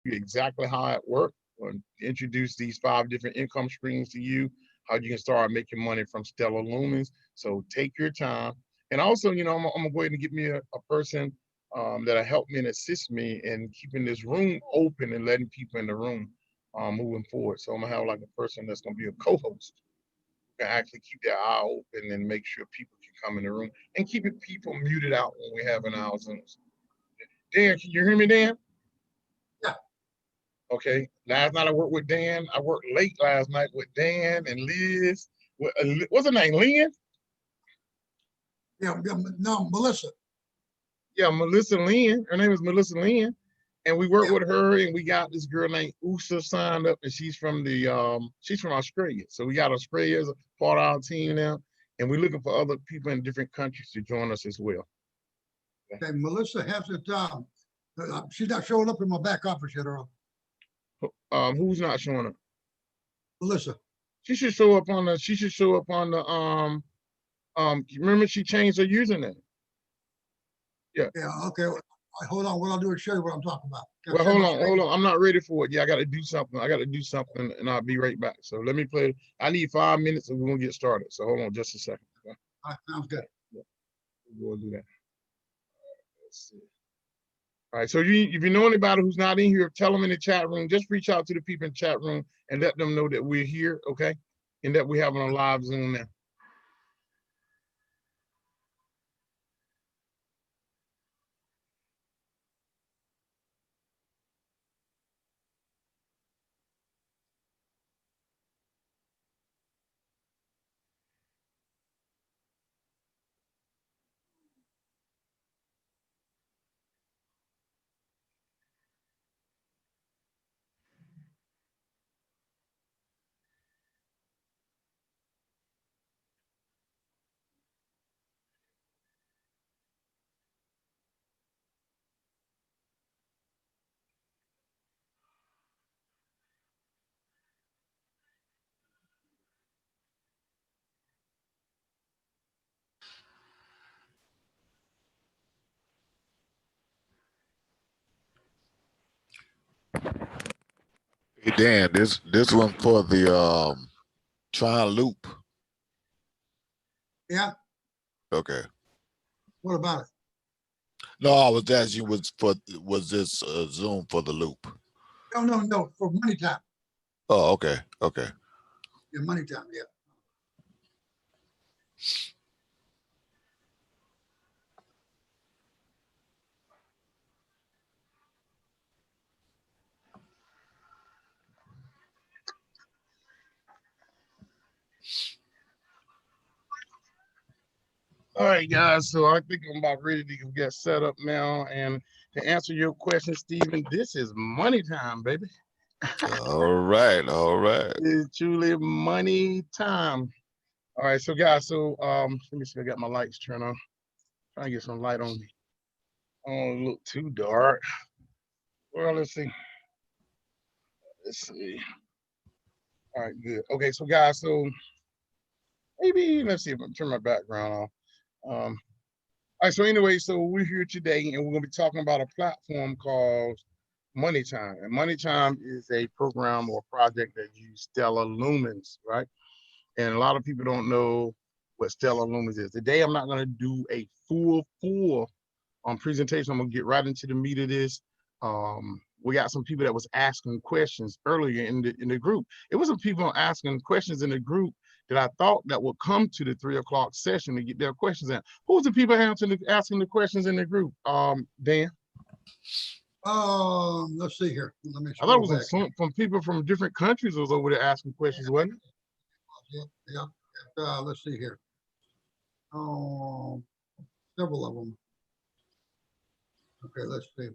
you exactly how it works, introduce these 5 different income streams to you, how you can start making money from Stellar Lumens. So take your time. And also, I'm gonna go ahead and get me a person that'll help me and assist me in keeping this room open and letting people in the room moving forward. So I'm gonna have like a person that's gonna be a co-host who can actually keep their eye open and make sure people can come in the room and keeping people muted out when we're having our Zooms. Dan, can you hear me, Dan? Yeah. Okay. Last night I worked with Dan. I worked late last night with Dan and Liz. What's her name? Lynn? Yeah, no, Melissa. Yeah, Melissa Lynn. Her name is Melissa Lynn. And we worked with her, and we got this girl named Usa signed up, and she's from Australia. So we got Australia as a part of our team now, and we're looking for other people in different countries to join us as well. Okay, Melissa has it. She's not showing up in my back office yet, Earl. Who's not showing up? Melissa. She should show up on the. She should show up on the. Remember, she changed her username. Yeah. Yeah. Okay. Hold on. What I'll do is show you what I'm talking about. Well, hold on. I'm not ready for it. Yeah, I got to do something. And I'll be right back. So let me play. I need 5 minutes, and we're gonna get started. So hold on just a second. Okay? All right, sounds good. Yeah. We'll do that. Let's see. All right. So if you know anybody who's not in here, tell them in the chat room. Just reach out to the people in the chat room and let them know that we're here, okay? And that we're having a live Zoom now. Hey Dan, this one for the trial loop. Yeah. Okay. What about it? No, I was asking was this Zoom for the loop? No. For MoneyTime. Oh, okay. Okay. Yeah, MoneyTime. Yeah. All right, guys. So I think I'm about ready to get set up now. And to answer your question, Stephen, this is money time, baby. All right. All right. It's truly money time. All right, so guys, let me see. I got my lights turned on. Trying to get some light on me. I don't want to look too dark. Well, let's see. All right, good. Okay, so guys, so maybe let's see if I can turn my background on. All right, so anyway, so we're here today and we're gonna be talking about a platform called MoneyTime. And MoneyTime is a program or project that uses Stellar Lumens, right? And a lot of people don't know what Stellar Lumens is. Today, I'm not gonna do a full presentation. I'm gonna get right into the meat of this. We got some people that was asking questions earlier in the group. It was some people asking questions in the group that I thought that would come to the 3 o'clock session to get their questions in. Who's the people asking the questions in the group? Dan? Let's see here. Let me. I thought it was from people from different countries was over there asking questions, wasn't it? Yeah. Let's see here. Several of them. Okay, let's see.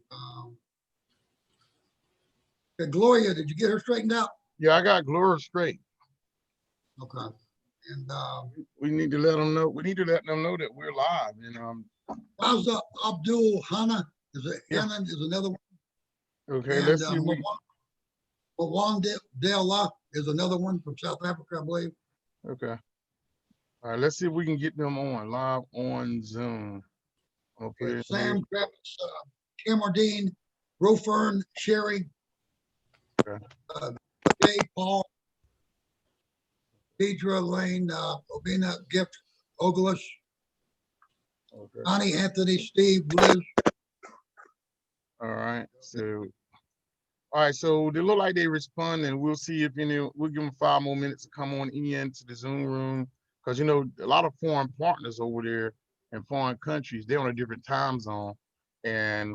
Okay, Gloria, did you get her straightened out? Yeah, I got Gloria straight. Okay. And we need to let them know. We need to let them know that we're live. And Raza Abdul Hana is another one. Okay, and, let's see. Mawang Deala is another one from South Africa, I believe. Okay. All right, let's see if we can get them on live on Zoom. Okay, Sam, Travis, Cameron Dean, Rofern, Sherry, Okay. Jay Paul, Deidre Lane, Obina Gift Ogles, Okay. Connie Anthony, Steve, Liz. All right. So, all right. So they look like they respond, and we'll see if we'll give them 5 more minutes to come on into the Zoom room, because a lot of foreign partners over there in foreign countries, they're on a different time zone, and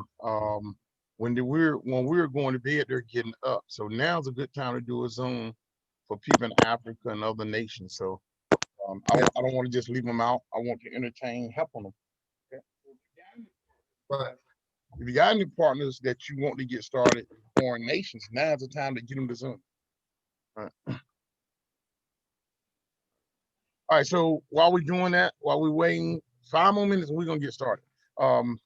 when we're going to bed, they're getting up. So now's a good time to do a Zoom for people in Africa and other nations. So I don't want to just leave them out. I want to entertain, help them. Okay? Right. If you got any partners that you want to get started in foreign nations, now's the time to get them to Zoom. All right. All right, so while we're doing that, while we're waiting 5 more minutes, we're gonna get started. All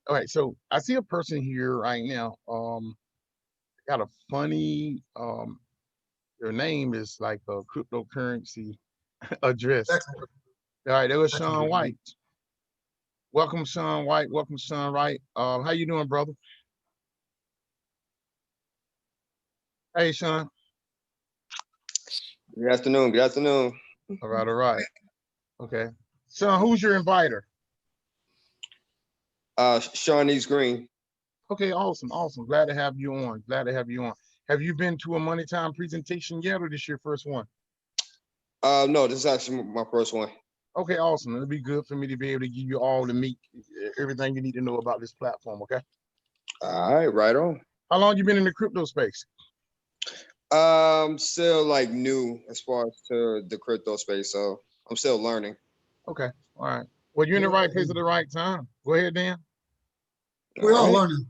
right, so I see a person here right now. Got a funny their name is like a cryptocurrency address. Excellent. All right, that was Excellent. Sean White. Welcome, Sean White. Welcome, Sean White. How you doing, brother? Hey, Sean. Good afternoon. Good afternoon. All right, all right. Okay. Sean, who's your inviter? Shawnee's Green. Okay, awesome, awesome. Glad to have you on. Glad to have you on. Have you been to a MoneyTime presentation yet, or this your first one? No, this is actually my first one. Okay, awesome. It'll be good for me to be able to give you all the meat, everything you need to know about this platform. Okay. All right, right on. How long you been in the crypto space? Still like new as far as to the crypto space, so I'm still learning. Okay. All right. Well, you're in the right place at the right time. Go ahead, Dan. We're all right. learning.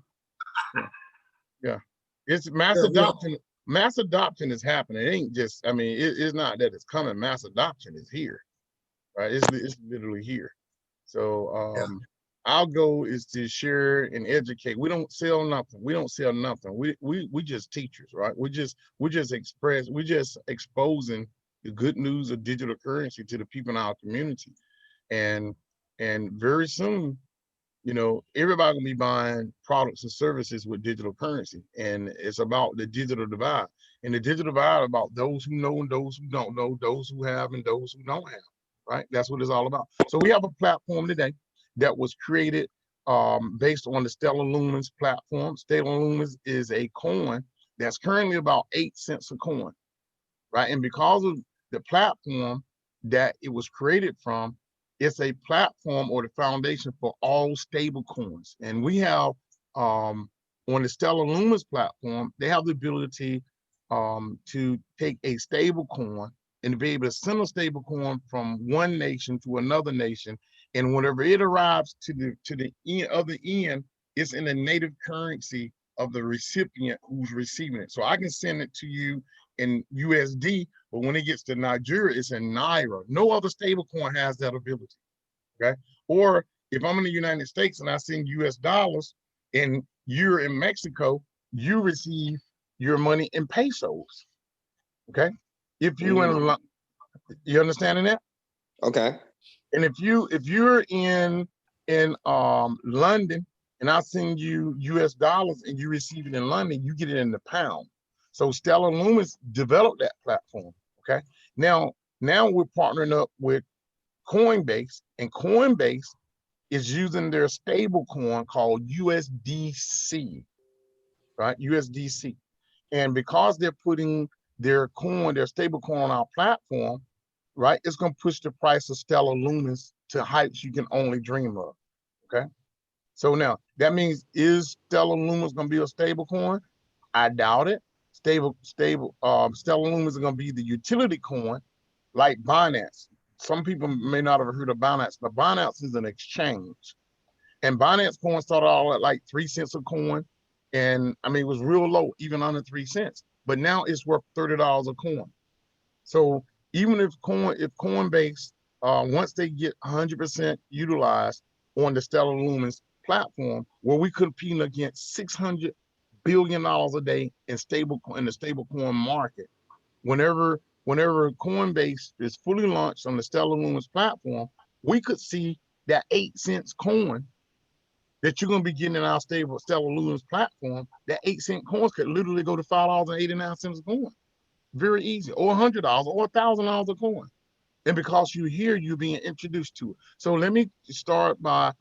Yeah. It's mass Yeah, we are. adoption. Mass adoption is happening. It ain't just, it's not that it's coming. Mass adoption is here, right? It's literally here. So Yeah. our goal is to share and educate. We don't sell nothing. We don't sell nothing. We just teachers, right? We're just exposing the good news of digital currency to the people in our community. And very soon, everybody gonna be buying products and services with digital currency. And it's about the digital divide. And the digital divide about those who know and those who don't know, those who have and those who don't have, right? That's what it's all about. So we have a platform today that was created based on the Stellar Lumens platform. Stellar Lumens is a coin that's currently about 8 cents a coin, right? And because of the platform that it was created from, it's a platform or the foundation for all stable coins. And we have on the Stellar Lumens platform, they have the ability to take a stable coin and to be able to send a stable coin from one nation to another nation. And whenever it arrives to the other end, it's in the native currency of the recipient who's receiving it. So I can send it to you in USD, but when it gets to Nigeria, it's in Naira. No other stable coin has that ability, okay? Or if I'm in the United States and I send US dollars and you're in Mexico, you receive your money in pesos, okay? If you you understanding that? Okay. And if you're in London and I send you US dollars and you receive it in London, you get it in the pound. So Stellar Lumens developed that platform. Okay. Now we're partnering up with Coinbase, and Coinbase is using their stable coin called USDC, right? USDC. And because they're putting their stable coin on our platform, right, it's going to push the price of Stellar Lumens to heights you can only dream of. Okay. So now that means, is Stellar Lumens going to be a stable coin? I doubt it. Stellar Lumens is going to be the utility coin like Binance. Some people may not have heard of Binance, but Binance is an exchange. And Binance coin started out at like 3 cents a coin. And it was real low, even under 3 cents. But now it's worth $30 a coin. So even if Coinbase, once they get 100% utilized on the Stellar Lumens platform, where we competing against $600 billion a day in the stablecoin market, whenever Coinbase is fully launched on the Stellar Lumens platform, we could see that 8 cents coin that you're gonna be getting in our stable Stellar Lumens platform, that 8-cent coins could literally go to $5.89 a coin. Very easy, or $100 or $1,000 a coin. And because you're here, you're being introduced to it. So let me start by,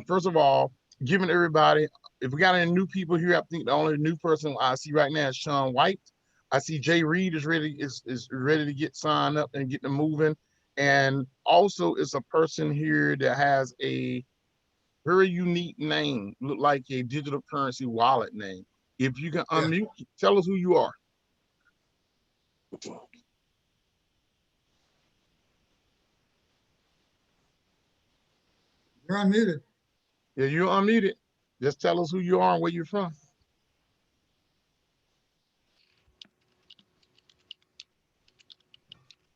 first of all, giving everybody, if we got any new people here, I think the only new person I see right now is Sean White. I see Jay Reed is ready to get signed up and get them moving. And also it's a person here that has a very unique name, look like a digital currency wallet name. If you can unmute, tell us who you are. You're unmuted. Yeah, you're unmuted. Just tell us who you are and where you're from.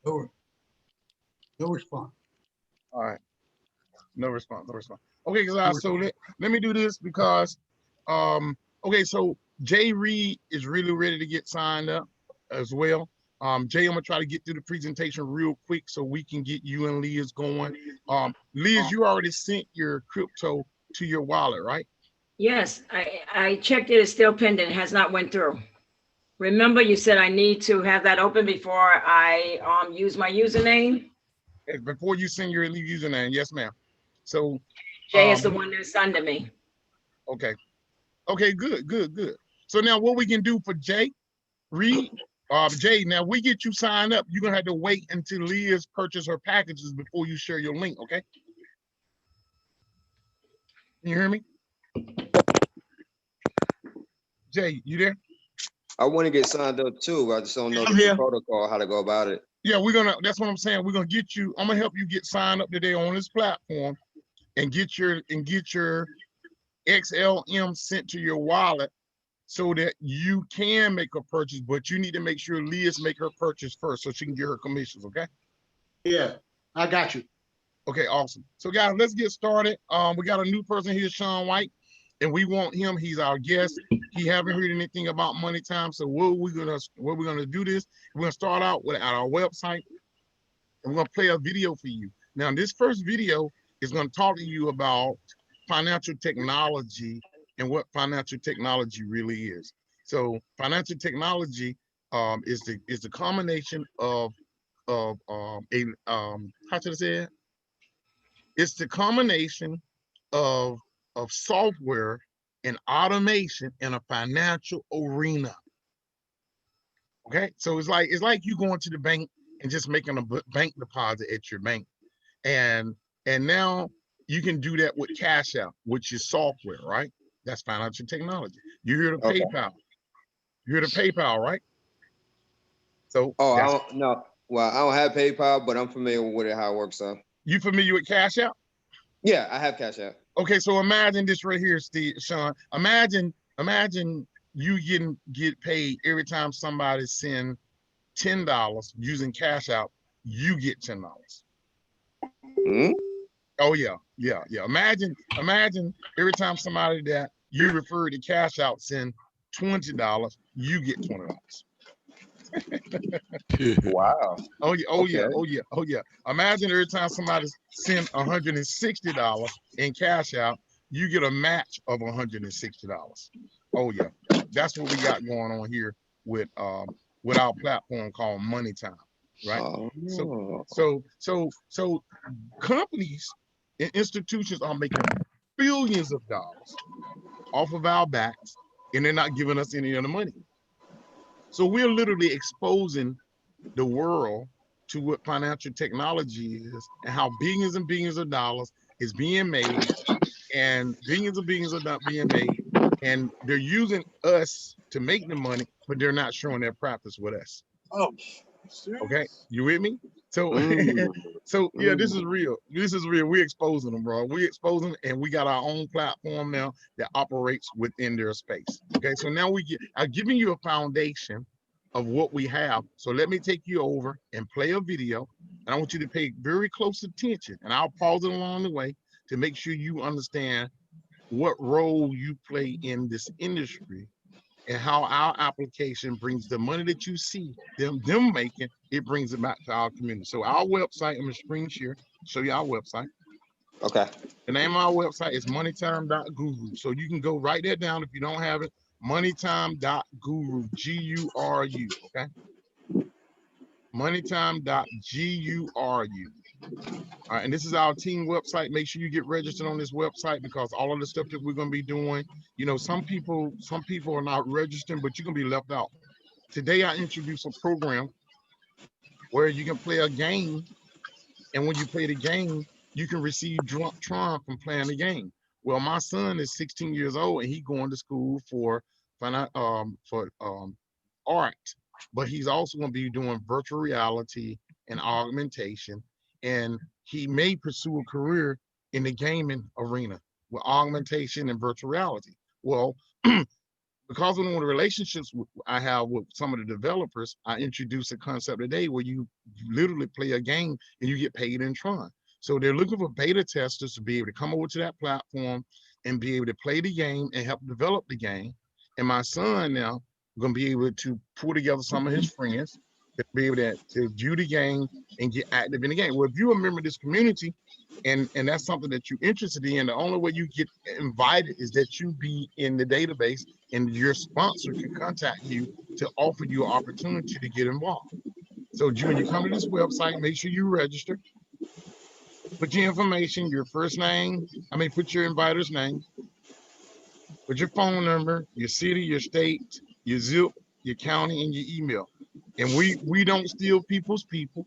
No, no response. All right. No response. No response. Okay, guys. So let me do this because, okay. So Jay Reed is really ready to get signed up as well. Jay, I'm gonna try to get through the presentation real quick so we can get you and Liz going. Liz, you already sent your crypto to your wallet, right? Yes, I checked it. It's still pending. It has not went through. Remember, you said I need to have that open before I use my username. Before you send your username, yes, ma'am. So Jay is the one that's under me. okay. Okay, good. So now what we can do for Jay Reed, Jay, now we get you signed up. You're gonna have to wait until Liz purchase her packages before you share your link, okay? Can you hear me? Jay, you there? I want to get signed up too. I just don't know I'm the here. protocol, how to go about it. Yeah, that's what I'm saying. We're gonna get you, I'm gonna help you get signed up today on this platform and get your XLM sent to your wallet so that you can make a purchase, but you need to make sure Liz make her purchase first so she can get her commissions, okay? Yeah, I got you. Okay, awesome. So guys, let's get started. We got a new person here, Sean White, and we want him. He's our guest. He haven't heard anything about MoneyTime. So we're gonna do this. We're gonna start out at our website, and we're gonna play a video for you. Now, this first video is gonna talk to you about financial technology and what financial technology really is. So financial technology is the combination of how should I say it? It's the combination of software and automation in a financial arena. Okay, so it's like you going to the bank and just making a bank deposit at your bank, and now you can do that with Cash App, which is software, right? That's financial technology. You hear the Okay. PayPal. You hear the PayPal, right? So I don't know. Well, I don't have PayPal, but I'm familiar with it, how it works. So you familiar with Cash App? yeah, I have Cash App. Okay, so imagine this right here, Sean. Imagine you get paid every time somebody send $10 using Cash App, you get $10. Hmm? Oh yeah. Imagine every time somebody that you refer to Cash App send $20, you get $20. Wow. Oh yeah. Okay. Imagine every time somebody send $160 in Cash App, you get a match of $160. Oh yeah, that's what we got going on here with our platform called MoneyTime, right? Oh. So companies and institutions are making billions of dollars off of our backs, and they're not giving us any of the money. So we're literally exposing the world to what financial technology is and how billions and billions of dollars is being made, and billions of dollars being made, and they're using us to make the money, but they're not showing their practice with us. Oh, okay, you with me? So so yeah, this is real. We're exposing them, bro. We exposing, and we got our own platform now that operates within their space. Okay, so now I'm giving you a foundation of what we have. So let me take you over and play a video, and I want you to pay very close attention, and I'll pause it along the way to make sure you understand what role you play in this industry and how our application brings the money that you see them making, it brings it back to our community. So our website, I'm gonna screen share, show you our website. Okay. The name of our website is moneytime.guru. So you can go write that down if you don't have it. Moneytime.guru, G-U-R-U, okay? Moneytime.guru. All right, and this is our team website. Make sure you get registered on this website because all of the stuff that we're going to be doing, you know, some people are not registering, but you're going to be left out. Today, I introduce a program where you can play a game, and when you play the game, you can receive Tron from playing the game. Well, my son is 16 years old, and he's going to school for art, but he's also going to be doing virtual reality and augmentation, and he may pursue a career in the gaming arena with augmentation and virtual reality. Well, because of one of the relationships I have with some of the developers, I introduced a concept today where you literally play a game and you get paid in Tron. So they're looking for beta testers to be able to come over to that platform and be able to play the game and help develop the game. And my son now going to be able to pull together some of his friends to be able to view the game and get active in the game. Well, if you're a member of this community and that's something that you're interested in, the only way you get invited is that you be in the database and your sponsor can contact you to offer you an opportunity to get involved. So when you come to this website, make sure you register. Put your information, your first name, put your inviter's name, put your phone number, your city, your state, your zip, your county, and your email. And we don't steal people's people,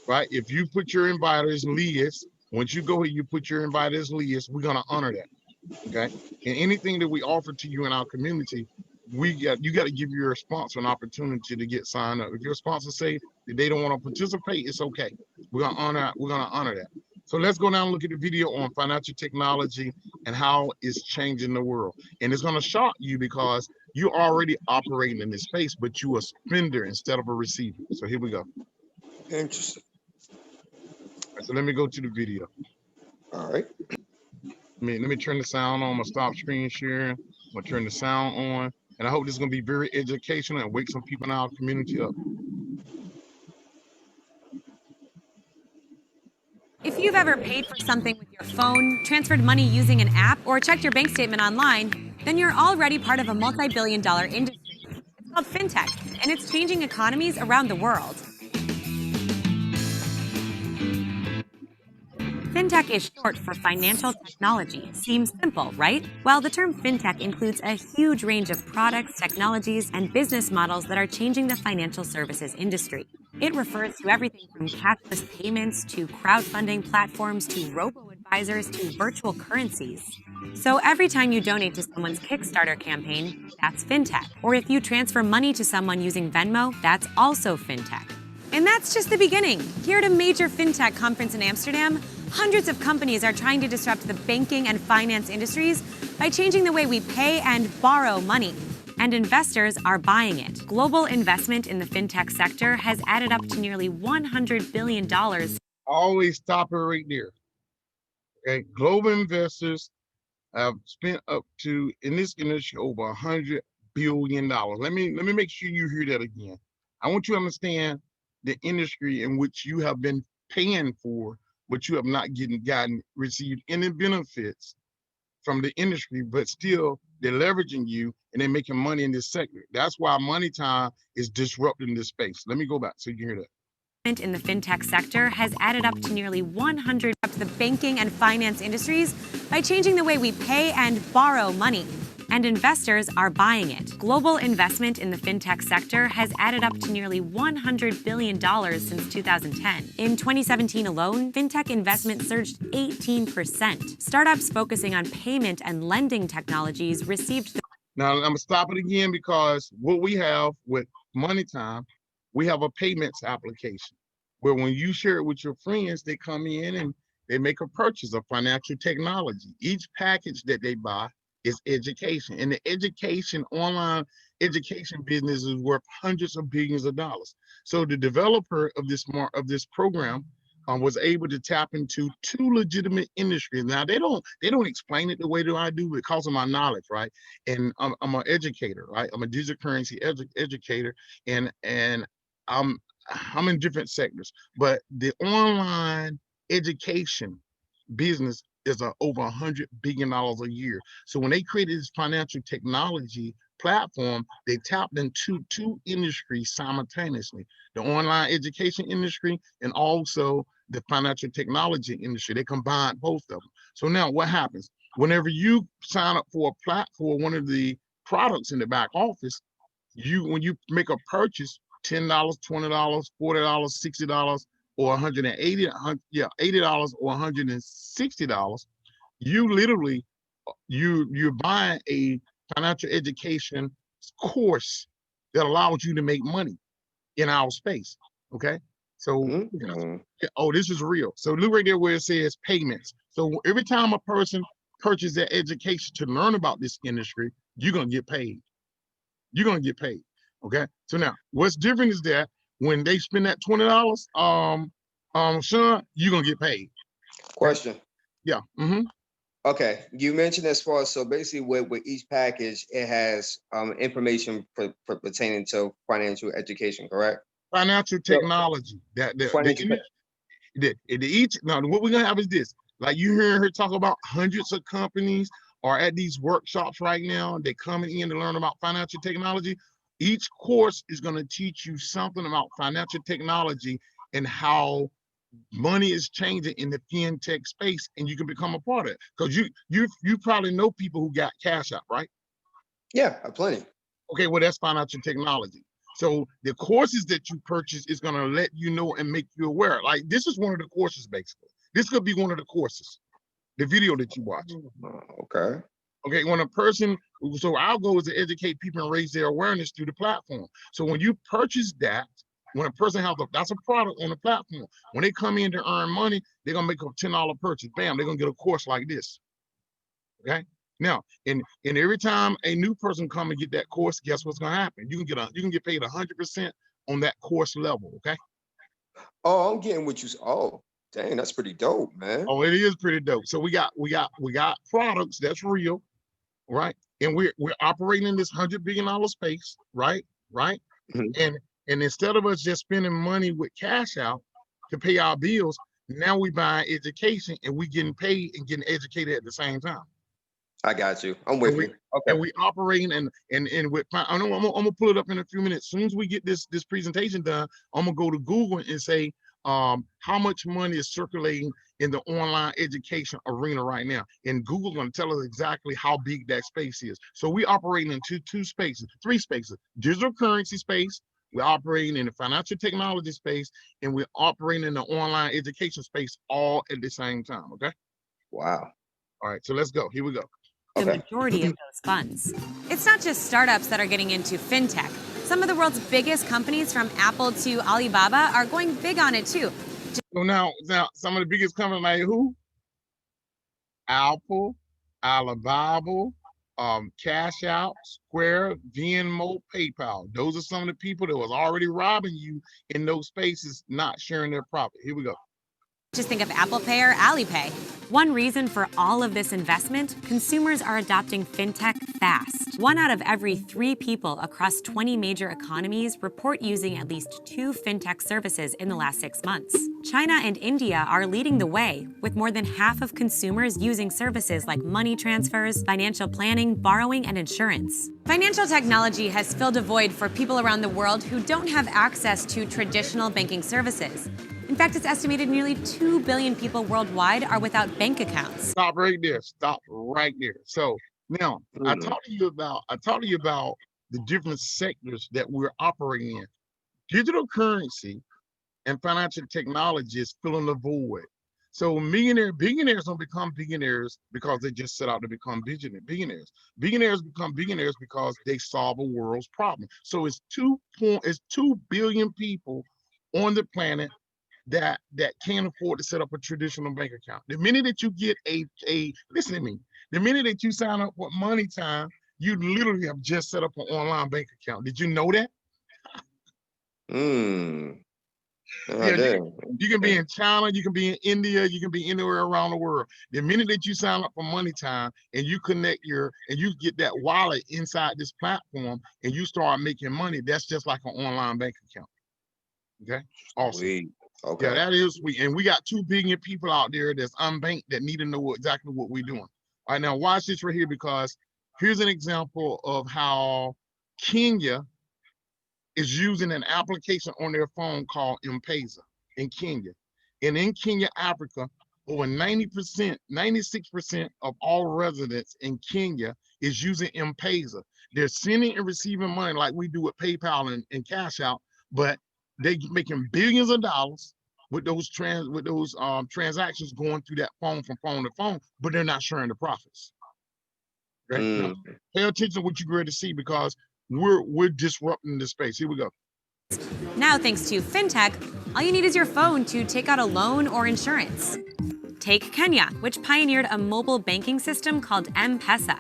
right? If you put your inviter's list, once you go here, you put your inviter's list, we're gonna honor that, okay? And anything that we offer to you in our community, you got to give your sponsor an opportunity to get signed up. If your sponsor say that they don't want to participate, it's okay. We're gonna honor that. So let's go down and look at the video on financial technology and how it's changing the world. And it's gonna shock you because you're already operating in this space, but you're a spender instead of a receiver. So here we go. Interesting. So let me go to the video. All right. Let me turn the sound on. I'm gonna stop screen sharing. I'm gonna turn the sound on. And I hope this is gonna be very educational and wake some people in our community up. If you've ever paid for something with your phone, transferred money using an app, or checked your bank statement online, then you're already part of a multi-billion-dollar industry. It's called FinTech, and it's changing economies around the world. FinTech is short for financial technology. Seems simple, right? Well, the term FinTech includes a huge range of products, technologies, and business models that are changing the financial services industry. It refers to everything from cashless payments to crowdfunding platforms to robo-advisors to virtual currencies. So every time you donate to someone's Kickstarter campaign, that's FinTech. Or if you transfer money to someone using Venmo, that's also FinTech. And that's just the beginning. Here at a major FinTech conference in Amsterdam, hundreds of companies are trying to disrupt the banking and finance industries by changing the way we pay and borrow money. And investors are buying it. Global investment in the FinTech sector has added up to nearly $100 billion. Always stop it right there. Okay, global investors have spent up to, in this industry, over $100 billion. Let me make sure you hear that again. I want you to understand the industry in which you have been paying for, but you have not received any benefits from the industry, but still they're leveraging you and they're making money in this sector. That's why MoneyTime is disrupting this space. Let me go back so you can hear that. In the FinTech sector has added up to nearly 100 to the banking and finance industries by changing the way we pay and borrow money. And investors are buying it. Global investment in the FinTech sector has added up to nearly $100 billion since 2010. In 2017 alone, FinTech investment surged 18%. Startups focusing on payment and lending technologies received... Now, I'm gonna stop it again because what we have with MoneyTime, we have a payments application where when you share it with your friends, they come in and they make a purchase of financial technology. Each package that they buy is education, and the online education business is worth hundreds of billions of dollars. So the developer of this program was able to tap into two legitimate industries. Now they don't explain it the way that I do because of my knowledge, right? And I'm an educator, right? I'm a digital currency educator, and I'm in different sectors. But the online education business is over $100 billion a year. So when they created this financial technology platform, they tapped into two industries simultaneously: the online education industry and also the financial technology industry. They combined both of them. So now what happens? Whenever you sign up for a platform, one of the products in the back office, when you make a purchase, $10, $20, $40, $60, or $80 or $160, you literally you're buying a financial education course that allows you to make money in our space. Okay, so oh, this is real. So look right there where it says payments. So every time a person purchases their education to learn about this industry, you're gonna get paid. You're gonna get paid. Okay. So now what's different is that when they spend that $20, Sean, you're gonna get paid. Question. Yeah. Okay, you mentioned as far as, so basically with each package, it has information pertaining to financial education, correct? Financial technology. Financial Each now what we're gonna have is this. Like you hearing her talk about, hundreds of companies are at these workshops right now. They're coming in to learn about financial technology. Each course is going to teach you something about financial technology and how money is changing in the FinTech space, and you can become a part of it. Because you probably know people who got Cash App, right? Yeah, plenty. Okay, well, that's financial technology. So the courses that you purchase is going to let you know and make you aware. Like this is one of the courses, basically. This could be one of the courses, the video that you watch. Okay. Okay, when a person, so our goal is to educate people and raise their awareness through the platform. So when you purchase that, when a person has that's a product on the platform. When they come in to earn money, they're gonna make a $10 purchase. Bam, they're gonna get a course like this. Okay. Now, and every time a new person come and get that course, guess what's gonna happen? You can get paid 100% on that course level. Okay. Oh, I'm getting what you. Oh, dang, that's pretty dope, man. Oh, it is pretty dope. So we got products that's real, right? And we're operating in this $100 billion space, right? Right. And instead of us just spending money with cash out to pay our bills, now we buy education and we getting paid and getting educated at the same time. I got you. I'm with you. Okay. And we operating and with I'm gonna pull it up in a few minutes. As soon as we get this presentation done, I'm gonna go to Google and say how much money is circulating in the online education arena right now. And Google's gonna tell us exactly how big that space is. So we operating in three spaces: digital currency space, we're operating in the financial technology space, and we're operating in the online education space all at the same time. Okay. Wow. All right, so let's go. Here we go. The majority of those funds. It's not just startups that are getting into fintech. Some of the world's biggest companies, from Apple to Alibaba, are going big on it too. So now some of the biggest companies like who? Apple, Alibaba, Cash Out, Square, Venmo, PayPal. Those are some of the people that was already robbing you in those spaces, not sharing their profit. Here we go. Just think of Apple Pay or Alipay. One reason for all of this investment, consumers are adopting fintech fast. 1 out of every 3 people across 20 major economies report using at least 2 fintech services in the last 6 months. China and India are leading the way, with more than half of consumers using services like money transfers, financial planning, borrowing, and insurance. Financial technology has filled a void for people around the world who don't have access to traditional banking services. In fact, it's estimated nearly 2 billion people worldwide are without bank accounts. Stop right there. Stop right there. So now I talked to you about the different sectors that we're operating in. Digital currency and financial technology is filling the void. So billionaires don't become billionaires because they just set out to become billionaires. Billionaires become billionaires because they solve a world's problem. So it's 2 billion people on the planet that can't afford to set up a traditional bank account. The minute that you get listen to me, the minute that you sign up for MoneyTime, you literally have just set up an online bank account. Did you know that? Yeah, you can be in China, you can be in India, you can be anywhere around the world. The minute that you sign up for MoneyTime and you connect and you get that wallet inside this platform and you start making money, that's just like an online bank account. Okay, awesome. Sweet. Okay. Yeah, that is sweet. And we got 2 billion people out there that's unbanked that need to know exactly what we're doing. All right, now watch this right here, because here's an example of how Kenya is using an application on their phone called M-Pesa in Kenya. And in Kenya, Africa, over 90%, 96% of all residents in Kenya is using M-Pesa. They're sending and receiving money like we do with PayPal and Cash Out, but they're making billions of dollars with those transactions going through that phone from phone to phone, but they're not sharing the profits. Okay? Now, pay attention to what you're going to see, because we're disrupting the space. Here we go. Now, thanks to FinTech, all you need is your phone to take out a loan or insurance. Take Kenya, which pioneered a mobile banking system called M-Pesa.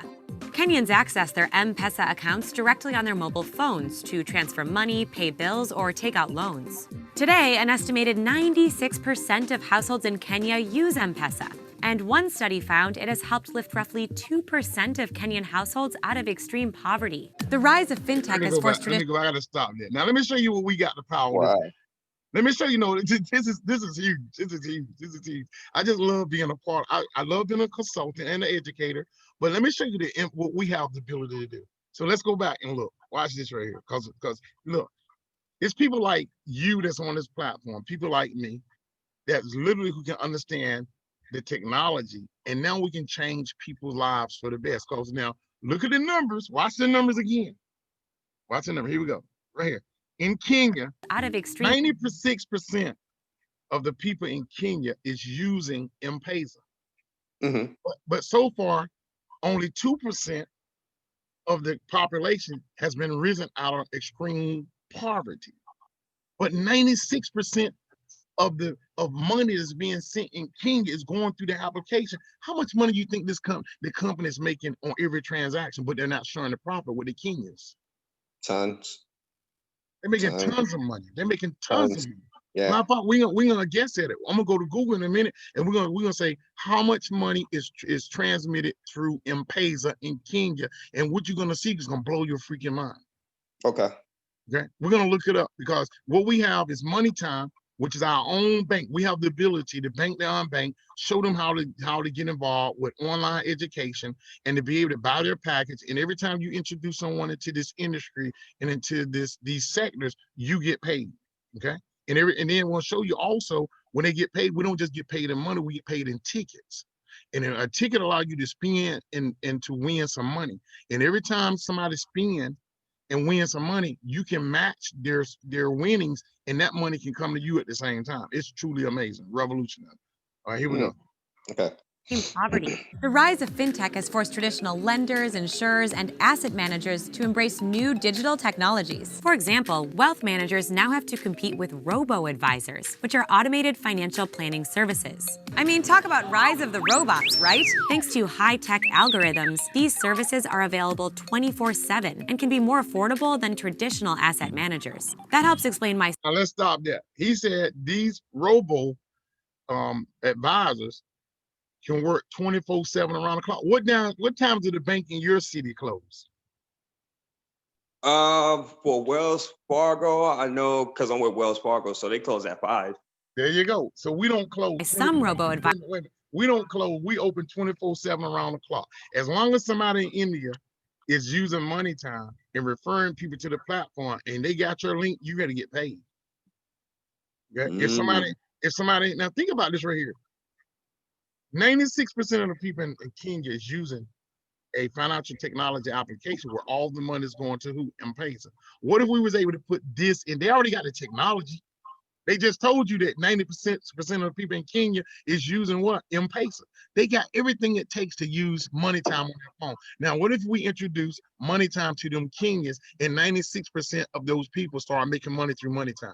Kenyans access their M-Pesa accounts directly on their mobile phones to transfer money, pay bills, or take out loans. Today, an estimated 96% of households in Kenya use M-Pesa. And one study found it has helped lift roughly 2% of Kenyan households out of extreme poverty. The rise of FinTech has forced traditional... I gotta stop there. Now let me show you what we got the power. Wow. Let me show you, this is huge. This is huge. I just love being a part. I love being a consultant and an educator, but let me show you what we have the ability to do. So let's go back and look. Watch this right here. Because look, it's people like you that's on this platform, people like me, that's literally who can understand the technology, and now we can change people's lives for the best. Because now look at the numbers. Watch the numbers again. Watch the number. Here we go. Right here. In Kenya, out of extreme 96% of the people in Kenya is using M-Pesa. But so far, only 2% of the population has been risen out of extreme poverty. But 96% of money that's being sent in Kenya is going through the application. How much money do you think the company is making on every transaction, but they're not showing the profit with the Kenyans? Tons. They're making tons of money. They're making tons of money. Yeah. We're gonna guess at it. I'm gonna go to Google in a minute, and we're gonna say how much money is transmitted through M-Pesa in Kenya, and what you're gonna see is gonna blow your freaking mind. Okay. Okay. We're gonna look it up, because what we have is MoneyTime, which is our own bank. We have the ability to bank their own bank, show them how to get involved with online education, and to be able to buy their package. And every time you introduce someone into this industry and into these sectors, you get paid. Okay. And then we'll show you also, when they get paid, we don't just get paid in money, we get paid in tickets. And a ticket allows you to spend and to win some money. And every time somebody spends and win some money, you can match their winnings, and that money can come to you at the same time. It's truly amazing, revolutionary. All right, here we go. Okay. poverty. The rise of fintech has forced traditional lenders, insurers, and asset managers to embrace new digital technologies. For example, wealth managers now have to compete with robo-advisors, which are automated financial planning services. I mean, talk about rise of the robots, right? Thanks to high-tech algorithms, these services are available 24/7 and can be more affordable than traditional asset managers. That helps explain my... Now let's stop there. He said these advisors can work 24/7 around the clock. What times do the bank in your city close? For Wells Fargo, I know because I'm with Wells Fargo, so they close at 5. There you go. So we don't close. Some robo-advisors. We don't close. We open 24/7 around the clock. As long as somebody in India is using MoneyTime and referring people to the platform, and they got your link, you got to get paid. Okay? If somebody, now think about this right here. 96% of the people in Kenya is using a financial technology application where all the money is going to who? M-Pesa. What if we was able to put this in? They already got the technology. They just told you that 90% of the people in Kenya is using what? M-Pesa. They got everything it takes to use MoneyTime on their phone. Now, what if we introduce MoneyTime to them Kenyans and 96% of those people start making money through MoneyTime?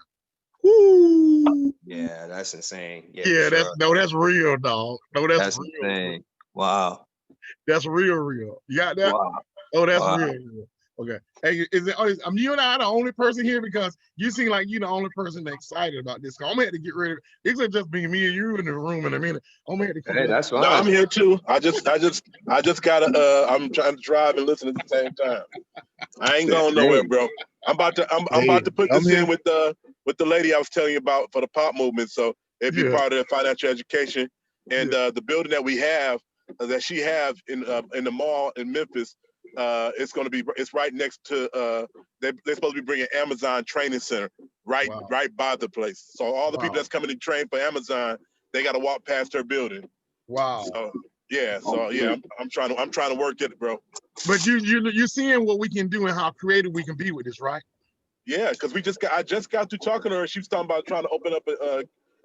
Woo! Yeah, that's insane. Yeah, that's real, dog. No, that's real. Insane. Wow. That's real. You got that? Wow. Oh, that's real. Okay. Hey, you and I the only person here, because you seem like you're the only person that's excited about this. I'm gonna have to get rid of it. It's gonna just be me and you in the room in a minute. I'm gonna have to Hey, that's fine. No, I'm here too. I just gotta I'm trying to drive and listen at the same time. I ain't going nowhere, bro. I'm about to put this in with with the lady I was telling you about for the pop movement. So it'd be Yeah. part of the financial education. And Yeah. the building that we have, that she have in the mall in Memphis, it's right next to they're supposed to be bringing Amazon training center right by the place. So all the people that's coming to train for Amazon, they got to walk past her building. Wow. So yeah, I'm trying to work it, bro. But you're seeing what we can do and how creative we can be with this, right? Yeah, because I just got through talking to her. She was talking about trying to open up a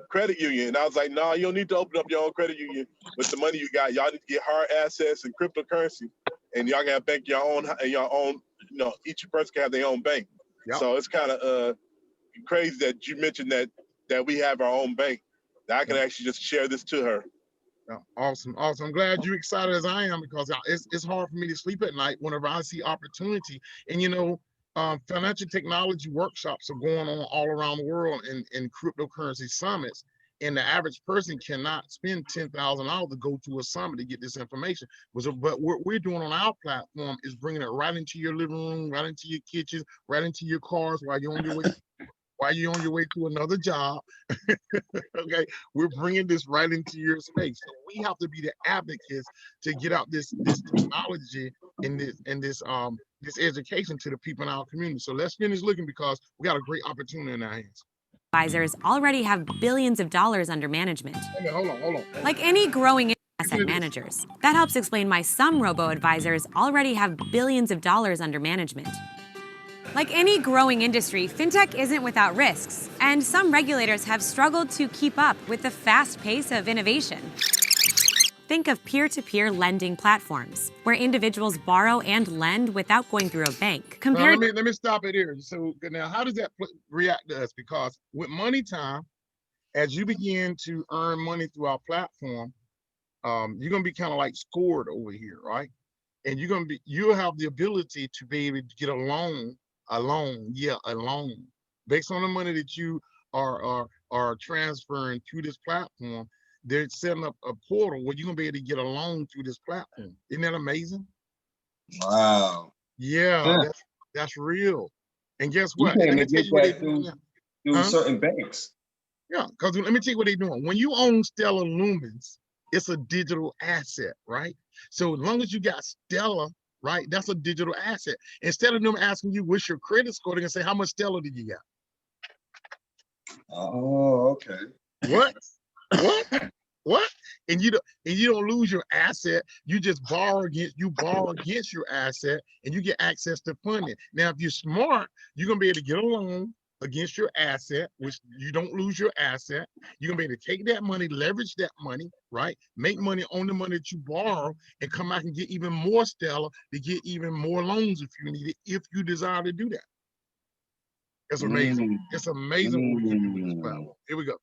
credit union, and I was like, no, you don't need to open up your own credit union with the money you got. Y'all need to get hard assets and cryptocurrency, and y'all can have bank your own. You know, each person can have their own bank. Yep. So it's kind of crazy that you mentioned that we have our own bank. That I can actually just share this to her. Yeah, awesome. I'm glad you're excited as I am, because it's hard for me to sleep at night whenever I see opportunity. And financial technology workshops are going on all around the world in cryptocurrency summits, and the average person cannot spend $10,000 to go to a summit to get this information. But what we're doing on our platform is bringing it right into your living room, right into your kitchen, right into your cars while you're on your way to another job. Okay, we're bringing this right into your space. So we have to be the advocates to get out this technology and this education to the people in our community. So let's finish looking, because we got a great opportunity in our hands. Advisors already have billions of dollars under management. Hold on. Like any growing asset managers. That helps explain why some robo-advisors already have billions of dollars under management. Like any growing industry, fintech isn't without risks, and some regulators have struggled to keep up with the fast pace of innovation. Think of peer-to-peer lending platforms, where individuals borrow and lend without going through a bank. Let me stop it here. So now, how does that react to us? Because with MoneyTime, as you begin to earn money through our platform, you're gonna be kind of like scored over here, right? And you'll have the ability to be able to get a loan based on the money that you are transferring to this platform. They're setting up a portal where you're gonna be able to get a loan through this platform. Isn't that amazing? Wow. Yeah, that's real. And guess You what? can't Let me even tell get you what they're that doing through now. certain banks. Yeah, because let me tell you what they're doing. When you own Stellar Lumens, it's a digital asset, right? So as long as you got Stellar, right, that's a digital asset. Instead of them asking you what's your credit score, they're gonna say, how much Stellar did you get? Oh, okay. What? What? And you don't lose your asset. You just borrow against your asset, and you get access to funding. Now, if you're smart, you're gonna be able to get a loan against your asset, which you don't lose your asset. You're gonna be able to take that money, leverage that money, right? Make money on the money that you borrow, and come back and get even more Stellar to get even more loans if you need it, if you desire to do that. It's amazing. It's amazing what we can do with this platform. Here we go.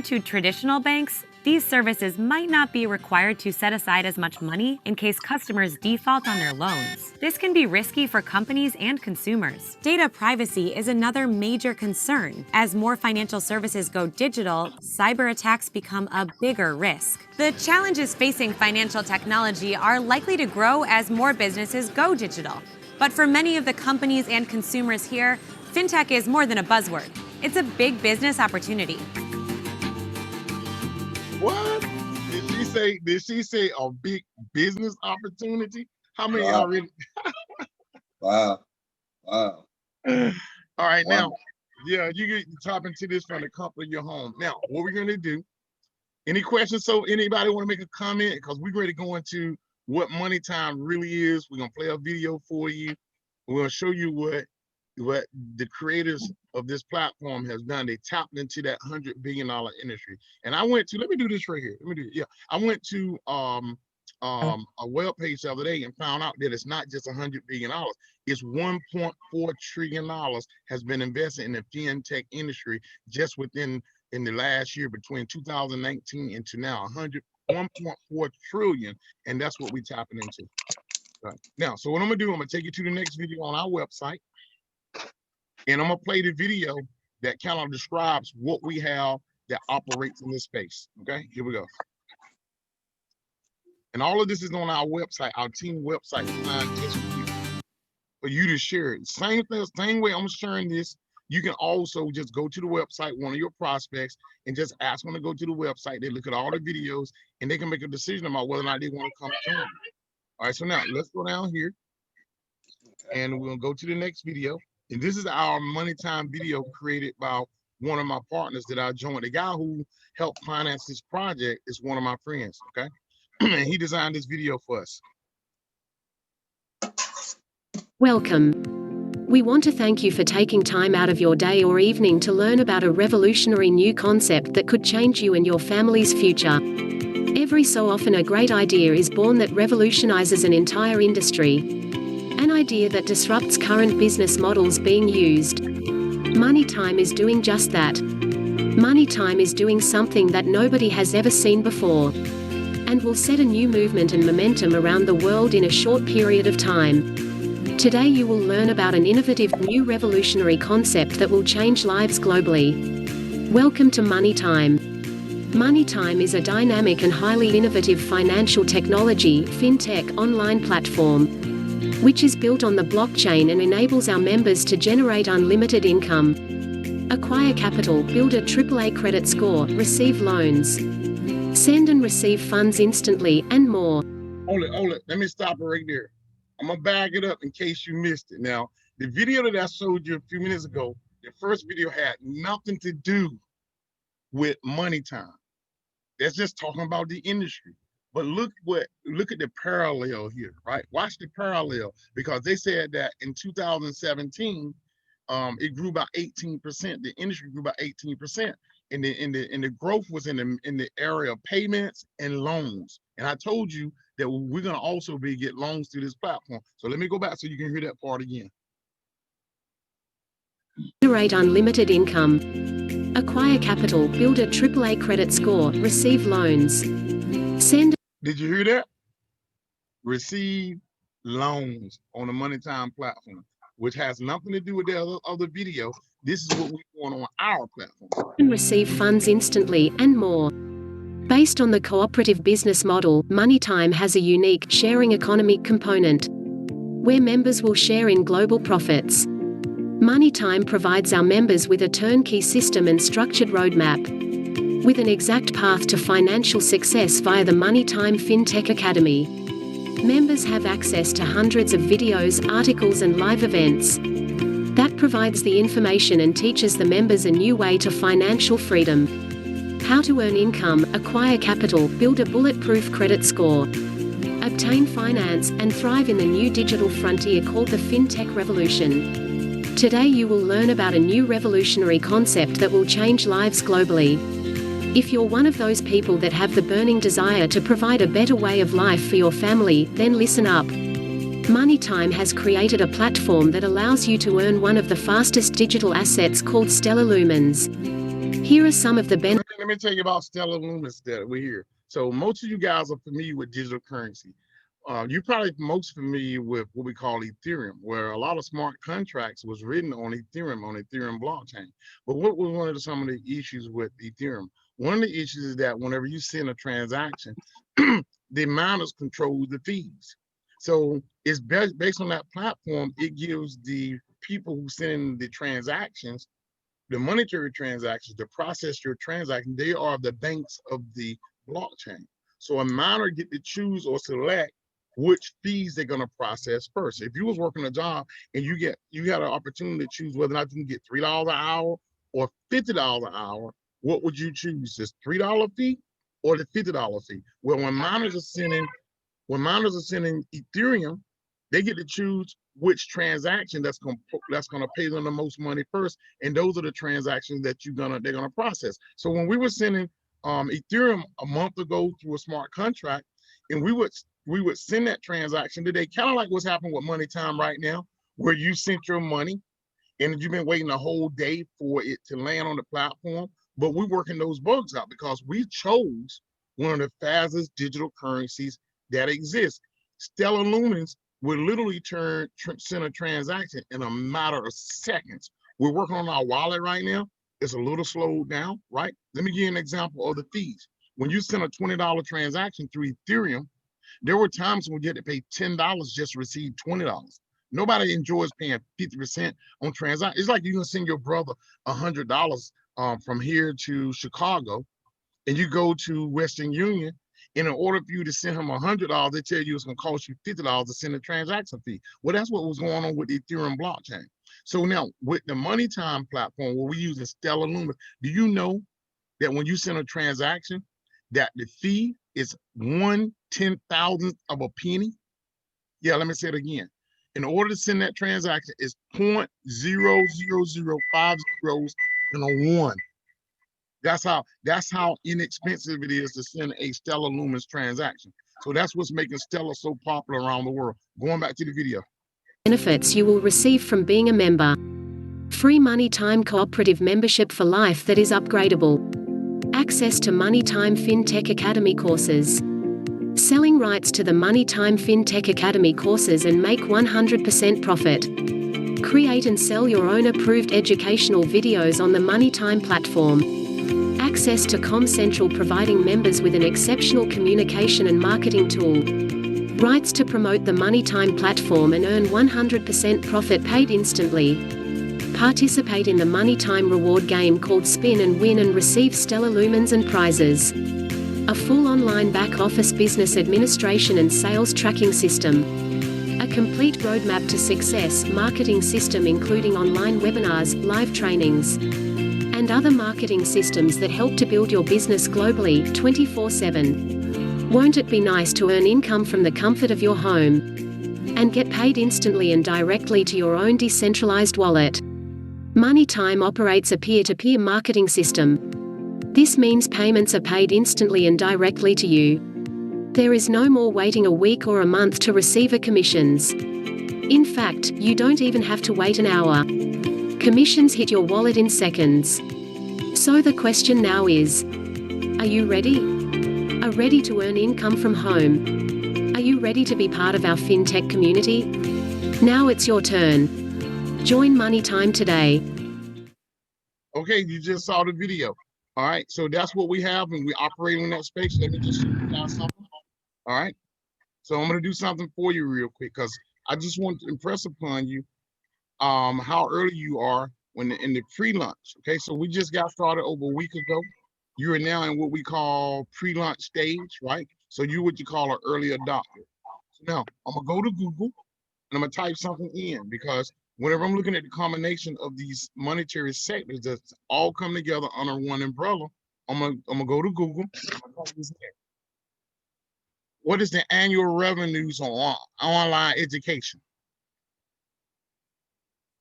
To traditional banks, these services might not be required to set aside as much money in case customers default on their loans. This can be risky for companies and consumers. Data privacy is another major concern. As more financial services go digital, cyber attacks become a bigger risk. The challenges facing financial technology are likely to grow as more businesses go digital. But for many of the companies and consumers here, fintech is more than a buzzword. It's a big business opportunity. What? Did she say a big business opportunity? How many y'all really? Wow. All right, now, yeah, you get to tap into this from the comfort of your home. Now, what we're gonna do, any questions? So anybody want to make a comment? Because we're ready to go into what MoneyTime really is. We're gonna play a video for you. We're gonna show you what the creators of this platform has done. They tapped into that $100 billion industry. And I went to, let me do this right here. Let me do it. Yeah, I went to a web page the other day and found out that it's not just $100 billion. It's $1.4 trillion has been invested in the fintech industry just in the last year, between 2019 and to now. 1.4 trillion, and that's what we're tapping into. Right. Now, so what I'm gonna do, I'm gonna take you to the next video on our website. And I'm gonna play the video that kind of describes what we have that operates in this space. Okay, here we go. And all of this is on our website, our team website, just for you to share it. Same thing, same way I'm sharing this You can also just go to the website, one of your prospects, and just ask them to go to the website. They look at all the videos and they can make a decision about whether or not they want to come join. All right, so now let's go down here and we'll go to the next video. And this is our MoneyTime video created by one of my partners that I joined. The guy who helped finance this project is one of my friends, okay? And he designed this video for us. Welcome. We want to thank you for taking time out of your day or evening to learn about a revolutionary new concept that could change you and your family's future. Every so often a great idea is born that revolutionizes an entire industry. An idea that disrupts current business models being used. MoneyTime is doing just that. MoneyTime is doing something that nobody has ever seen before. And will set a new movement and momentum around the world in a short period of time. Today you will learn about an innovative new revolutionary concept that will change lives globally. Welcome to MoneyTime. MoneyTime is a dynamic and highly innovative financial technology fintech online platform, which is built on the blockchain and enables our members to generate unlimited income, acquire capital, build a AAA credit score, receive loans, send and receive funds instantly, and more. Hold it. Let me stop it right there. I'm gonna bag it up in case you missed it. Now, the video that I showed you a few minutes ago, the first video had nothing to do with MoneyTime. That's just talking about the industry. But look at the parallel here, right? Watch the parallel, because they said that in 2017, it grew by 18%. The industry grew by 18%, and the growth was in the area of payments and loans. And I told you that we're gonna also get loans through this platform. So let me go back so you can hear that part again. Generate unlimited income, acquire capital, build a AAA credit score, receive loans, send. Did you hear that? Receive loans on the MoneyTime platform, which has nothing to do with the other video. This is what we want on our platform. And receive funds instantly, and more. Based on the cooperative business model, MoneyTime has a unique sharing economy component, where members will share in global profits. MoneyTime provides our members with a turnkey system and structured roadmap, with an exact path to financial success via the MoneyTime FinTech Academy. Members have access to hundreds of videos, articles and live events that provides the information and teaches the members a new way to financial freedom. How to earn income, acquire capital, build a bulletproof credit score, obtain finance, and thrive in the new digital frontier called the FinTech Revolution. Today you will learn about a new revolutionary concept that will change lives globally. If you're one of those people that have the burning desire to provide a better way of life for your family, then listen up. MoneyTime has created a platform that allows you to earn one of the fastest digital assets called Stellar Lumens. Here are some of the benefits. Let me tell you about Stellar Lumens that we're here. So most of you guys are familiar with digital currency. You're probably most familiar with what we call Ethereum, where a lot of smart contracts was written on Ethereum blockchain. But what was one of some of the issues with Ethereum? One of the issues is that whenever you send a transaction, the miners control the fees. So it's based on that platform, it gives the people who send the transactions, the monetary transactions, to process your transaction. They are the banks of the blockchain. So a miner get to choose or select which fees they're going to process first. If you was working a job and you had an opportunity to choose whether or not you can get $3 an hour or $50 an hour, what would you choose? This $3 fee or the $50 fee? Well, when miners are sending Ethereum, they get to choose which transaction that's gonna pay them the most money first, and those are the transactions that they're gonna process. So when we were sending Ethereum a month ago through a smart contract, and we would send that transaction today, kind of like what's happening with MoneyTime right now, where you sent your money and you've been waiting a whole day for it to land on the platform. But we're working those bugs out because we chose one of the fastest digital currencies that exists. Stellar Lumens will literally send a transaction in a matter of seconds. We're working on our wallet right now. It's a little slowed down, right? Let me give you an example of the fees. When you send a $20 transaction through Ethereum, there were times when you had to pay $10 just to receive $20. Nobody enjoys paying 50% on transaction. It's like you can send your brother $100 from here to Chicago, and you go to Western Union, and in order for you to send him $100, they tell you it's going to cost you $50 to send a transaction fee. Well, that's what was going on with the Ethereum blockchain. So now with the MoneyTime platform, where we use Stellar Lumens, do you know that when you send a transaction, that the fee is 1/10,000th of a penny? Yeah, let me say it again. In order to send that transaction, it's 0.00050 and a 1. That's how inexpensive it is to send a Stellar Lumens transaction. So that's what's making Stellar so popular around the world. Going back to the video. Benefits you will receive from being a member. Free MoneyTime Cooperative membership for life that is upgradable. Access to MoneyTime FinTech Academy courses. Selling rights to the MoneyTime FinTech Academy courses and make 100% profit. Create and sell your own approved educational videos on the MoneyTime platform. Access to CommCentral, providing members with an exceptional communication and marketing tool. Rights to promote the MoneyTime platform and earn 100% profit paid instantly. Participate in the MoneyTime reward game called Spin and Win and receive Stellar Lumens and prizes. A full online back-office business administration and sales tracking system. A complete roadmap to success marketing system including online webinars, live trainings, and other marketing systems that help to build your business globally, 24/7. Won't it be nice to earn income from the comfort of your home? And get paid instantly and directly to your own decentralized wallet. MoneyTime operates a peer-to-peer marketing system. This means payments are paid instantly and directly to you. There is no more waiting a week or a month to receive a commissions. In fact, you don't even have to wait an hour. Commissions hit your wallet in seconds. So the question now is, are you ready? Are ready to earn income from home? Are you ready to be part of our FinTech community? Now it's your turn. Join MoneyTime today. Okay, you just saw the video. All right, so that's what we have, and we operate in that space. Let me just show you guys something. All right, so I'm gonna do something for you real quick because I just want to impress upon you how early you are when in the pre-launch. Okay, so we just got started over a week ago. You are now in what we call pre-launch stage, right? So you what you call an early adopter. So now I'm gonna go to Google and I'm gonna type something in because whenever I'm looking at the combination of these monetary sectors that all come together under one umbrella, I'm gonna go to Google. What is the annual revenues on online education?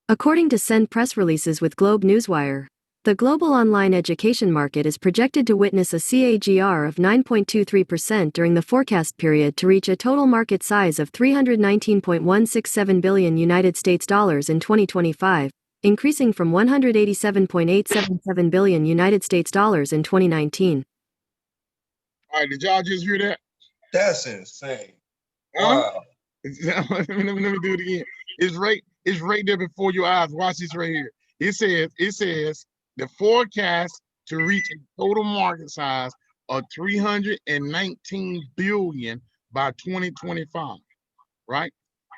According to Send press releases with Globe Newswire, the global online education market is projected to witness a CAGR of 9.23% during the forecast period to reach a total market size of $319.167 billion United States dollars in 2025, increasing from $187.877 billion United States dollars in 2019. All right, did y'all just hear that? That's insane. Huh? Wow. let me do it again. It's right there before your eyes. Watch this right here. It says the forecast to reach a total market size of 319 billion by 2025, right?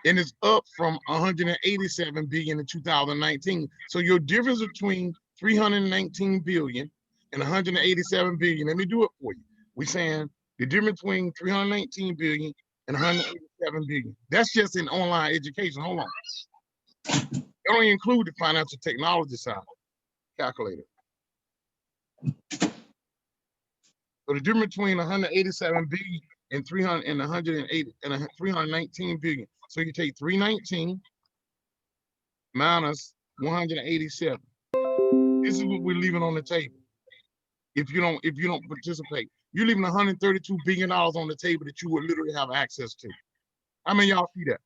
And it's up from 187 billion in 2019. So your difference between 319 billion and 187 billion, let me do it for you. We're saying the difference between 319 billion and 187 billion. That's just in online education. Hold on. It don't include the financial technology side calculator. So the difference between 187 billion and 319 billion. So you take 319 minus 187. This is what we're leaving on the table. If you don't participate, you're leaving $132 billion on the table that you would literally have access to. How many of y'all see that?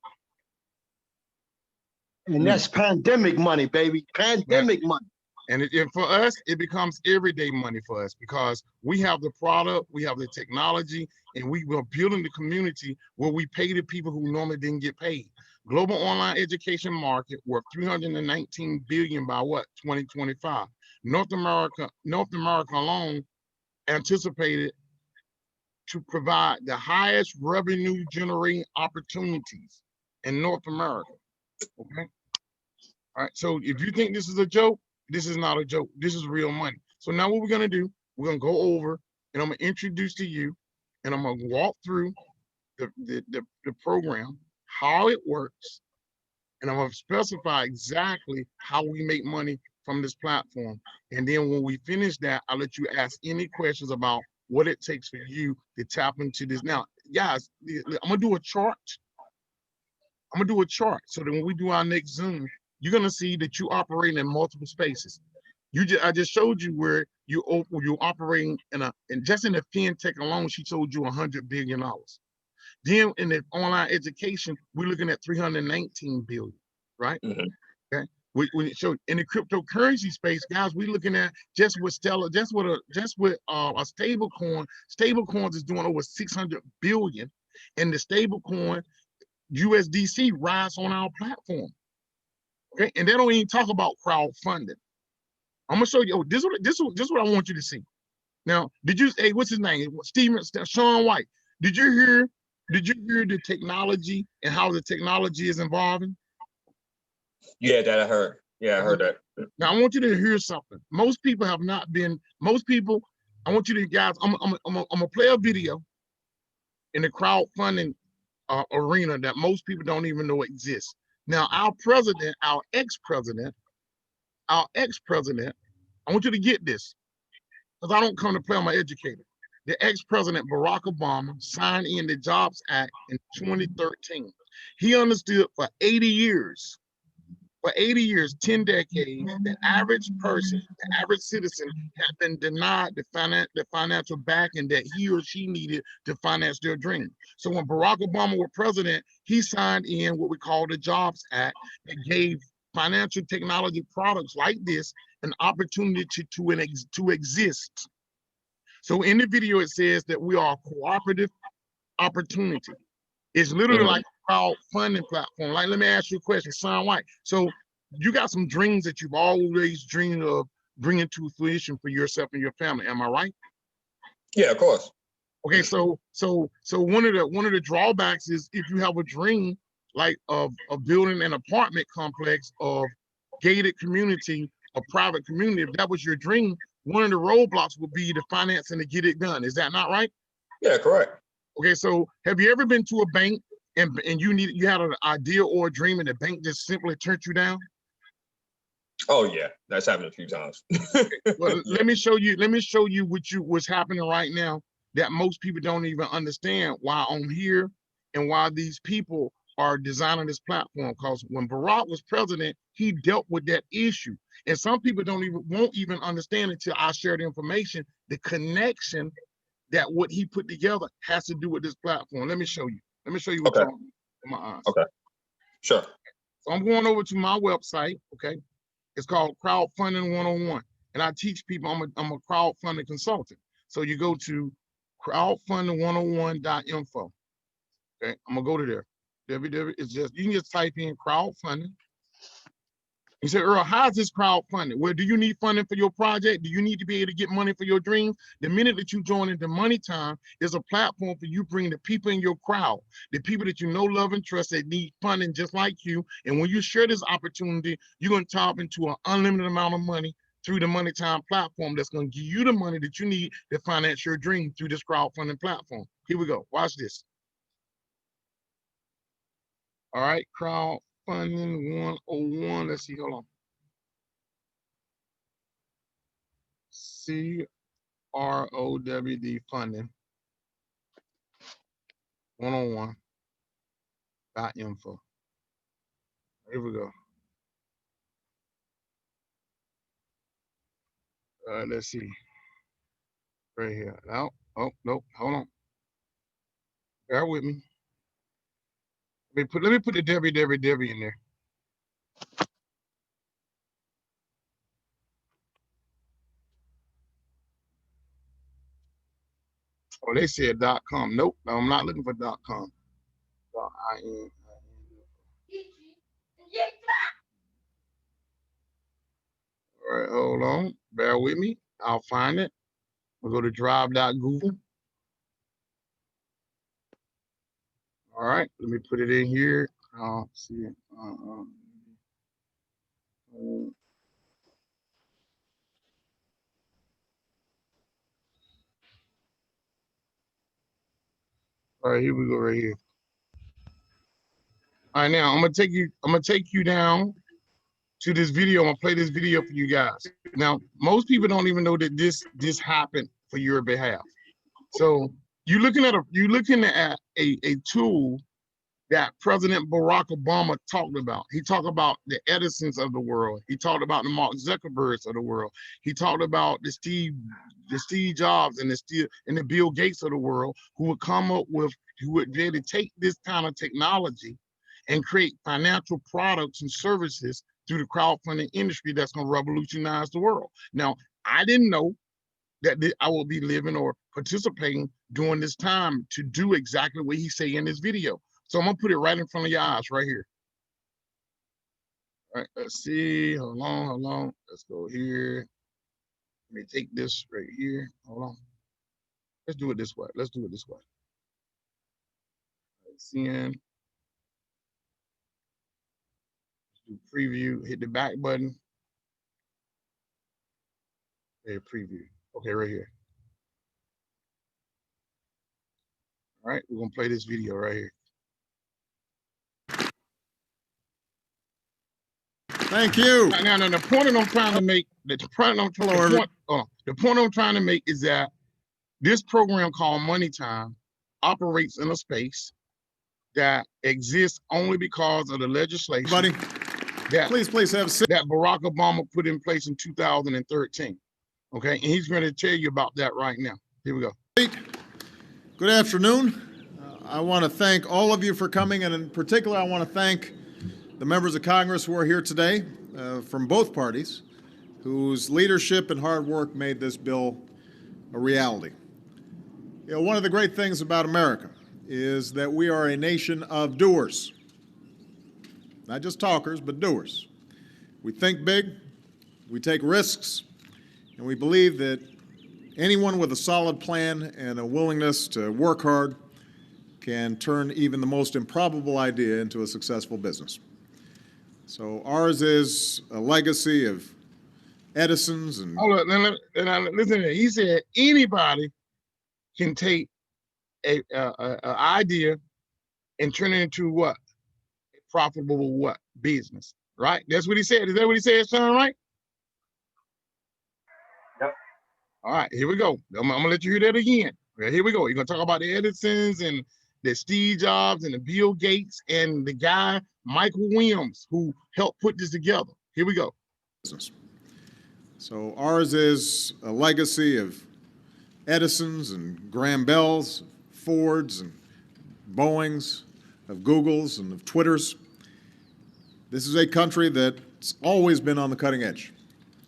And that's pandemic money, baby. Pandemic money. And for us, it becomes everyday money for us because we have the product, we have the technology, and we were building the community where we pay the people who normally didn't get paid. Global online education market worth 319 billion by what? 2025. North America alone anticipated to provide the highest revenue generating opportunities in North America. Okay. All right. So if you think this is a joke, this is not a joke. This is real money. So now what we're gonna do, we're gonna go over and I'm gonna introduce to you and I'm gonna walk through the program, how it works, and I'm gonna specify exactly how we make money from this platform. And then when we finish that, I'll let you ask any questions about what it takes for you to tap into this. Now, guys, I'm gonna do a chart. I'm gonna do a chart so that when we do our next Zoom, you're gonna see that you operate in multiple spaces. I just showed you where you're operating in just in the fintech alone. She told you $100 billion. Then in the online education, we're looking at 319 billion, right? Okay. When it showed in the cryptocurrency space, guys, we're looking at just with Stellar, just with a stable coin. Stable coins is doing over 600 billion, and the stable coin USDC rides on our platform. Okay, and they don't even talk about crowdfunding. I'm gonna show you. Oh, this is what I want you to see. Now, hey, what's his name? Sean White. Did you hear the technology and how the technology is evolving? Yeah, that I heard. Yeah, I heard that. Now I want you to hear something. Most people, I want you to guys, I'm gonna play a video in the crowdfunding arena that most people don't even know exists. Now, our ex-president, I want you to get this, because I don't come to play on my educator. The ex-president Barack Obama signed in the Jobs Act in 2013. He understood for 80 years, 10 decades, the average person, the average citizen had been denied the financial backing that he or she needed to finance their dream. So when Barack Obama was president, he signed in what we call the Jobs Act that gave financial technology products like this an opportunity to exist. So in the video, it says that we are a cooperative opportunity. It's literally like a crowdfunding platform. Like, let me ask you a question, Sean White. So you got some dreams that you've always dreamed of bringing to fruition for yourself and your family. Am I right? Yeah, of course. Okay, so one of the drawbacks is if you have a dream like of building an apartment complex of gated community, a private community, if that was your dream, one of the roadblocks would be the financing to get it done. Is that not right? Yeah, correct. Okay, so have you ever been to a bank and you had an idea or a dream and the bank just simply turned you down? Oh yeah, that's happened a few times. Well, let me show you what's happening right now that most people don't even understand why I'm here and why these people are designing this platform. Because when Barack was president, he dealt with that issue. And some people won't even understand until I share the information, the connection that what he put together has to do with this platform. Let me show you. Let me show you what's Okay. on my eyes. Okay. Sure. So I'm going over to my website, okay? It's called Crowdfunding 101. And I teach people, I'm a crowdfunding consultant. So you go to crowdfunding101.info. Okay, I'm gonna go to there. It's just, you can just type in crowdfunding. You say, Earl, how's this crowdfunding? Well, do you need funding for your project? Do you need to be able to get money for your dreams? The minute that you join into MoneyTime, is a platform for you bring the people in your crowd, the people that you know, love, and trust that need funding just like you. And when you share this opportunity, you're going to tap into an unlimited amount of money through the MoneyTime platform that's going to give you the money that you need to finance your dream through this crowdfunding platform. Here we go. Watch this. All right, Crowdfunding 101. Let's see, hold on. CROWD funding 101.info. Here we go. Let's see. Right here. Oh, nope. Hold on. Bear with me. Let me put the www in there. Oh, they said .com. Nope, no, I'm not looking for .com. .in. All right, hold on. Bear with me. I'll find it. We'll go to drive.google. All right, let me put it in here. See it. All right, here we go right here. All right, now I'm gonna take you down to this video. I'm gonna play this video for you guys. Now, most people don't even know that this happened for your behalf. So you're looking at a tool that President Barack Obama talked about. He talked about the Edisons of the world. He talked about the Mark Zuckerbergs of the world. He talked about the Steve Jobs and the Bill Gates of the world, who would be able to take this kind of technology and create financial products and services through the crowdfunding industry that's going to revolutionize the world. Now, I didn't know that I will be living or participating during this time to do exactly what he said in this video. So I'm gonna put it right in front of your eyes right here. All right, let's see, hold on. Let's go here. Let me take this right here, hold on. Let's do it this way, Let's do preview, hit the back button. Okay, preview, okay, right here. All right, we're gonna play this video right here. Thank you. Now, the point I'm trying to make, the point I'm trying to make is that this program called MoneyTime operates in a space that exists only because of the legislation that please have a seat. That Barack Obama put in place in 2013. Okay, and he's going to tell you about that right now. Here we go. Good afternoon. I want to thank all of you for coming, and in particular, I want to thank the members of Congress who are here today from both parties, whose leadership and hard work made this bill a reality. You know, one of the great things about America is that we are a nation of doers. Not just talkers, but doers. We think big, we take risks, and we believe that anyone with a solid plan and a willingness to work hard can turn even the most improbable idea into a successful business. So ours is a legacy of Edison's and... Hold on, listen to it. He said anybody can take a idea and turn it into what? A profitable what? Business, right? That's what he said. Is that what he said, Sean, right? Yep. All right, here we go. I'm gonna let you hear that again. Okay, here we go. You're gonna talk about the Edisons and the Steve Jobs and the Bill Gates and the guy, Michael Williams, who helped put this together. Here we go. So ours is a legacy of Edison's and Graham Bell's, Ford's and Boeing's, of Google's and of Twitter's. This is a country that's always been on the cutting edge.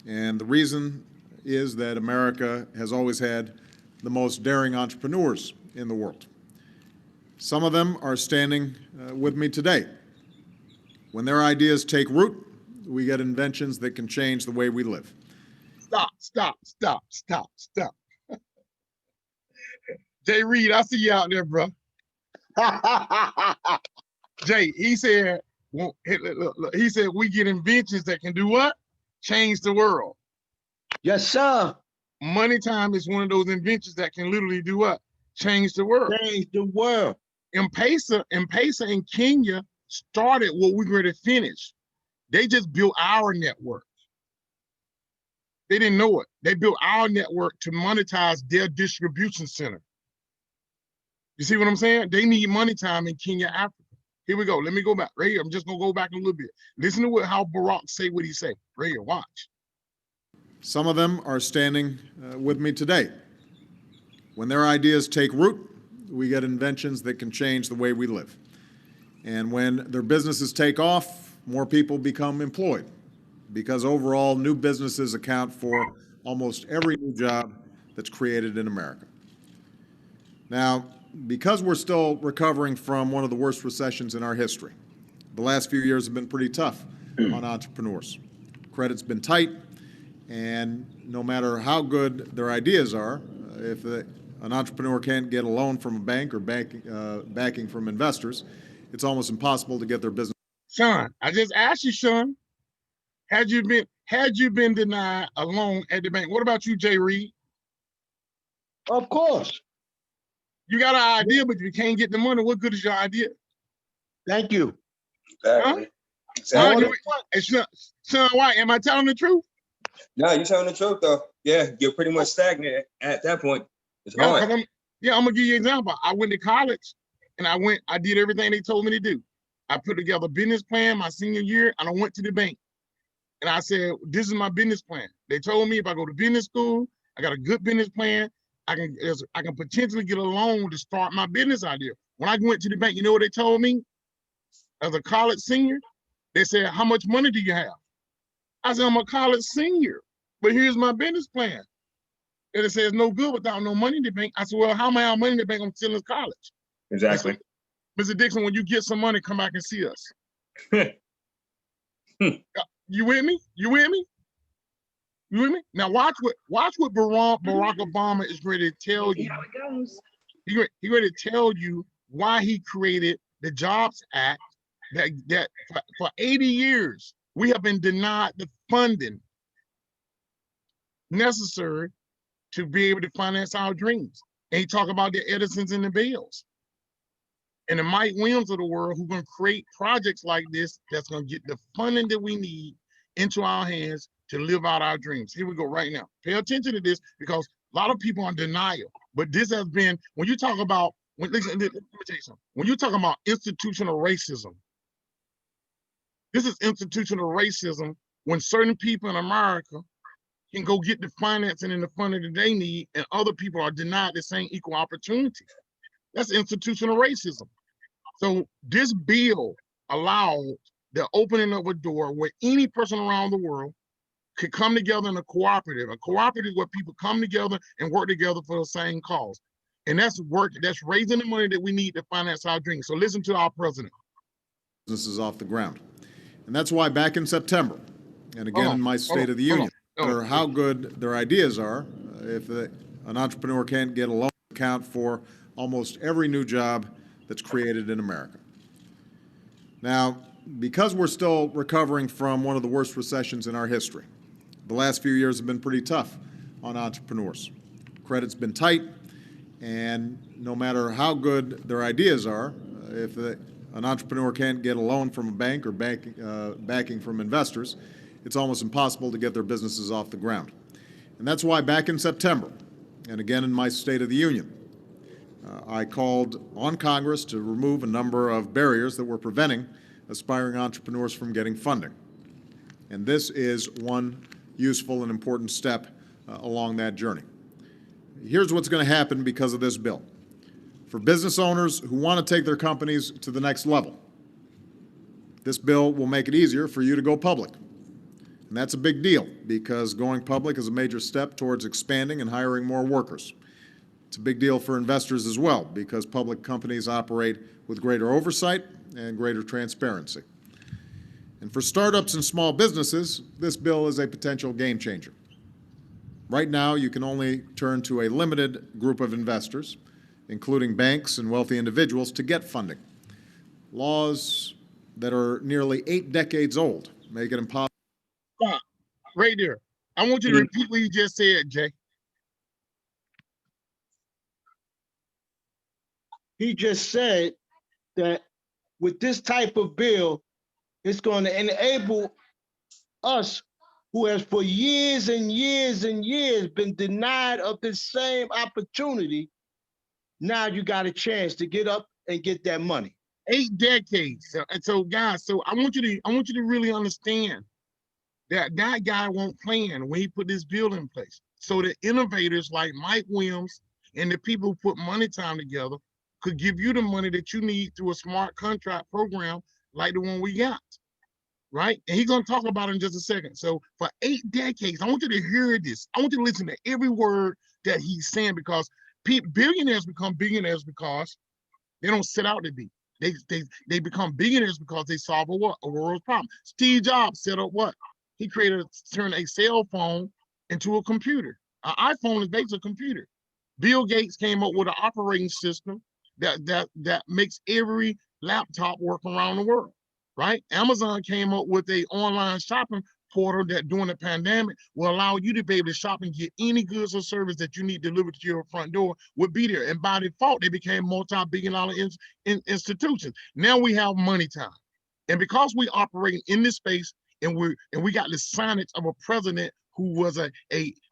And the reason is that America has always had the most daring entrepreneurs in the world. Some of them are standing with me today. When their ideas take root, we get inventions that can change the way we live. Stop. Jay Reed, I see you out there, bro. Jay, he said we get inventions that can do what? Change the world. Yes, sir. MoneyTime is one of those inventions that can literally do what? Change the world. Change the world. M-Pesa in Kenya started what we're going to finish. They just built our network. They didn't know it. They built our network to monetize their distribution center. You see what I'm saying? They need MoneyTime in Kenya, Africa. Here we go. Let me go back right here. I'm just gonna go back a little bit. Listen to how Barack say what he say. Right here, watch. Some of them are standing with me today. When their ideas take root, we get inventions that can change the way we live. And when their businesses take off, more people become employed, because overall new businesses account for almost every new job that's created in America. Now, because we're still recovering from one of the worst recessions in our history, the last few years have been pretty tough on entrepreneurs. Credit's been tight, and no matter how good their ideas are, if an entrepreneur can't get a loan from a bank or backing from investors, it's almost impossible to get their business. Sean, I just asked you, Sean, had you been denied a loan at the bank? What about you, Jay Reed? Of course. You got an idea, but you can't get the money. What good is your idea? Thank you. Exactly. Huh? Exactly. Sean White, am I telling the truth? No, you're telling the truth though. Yeah, you're pretty much stagnant at that point. It's Yeah, hard. I'm gonna give you an example. I went to college and I did everything they told me to do. I put together a business plan my senior year and I went to the bank. And I said, this is my business plan. They told me if I go to business school, I got a good business plan, I can potentially get a loan to start my business idea. When I went to the bank, you know what they told me? As a college senior, they said, how much money do you have? I said, I'm a college senior, but here's my business plan. And it says no good without no money in the bank. I said, well, how am I have money in the bank? I'm still in college. Exactly. Mr. Dixon, when you get some money, come back and see us. You with me? You with me? You with me? Now watch what Barack Obama is ready to tell you. How it goes. He ready to tell you why he created the Jobs Act that for 80 years we have been denied the funding necessary to be able to finance our dreams. And he talk about the Edisons and the Bells and the Mike Williams of the world who are going to create projects like this that's going to get the funding that we need into our hands to live out our dreams. Here we go right now. Pay attention to this because a lot of people are in denial. But this has been, when you talk about, listen, let me tell you something. When you talk about institutional racism, this is institutional racism when certain people in America can go get the financing and the funding that they need and other people are denied the same equal opportunity. That's institutional racism. So this bill allowed the opening of a door where any person around the world could come together in a cooperative where people come together and work together for the same cause. And that's raising the money that we need to finance our dreams. So listen to our president. Business is off the ground. And that's why back in September, and again in my State of the Union, no matter how good their ideas are, if an entrepreneur can't get a loan account for almost every new job that's created in America. Now, because we're still recovering from one of the worst recessions in our history, the last few years have been pretty tough on entrepreneurs. Credit's been tight, and no matter how good their ideas are, if an entrepreneur can't get a loan from a bank or backing from investors, it's almost impossible to get their businesses off the ground. And that's why back in September, and again in my State of the Union, I called on Congress to remove a number of barriers that were preventing aspiring entrepreneurs from getting funding. And this is one useful and important step along that journey. Here's what's going to happen because of this bill. For business owners who want to take their companies to the next level, this bill will make it easier for you to go public. And that's a big deal because going public is a major step towards expanding and hiring more workers. It's a big deal for investors as well because public companies operate with greater oversight and greater transparency. And for startups and small businesses, this bill is a potential game changer. Right now, you can only turn to a limited group of investors, including banks and wealthy individuals, to get funding. Laws that are nearly 8 decades old make it impossible. Stop. Right there. I want you to repeat what you just said, Jay. He just said that with this type of bill, it's going to enable us who has for years and years and years been denied of the same opportunity. Now you got a chance to get up and get that money. 8 decades. So guys, so I want you to really understand that guy won't plan when he put this bill in place. So the innovators like Mike Williams and the people who put MoneyTime together could give you the money that you need through a smart contract program like the one we got, right? And he's going to talk about it in just a second. So for 8 decades, I want you to hear this. I want you to listen to every word that he's saying because billionaires become billionaires because they don't set out to be. They become billionaires because they solve a world's problem. Steve Jobs set up what? He turned a cell phone into a computer. An iPhone is basically a computer. Bill Gates came up with an operating system that makes every laptop work around the world, right? Amazon came up with a online shopping portal that during the pandemic will allow you to be able to shop and get any goods or service that you need delivered to your front door would be there. And by default, they became multi-billion-dollar institutions. Now we have MoneyTime. And because we operate in this space and we got the signage of a president who was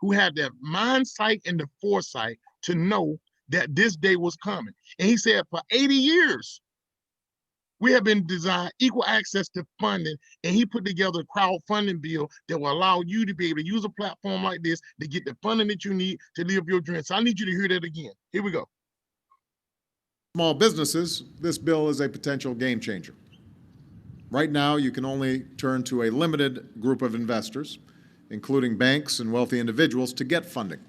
who had the mindsight and the foresight to know that this day was coming. And he said for 80 years, we have been designed equal access to funding, and he put together a crowdfunding bill that will allow you to be able to use a platform like this to get the funding that you need to live your dreams. So I need you to hear that again. Here we go. Small businesses, this bill is a potential game changer. Right now, you can only turn to a limited group of investors, including banks and wealthy individuals, to get funding.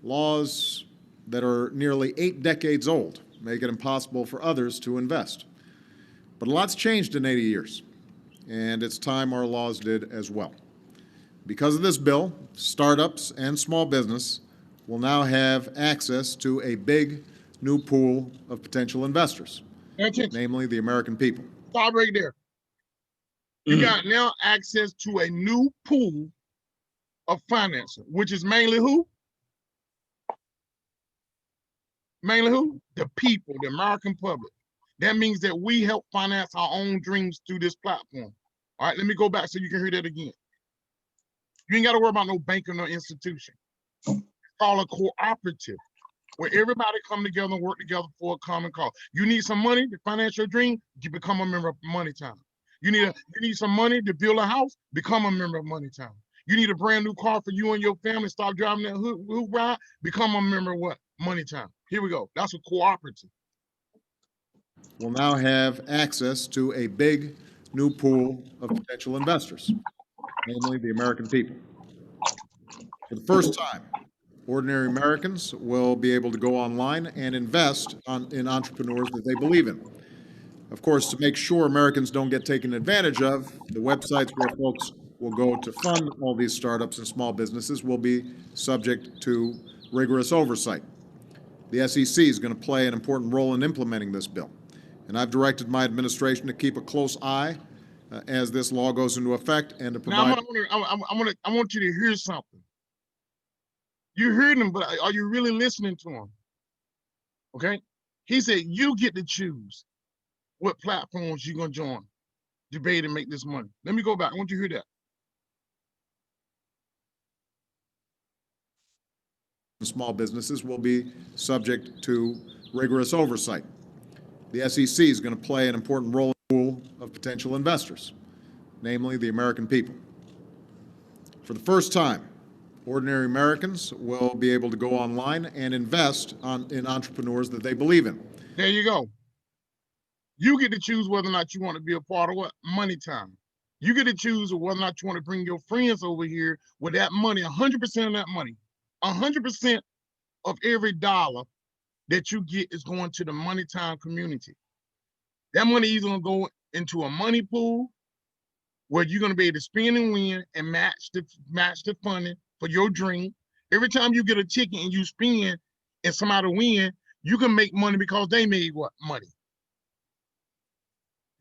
Laws that are nearly 8 decades old make it impossible for others to invest. But a lot's changed in 80 years, and it's time our laws did as well. Because of this bill, startups and small business will now have access to a big new pool of potential investors, namely the American people. Stop right there. You got now access to a new pool of financing, which is mainly who? Mainly who? The people, the American public. That means that we help finance our own dreams through this platform. All right, let me go back so you can hear that again. You ain't got to worry about no bank or no institution. It's called a cooperative, where everybody come together and work together for a common cause. You need some money to finance your dream, you become a member of MoneyTime. You need some money to build a house, become a member of MoneyTime. You need a brand new car for you and your family, stop driving that hood ride, become a member of what? MoneyTime. Here we go. That's a cooperative. Will now have access to a big new pool of potential investors, namely the American people. For the first time, ordinary Americans will be able to go online and invest in entrepreneurs that they believe in. Of course, to make sure Americans don't get taken advantage of, the websites where folks will go to fund all these startups and small businesses will be subject to rigorous oversight. The SEC is going to play an important role in implementing this bill. And I've directed my administration to keep a close eye as this law goes into effect and to provide. Now, I want you to hear something. You heard him, but are you really listening to him? Okay? He said, you get to choose what platforms you're going to join, debate and make this money. Let me go back. I want you to hear that. Small businesses will be subject to rigorous oversight. The SEC is going to play an important role in the pool of potential investors, namely the American people. For the first time, ordinary Americans will be able to go online and invest in entrepreneurs that they believe in. There you go. You get to choose whether or not you want to be a part of what? MoneyTime. You get to choose whether or not you want to bring your friends over here with that money, 100% of that money. 100% of every dollar that you get is going to the MoneyTime community. That money is going to go into a money pool where you're going to be able to spend and win and match the funding for your dream. Every time you get a ticket and you spend and somebody win, you can make money because they made what? Money.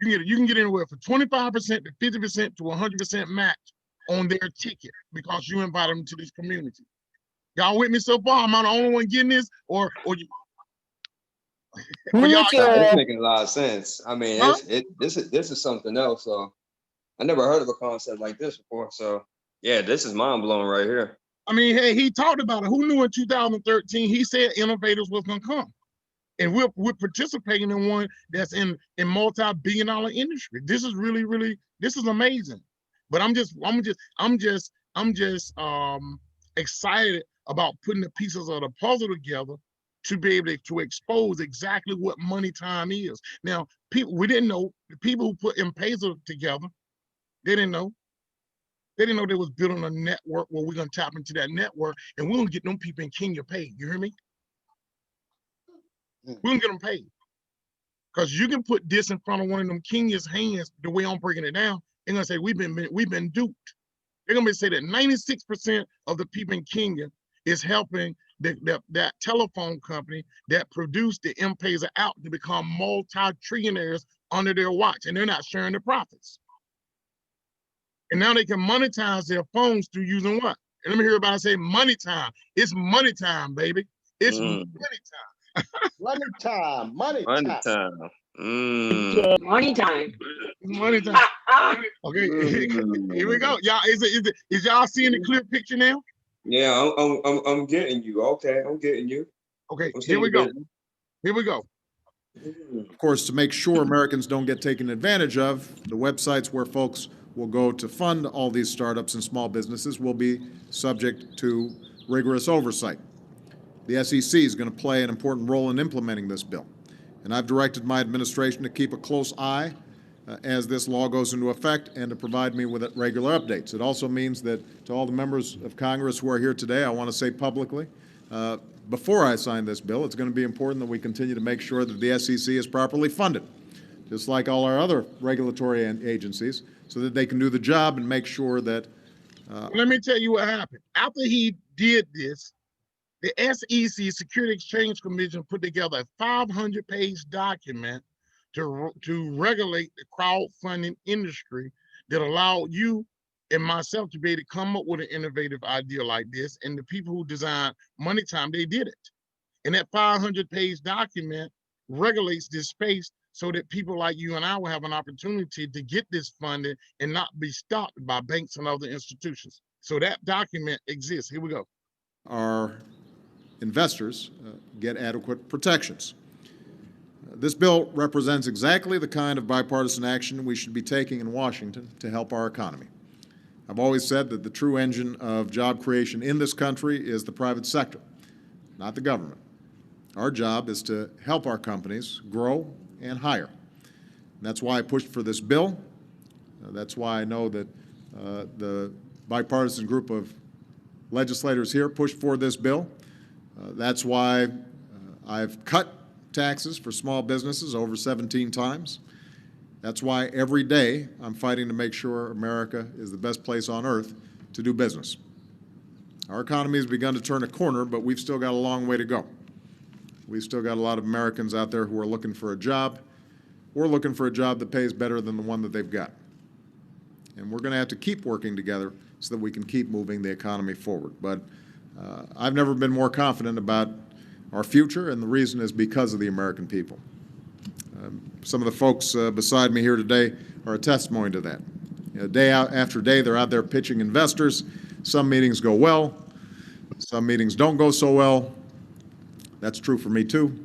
You can get anywhere from 25% to 50% to 100% match on their ticket because you invite them to this community. Y'all with me so far? Am I the only one getting this, or you? It's making a lot of sense. I mean, this is something else. So I never heard of a concept like this before. So yeah, this is mind blowing right here. I mean, hey, he talked about it. Who knew in 2013? He said innovators was gonna come, and we're participating in one that's in multi-billion-dollar industry. This is really this is amazing. But I'm just excited about putting the pieces of the puzzle together to be able to expose exactly what MoneyTime is. Now, we didn't know, the people who put M-Pesa together, they didn't know. They didn't know they was building a network where we're gonna tap into that network and we're gonna get them people in Kenya paid. You hear me? We're gonna get them paid. Because you can put this in front of one of them Kenya's hands, the way I'm breaking it down, they're gonna say we've been duped. They're gonna say that 96% of the people in Kenya is helping that telephone company that produced the M-Pesa app to become multi-trillionaires under their watch, and they're not sharing the profits. And now they can monetize their phones through using what? And let me hear everybody say money time. It's money time, baby. It's money time. Money time, money Money time. time. Yeah, money time. It's money time. Okay, here we go. Y'all, is y'all seeing the clear picture now? Yeah, I'm getting you. Okay, I'm getting you. Okay, I'm here we seeing go. business. Here we go. Of course, to make sure Americans don't get taken advantage of, the websites where folks will go to fund all these startups and small businesses will be subject to rigorous oversight. The SEC is going to play an important role in implementing this bill, and I've directed my administration to keep a close eye as this law goes into effect and to provide me with regular updates. It also means that to all the members of Congress who are here today, I want to say publicly, before I sign this bill, it's going to be important that we continue to make sure that the SEC is properly funded, just like all our other regulatory agencies, so that they can do the job and make sure that. Let me tell you what happened. After he did this, the SEC, Security Exchange Commission, put together a 500-page document to regulate the crowdfunding industry that allowed you and myself to be able to come up with an innovative idea like this. And the people who designed MoneyTime, they did it. And that 500-page document regulates this space so that people like you and I will have an opportunity to get this funding and not be stopped by banks and other institutions. So that document exists. Here we go. Our investors get adequate protections. This bill represents exactly the kind of bipartisan action we should be taking in Washington to help our economy. I've always said that the true engine of job creation in this country is the private sector, not the government. Our job is to help our companies grow and hire. And that's why I pushed for this bill. That's why I know that the bipartisan group of legislators here pushed for this bill. That's why I've cut taxes for small businesses over 17 times. That's why every day I'm fighting to make sure America is the best place on earth to do business. Our economy has begun to turn a corner, but we've still got a long way to go. We've still got a lot of Americans out there who are looking for a job or looking for a job that pays better than the one that they've got. And we're going to have to keep working together so that we can keep moving the economy forward. But I've never been more confident about our future, and the reason is because of the American people. Some of the folks beside me here today are a testimony to that. You know, day out after day, they're out there pitching investors. Some meetings go well. Some meetings don't go so well. That's true for me, too.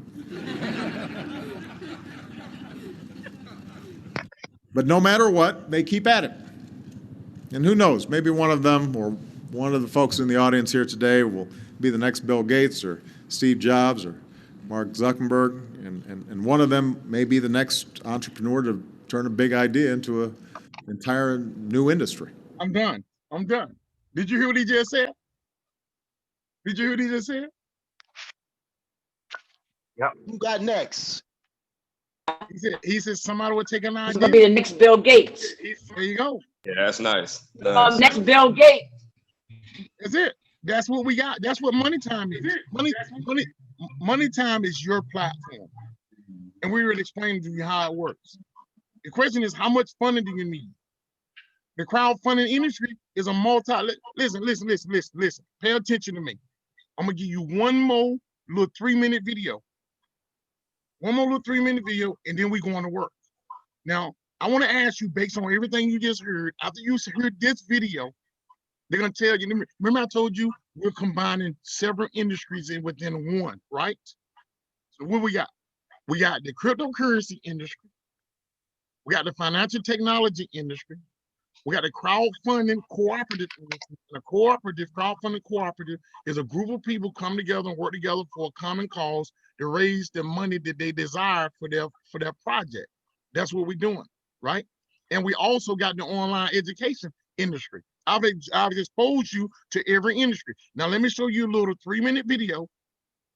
But no matter what, they keep at it. And who knows, maybe one of them or one of the folks in the audience here today will be the next Bill Gates or Steve Jobs or Mark Zuckerberg, and one of them may be the next entrepreneur to turn a big idea into an entire new industry. I'm done. I'm done. Did you hear what he just said? Did you hear what he just said? Yep. Who got next? He said somebody would take an idea. It's gonna be the next Bill Gates. There you go. Yeah, that's nice. Nice. Next Bill Gates. That's it. That's what we got. That's what MoneyTime is. MoneyTime is your platform. And we will explain to you how it works. The question is, how much funding do you need? The crowdfunding industry is a listen. Pay attention to me. I'm gonna give you one more little 3-minute video. One more little 3-minute video, and then we go on to work. Now, I want to ask you, based on everything you just heard, after you heard this video, they're going to tell you, remember I told you we're combining several industries within one, right? So what we got? We got the cryptocurrency industry. We got the financial technology industry. We got the crowdfunding cooperative industry. A crowdfunding cooperative is a group of people come together and work together for a common cause to raise the money that they desire for their project. That's what we're doing, right? And we also got the online education industry. I've exposed you to every industry. Now let me show you a little 3-minute video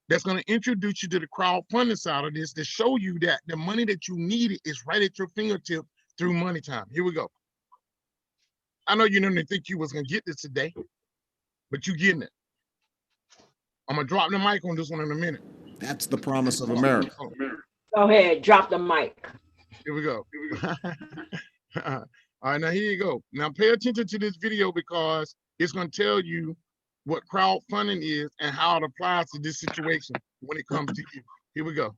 that's going to introduce you to the crowdfunding side of this to show you that the money that you needed is right at your fingertip through MoneyTime. Here we go. I know you didn't think you was going to get this today, but you're getting it. I'm gonna drop the mic on this one in a minute. That's the promise of America. Go ahead, drop the mic. Here we go. All right, now here you go. Now pay attention to this video because it's gonna tell you what crowdfunding is and how it applies to this situation when it comes to you. Here we go.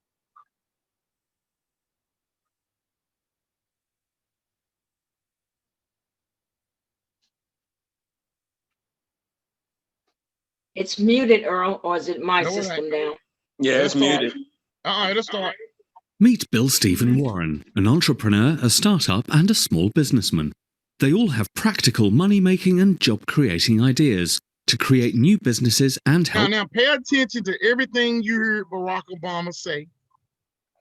It's muted, Earl, or is it my No, it system ain't. down? Yeah, it's muted. All right, let's start. Meet Bill Stephen Warren, an entrepreneur, a startup, and a small businessman. They all have practical money-making and job-creating ideas to create new businesses and help. Now pay attention to everything you heard Barack Obama say.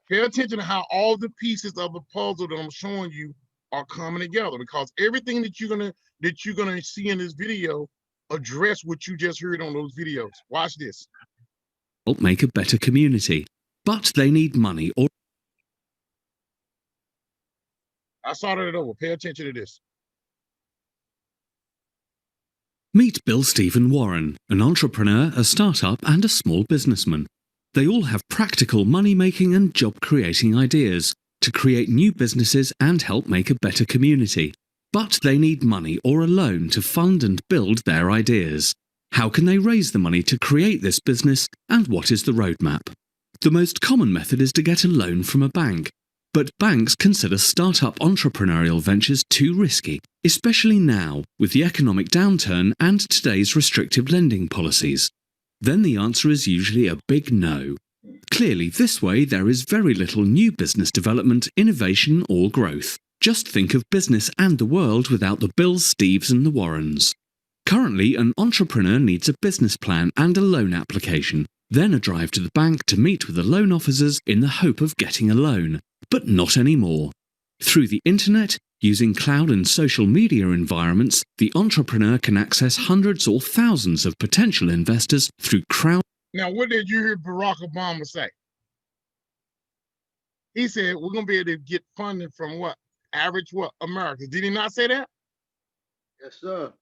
Pay attention to how all the pieces of the puzzle that I'm showing you are coming together, because everything that you're gonna see in this video address what you just heard on those videos. Watch this. Help make a better community, but they need money or I started it over. Pay attention to this. Meet Bill Stephen Warren, an entrepreneur, a startup, and a small businessman. They all have practical money-making and job-creating ideas to create new businesses and help make a better community. But they need money or a loan to fund and build their ideas. How can they raise the money to create this business, and what is the roadmap? The most common method is to get a loan from a bank. But banks consider startup entrepreneurial ventures too risky, especially now with the economic downturn and today's restrictive lending policies. Then the answer is usually a big no. Clearly, this way there is very little new business development, innovation, or growth. Just think of business and the world without the Bills, Steves, and the Warrens. Currently, an entrepreneur needs a business plan and a loan application, then a drive to the bank to meet with the loan officers in the hope of getting a loan. But not anymore. Through the internet, using cloud and social media environments, the entrepreneur can access hundreds or thousands of potential investors through crowd. Now, what did you hear Barack Obama say? He said, we're going to be able to get funding from what? Average what? Americans. Did he not say that? Yes, sir.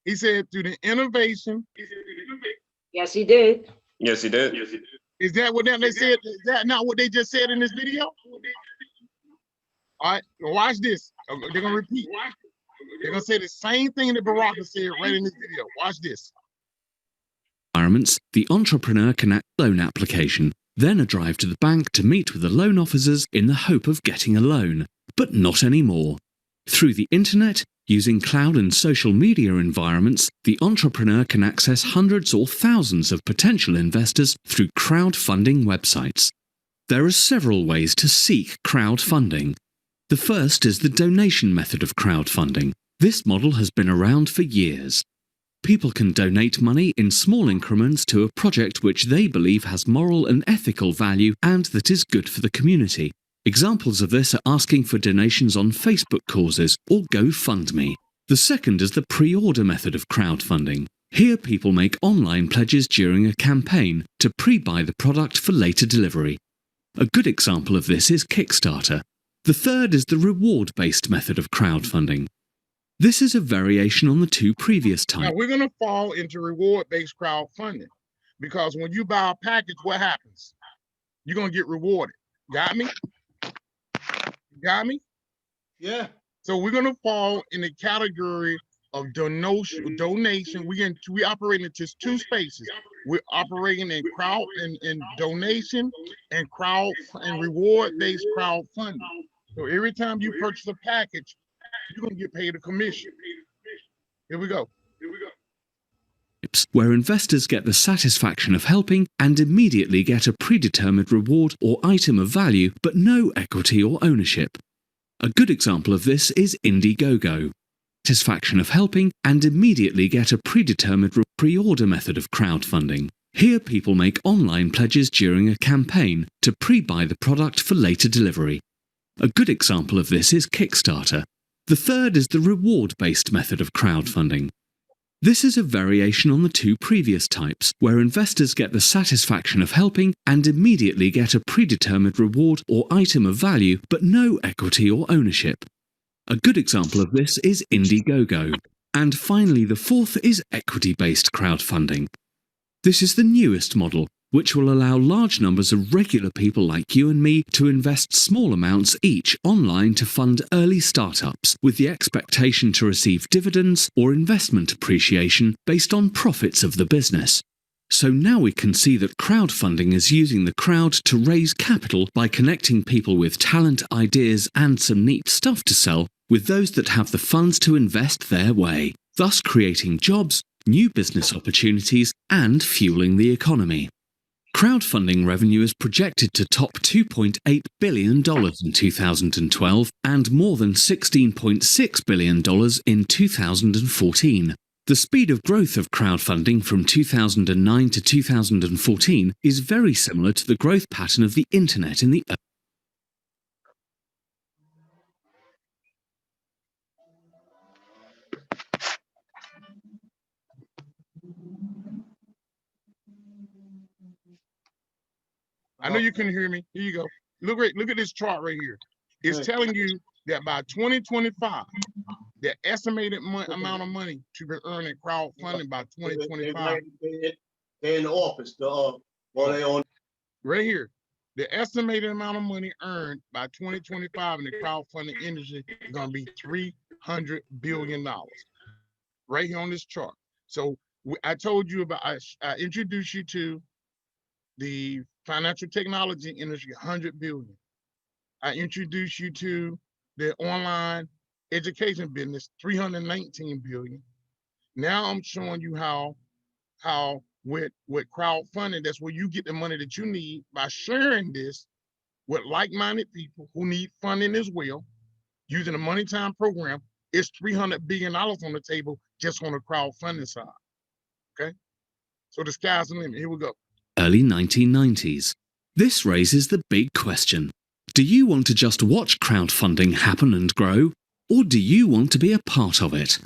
He said through the innovation. Yes, he did. Yes, he did. Is that what they said? Is that not what they just said in this video? All right, watch this. They're going to repeat. They're going to say the same thing that Barack said right in this video. Watch this. Environments, the entrepreneur can add a loan application, then a drive to the bank to meet with the loan officers in the hope of getting a loan. But not anymore. Through the internet, using cloud and social media environments, the entrepreneur can access hundreds or thousands of potential investors through crowdfunding websites. There are several ways to seek crowdfunding. The first is the donation method of crowdfunding. This model has been around for years. People can donate money in small increments to a project which they believe has moral and ethical value and that is good for the community. Examples of this are asking for donations on Facebook causes or GoFundMe. The second is the pre-order method of crowdfunding. Here people make online pledges during a campaign to pre-buy the product for later delivery. A good example of this is Kickstarter. The third is the reward-based method of crowdfunding. This is a variation on the two previous types. Now, we're going to fall into reward-based crowdfunding because when you buy a package, what happens? You're going to get rewarded. Got me? Got me? Yeah. So we're gonna fall in the category of donation. We operate in just two spaces. We're operating in crowd and donation and crowd and reward-based crowdfunding. So every time you purchase a package, you're gonna get paid a commission. Here we go. Where investors get the satisfaction of helping and immediately get a predetermined reward or item of value, but no equity or ownership. A good example of this is Indiegogo. Satisfaction of helping and immediately get a predetermined pre-order method of crowdfunding. Here people make online pledges during a campaign to pre-buy the product for later delivery. A good example of this is Kickstarter. The third is the reward-based method of crowdfunding. This is a variation on the two previous types, where investors get the satisfaction of helping and immediately get a predetermined reward or item of value, but no equity or ownership. A good example of this is Indiegogo. And finally, the fourth is equity-based crowdfunding. This is the newest model, which will allow large numbers of regular people like you and me to invest small amounts each online to fund early startups with the expectation to receive dividends or investment appreciation based on profits of the business. So now we can see that crowdfunding is using the crowd to raise capital by connecting people with talent, ideas, and some neat stuff to sell with those that have the funds to invest their way, thus creating jobs, new business opportunities, and fueling the economy. Crowdfunding revenue is projected to top $2.8 billion in 2012 and more than $16.6 billion in 2014. The speed of growth of crowdfunding from 2009 to 2014 is very similar to the growth pattern of the internet in the I know you couldn't hear me. Here you go. Look at this chart right here. It's telling you that by 2025, the estimated amount of money to be earned in crowdfunding by 2025. They're in the office. Or they on. Right here. The estimated amount of money earned by 2025 in the crowdfunding industry is going to be $300 billion. Right here on this chart. So I told you about, I introduced you to the financial technology industry, 100 billion. I introduced you to the online education business, 319 billion. Now I'm showing you how with crowdfunding, that's where you get the money that you need by sharing this with like-minded people who need funding as well, using the MoneyTime program. It's $300 billion on the table just on the crowdfunding side. Okay, so the sky's the limit. Here we go. early 1990s. This raises the big question. Do you want to just watch crowdfunding happen and grow, or do you want to be a part of it?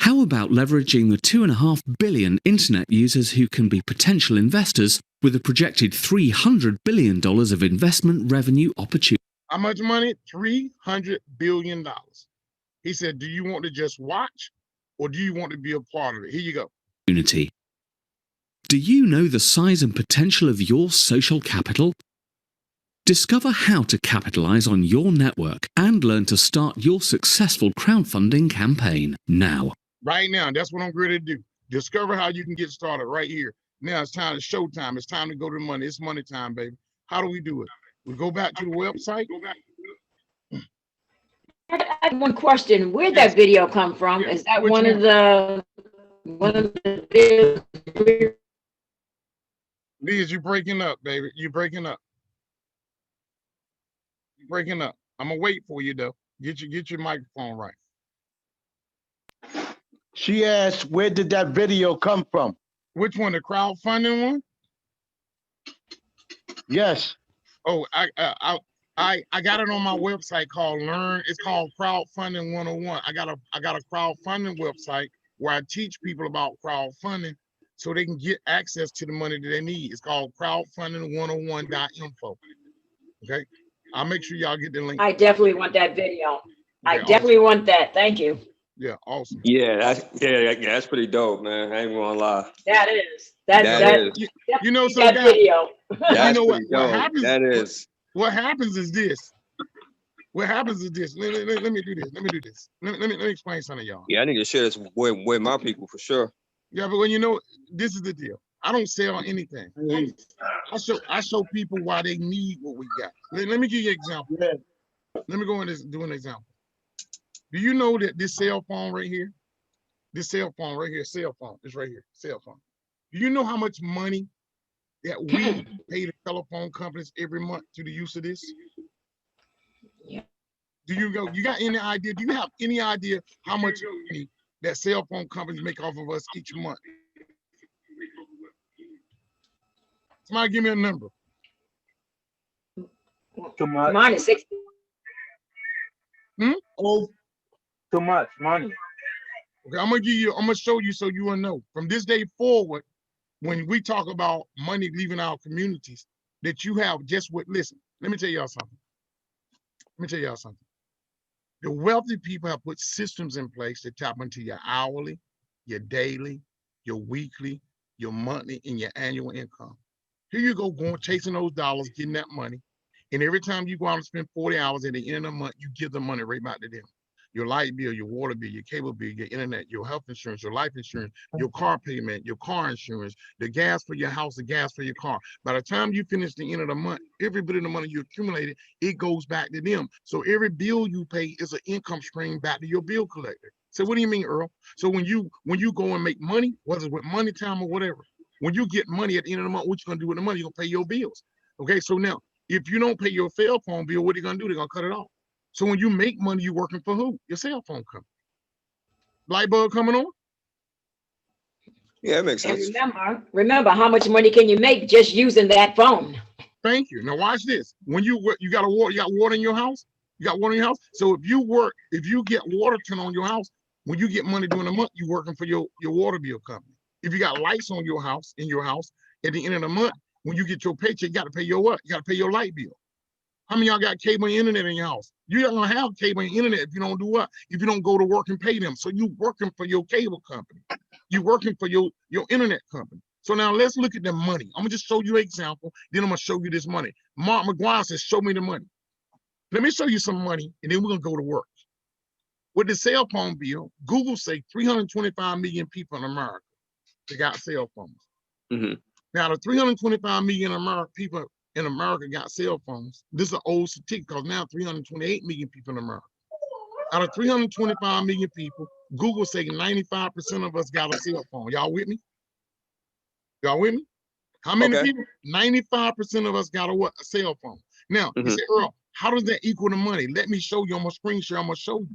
How about leveraging the 2.5 billion internet users who can be potential investors with a projected $300 billion of investment revenue opportunity? How much money? $300 billion. He said, do you want to just watch, or do you want to be a part of it? Here you go. Do you know the size and potential of your social capital? Discover how to capitalize on your network and learn to start your successful crowdfunding campaign now. Right now, that's what I'm ready to do. Discover how you can get started right here. Now it's time to showtime. It's time to go to the money. It's money time, baby. How do we do it? We go back to the website. I have one question. Where'd that video come from? Is that one of the videos? Liz, you breaking up, baby. You breaking up. You breaking up. I'm gonna wait for you though. Get your microphone right. She asked, where did that video come from? Which one? The crowdfunding one? Yes. Oh, I got it on my website called Learn. It's called Crowdfunding 101. I got a crowdfunding website where I teach people about crowdfunding so they can get access to the money that they need. It's called crowdfunding101.info. Okay, I'll make sure y'all get the link. I definitely want that video. I Yeah, definitely want that. Thank you. Yeah, awesome. Yeah, that's pretty dope, man. I ain't gonna lie. That is. That is. You know, so that guys, video. That's you know pretty what dope. happens? That is. What happens is this. What happens is this. Let me do this. Let me do this. Let me explain something to y'all. Yeah, I need to share this with my people for sure. Yeah, but when you know, this is the deal. I don't sell anything. I show people why they need what we got. Let me give you an example. Let me go and do an example. Do you know that this cell phone right here, it's right here, cell phone. Do you know how much money that we pay the telephone companies every month to the use of this? Yeah. You got any idea? Do you have any idea how much money that cell phone companies make off of us each month? Somebody give me a number. Too much. Mine is 60. Oh, too much money. Okay, I'm gonna show you so you will know. From this day forward, when we talk about money leaving our communities, that you have just what, listen, let me tell y'all something. The wealthy people have put systems in place to tap into your hourly, your daily, your weekly, your monthly, and your annual income. Here you go, going chasing those dollars, getting that money. And every time you go out and spend 40 hours at the end of the month, you give the money right back to them. Your light bill, your water bill, your cable bill, your internet, your health insurance, your life insurance, your car payment, your car insurance, the gas for your house, the gas for your car. By the time you finish the end of the month, every bit of the money you accumulated, it goes back to them. So every bill you pay is an income stream back to your bill collector. So what do you mean, Earl? So when you go and make money, whether it's with MoneyTime or whatever, when you get money at the end of the month, what you gonna do with the money? You're gonna pay your bills. Okay, so now if you don't pay your cell phone bill, what are you gonna do? They're gonna cut it off. So when you make money, you're working for who? Your cell phone company. Light bulb coming on? Yeah, it makes And sense. remember, how much money can you make just using that phone? Thank you. Now watch this. When you work, you got water in your house? You got water in your house? So if you get water turned on your house, when you get money during the month, you're working for your water bill company. If you got lights on your house, at the end of the month, when you get your paycheck, you got to pay your what? You got to pay your light bill. How many of y'all got cable and internet in your house? You're not gonna have cable and internet if you don't do what? If you don't go to work and pay them. So you working for your cable company. You're working for your internet company. So now let's look at the money. I'm gonna just show you an example, then I'm gonna show you this money. Mark McGuire says, show me the money. Let me show you some money, and then we're gonna go to work. With the cell phone bill, Google say 325 million people in America, they got cell phones. Mm-hmm. Now the 325 million people in America got cell phones. This is an old statistic because now 328 million people in America. Out of 325 million people, Google say 95% of us got a cell phone. Y'all with me? Y'all with me? How many people? 95% of us got a cell phone. Now, you say, Earl, how does that equal the money? Let me show you on my screen share. I'm gonna show you.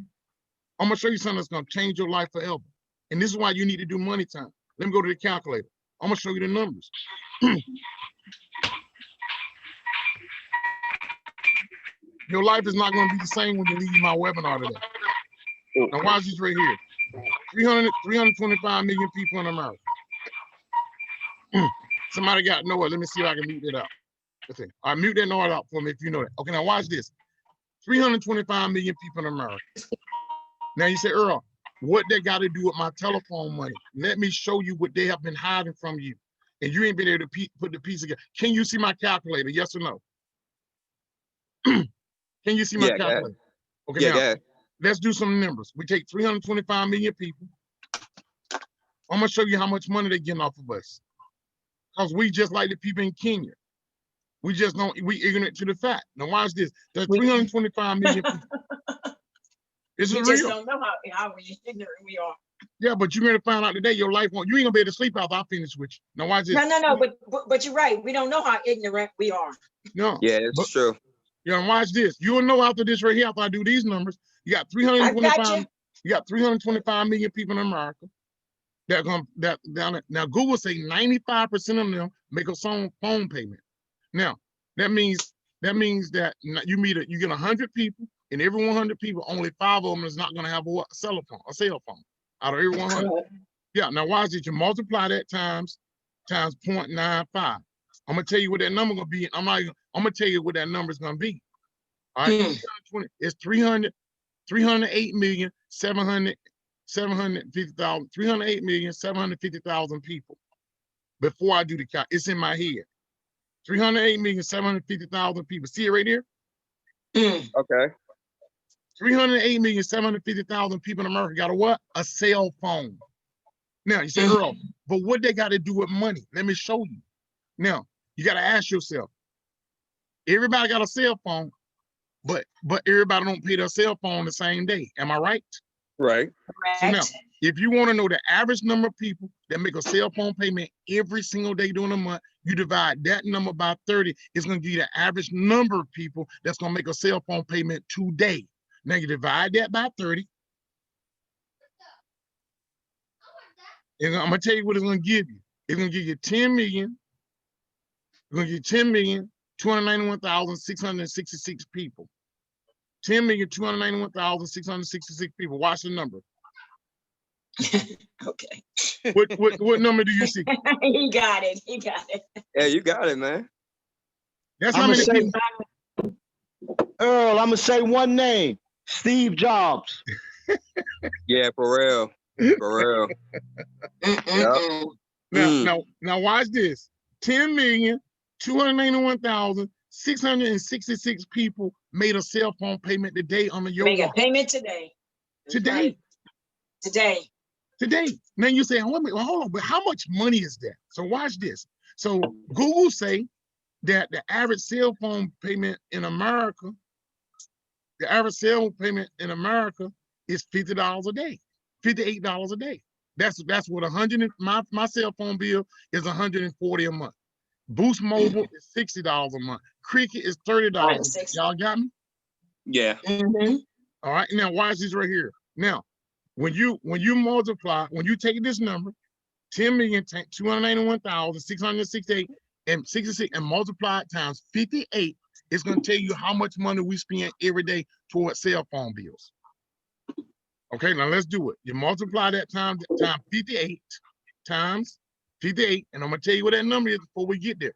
I'm gonna show you something that's gonna change your life forever. And this is why you need to do MoneyTime. Let me go to the calculator. I'm gonna show you the numbers. Your life is not going to be the same when you leave my webinar today. Now watch this right here. 325 million people in America. Somebody got Noah. Let me see if I can mute that out. Okay. All right, mute that Noah out for me if you know that. Okay, now watch this. 325 million people in America. Now you say, Earl, what they got to do with my telephone money? Let me show you what they have been hiding from you. And you ain't been able to put the piece together. Can you see my calculator? Yes or no? Can you see my calculator? Okay, now let's do some numbers. We take 325 million people. I'm gonna show you how much money they're getting off of us. Because we just like the people in Kenya. We just don't, we ignorant to the fact. Now watch this. There's 325 million people. This is real. We just don't know how ignorant we are. Yeah, but you're gonna find out today your life won't, you ain't gonna be able to sleep after I finish with you. Now watch this. No, but you're right. We don't know how ignorant we are. No. Yeah, it's true. Yeah, and watch this. You'll know after this right here, after I do these numbers, you got 325, you got 325 million people in America. Now Google say 95% of them make a phone payment. Now, that means that you get 100 people, and every 100 people, only 5 of them is not gonna have a cell phone out of every 100. Yeah, now watch this. You multiply that times 0.95. I'm gonna tell you what that number gonna be. I'm gonna tell you what that number is gonna be. All right, it's 308,750,000 people. Before I do the count, it's in my head. 308,750,000 people. See it right there? Okay. 308,750,000 people in America got a what? A cell phone. Now you say, Earl, but what they got to do with money? Let me show you. Now you got to ask yourself. Everybody got a cell phone, but everybody don't pay their cell phone the same day. Am I right? Right. So now, if you want to know the average number of people that make a cell phone payment every single day during the month, you divide that number by 30. It's going to give you the average number of people that's going to make a cell phone payment today. Now you divide that by 30. And I'm going to tell you what it's going to give you. It's going to give you 10 million. It's going to give you 10,291,666 people. 10,291,666 people. Watch the number. Okay. What number do you see? He got it. Yeah, you got it, man. That's how many people. Earl, I'm gonna say one name: Steve Jobs. Yeah, for real. For real. Yep. Now watch this. 10,291,666 people made a cell phone payment today on the Make a payment today. That's Today. Right. Today. Now you say, hold on, but how much money is that? So watch this. So Google say that the average cell phone payment in America, is $50 a day, $58 a day. That's what my cell phone bill is $140 a month. Boost Mobile is $60 a month. Cricket is $30. Y'all got me? Yeah. All right. Now watch this right here. Now, when you multiply, when you take this number, 10,291,668 and 66 and multiply it times 58, it's going to tell you how much money we spend every day towards cell phone bills. Okay, now let's do it. You multiply that times 58 times 58, and I'm going to tell you what that number is before we get there.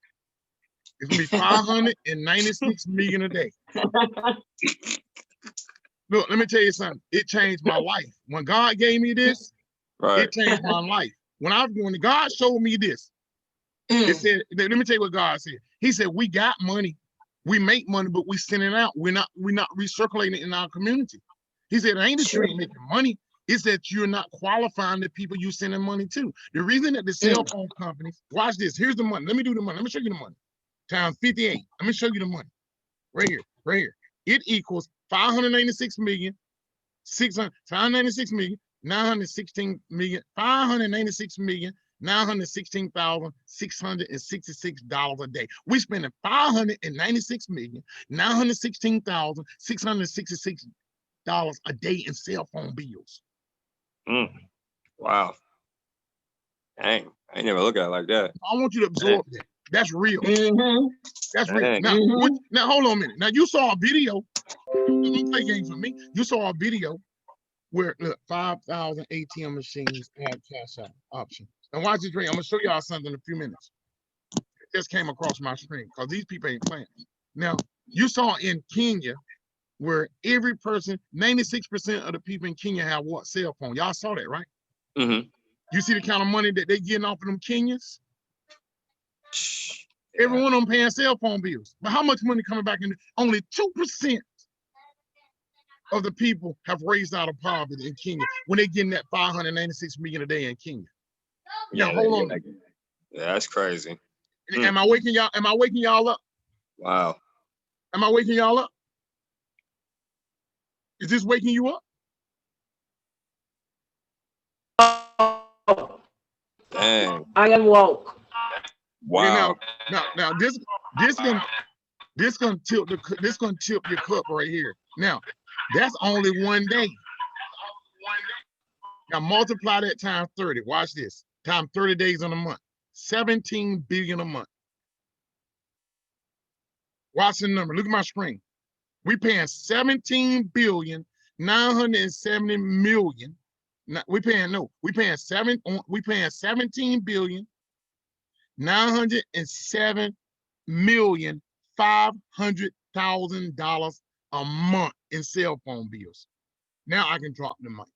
It's going to be 596 million a day. Look, let me tell you something. It changed my life. When God gave me this, it changed my life. When God showed me this, it said, let me tell you what God said. He said, we got money. We make money, but we send it out. We're not recirculating it in our community. He said, it ain't that you ain't making money. It's that you're not qualifying the people you sending money to. The reason that the cell phone companies, watch this. Here's the money. Let me do the money. Let me show you the money. Times 58. Let me show you the money. Right here. It equals 596 million, 916,666,666 a day. We spending 596,916,666 a day in cell phone bills. Wow. Dang, I ain't never look at it like that. I want you to absorb that. That's real. That's real. Now, hold on a minute. Now you saw a video. Don't play games with me. You saw a video where look, 5,000 ATM machines have cash out option. And watch this, Ray. I'm gonna show y'all something in a few minutes. It just came across my screen because these people ain't playing. Now you saw in Kenya where every person, 96% of the people in Kenya have what? Cell phone. Y'all saw that, right? You see the kind of money that they getting off of them Kenyans? Every one of them paying cell phone bills. But how much money coming back in? Only 2% of the people have raised out of poverty in Kenya when they're getting that 596 million a day in Kenya. Now, hold on. Yeah, that's crazy. Am I waking y'all? Am I waking y'all up? Wow. Am I waking y'all up? Is this waking you up? Dang. I am woke. Wow. Okay, now this gonna tilt your cup right here. Now, that's only one day. Now multiply that times 30. Watch this. Times 30 days in a month. 17 billion a month. Watch the number. Look at my screen. We paying 17,970 million. We paying 17,907,500,000 a month in cell phone bills. Now I can drop the money.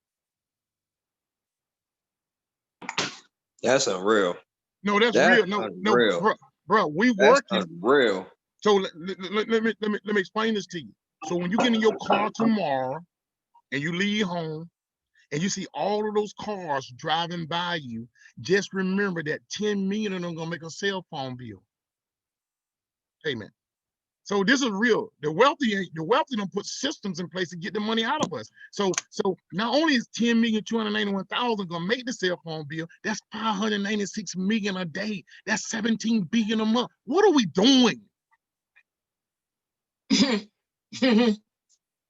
That's unreal. No, that's real. No, bro, we working. Real. So let me explain this to you. So when you get in your car tomorrow and you leave home and you see all of those cars driving by you, just remember that 10 million of them gonna make a cell phone bill payment. So this is real. The wealthy don't put systems in place to get the money out of us. So not only is 10,291,000 gonna make the cell phone bill, that's 596 million a day. That's 17 billion a month. What are we doing?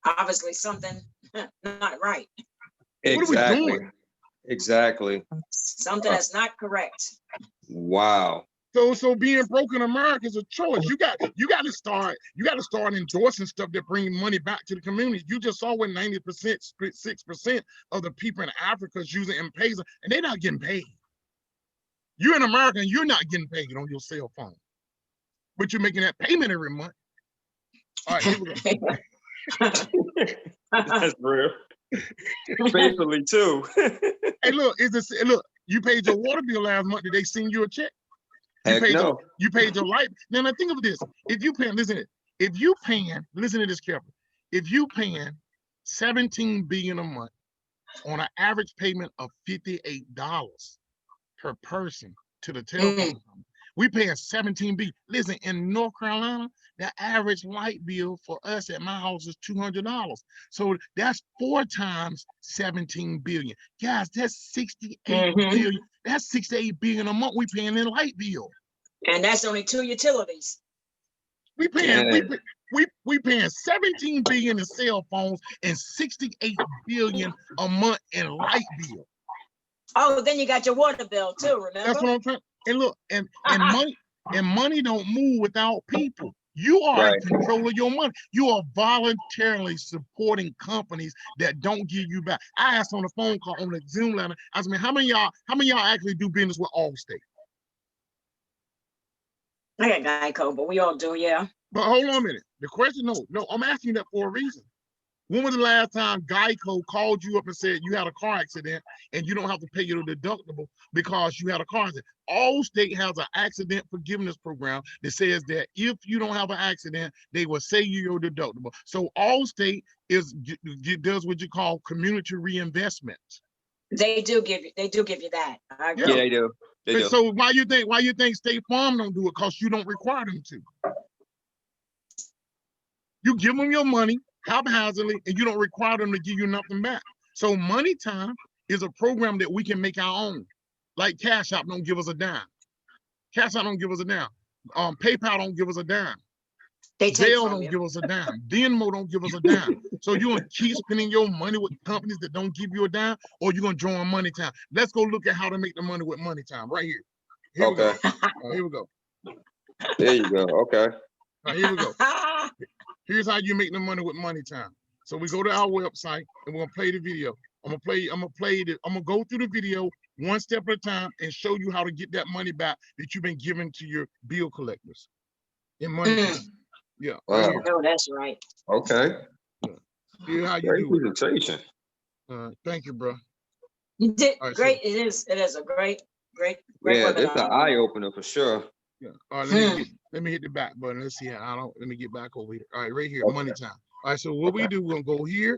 Obviously something not right. What are we doing? Exactly. Something that's not correct. Wow. So being broke in America is a choice. You got to start endorsing stuff that bring money back to the community. You just saw what 6% of the people in Africa is using M-Pesa, and they're not getting paid. You're in America and you're not getting paid on your cell phone, but you're making that payment every month. All right, here we go. That's real. Faithfully too. Hey, look, You paid your water bill last month. Did they send you a check? Heck no. You paid your light. Now think of this. If you paying, listen to this carefully. If you paying $17 billion a month on an average payment of $58 per person to the telephone company, we paying $17 billion. Listen, in North Carolina, the average light bill for us at my house is $200. So that's 4 times 17 billion. Guys, that's 68 billion. That's 68 billion a month we paying in light bill. And that's only 2 utilities. We paying 17 billion in cell phones and 68 billion a month in light bill. Oh, then you got your water bill too, remember? That's what I'm trying. And look, and money don't move without people. You are in control of your money. You are voluntarily supporting companies that don't give you back. I asked on the phone call on the Zoom line, I said, man, how many of y'all actually do business with Allstate? I got Geico, but we all do, yeah. But hold on a minute. The question, no, I'm asking that for a reason. When was the last time Geico called you up and said you had a car accident and you don't have to pay your deductible because you had a car accident? Allstate has an accident forgiveness program that says that if you don't have an accident, they will save you your deductible. So Allstate does what you call community reinvestment. They do give you that. I agree. Yeah, they do. They do. So why you think State Farm don't do it? Because you don't require them to. You give them your money haphazardly, and you don't require them to give you nothing back. So MoneyTime is a program that we can make our own. Like Cash App don't give us a dime. Cash App don't give us a dime. PayPal don't give us a dime. Zelle don't give us a dime. Venmo don't give us a dime. So you're gonna keep spending your money with companies that don't give you a dime, or you're gonna join MoneyTime. Let's go look at how to make the money with MoneyTime right here. Here we go. Here we go. There you go. Okay. Here we go. Here's how you make the money with MoneyTime. So we go to our website and we're gonna play the video. I'm gonna go through the video one step at a time and show you how to get that money back that you've been giving to your bill collectors in MoneyTime. Yeah. Wow. Oh, that's right. Okay. Yeah. Here's how you Great do presentation. it. Thank you, bro. You did great. So, It is a great. Yeah, it's an eye opener for sure. Yeah. All right, let me hit the back button. Let's see how let me get back over here. All right, right here, MoneyTime. All right, so what we do, we're gonna go here.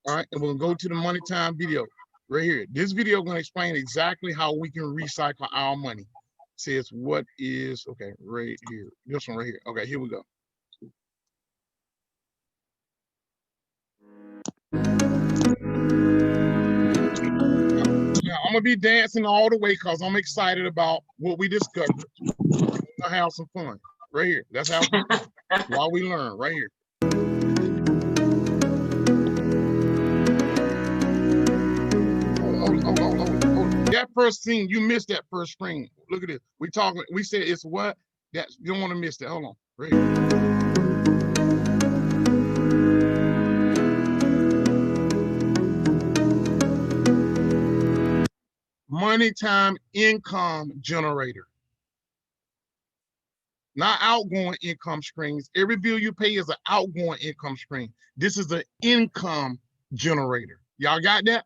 All right, and we're gonna go to the MoneyTime video right here. This video is gonna explain exactly how we can recycle our money. It says what is right here. This one right here. Okay, here we go. Now, I'm gonna be dancing all the way because I'm excited about what we discovered. We're gonna have some fun right here. Let's have some fun while we learn right here. That first scene, you missed that first screen. Look at this. We said it's what? That you don't want to miss that. Hold on. Right here. MoneyTime income generator. Not outgoing income streams. Every bill you pay is an outgoing income stream. This is an income generator. Y'all got that?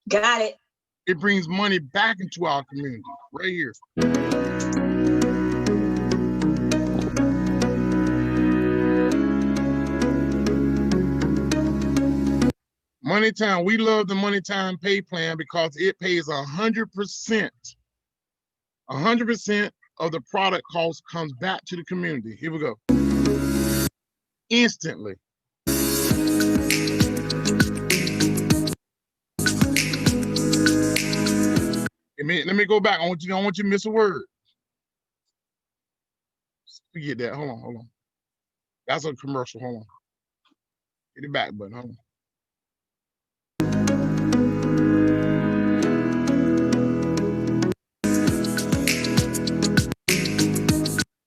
Got it. It brings money back into our community right here. MoneyTime, we love the MoneyTime pay plan because it pays 100%. 100% of the product cost comes back to the community. Here we go. Instantly. Let me go back. I want you to miss a word. Forget that. Hold on. That's a commercial. Hold on. Hit the back button. Hold on.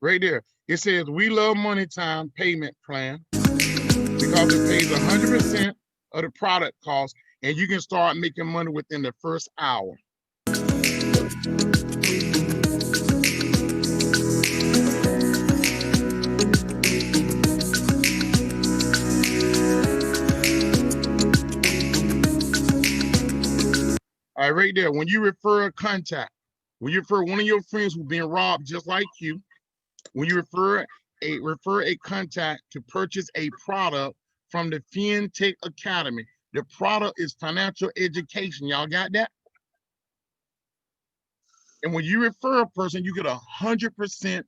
Right there. It says we love MoneyTime payment plan because it pays 100% of the product cost, and you can start making money within the first hour. All All right, right there. When you refer a contact, when you refer one of your friends who's being robbed just like you, when you refer a contact to purchase a product from the FinTech Academy, the product is financial education. Y'all got that? And when you refer a person, you get 100%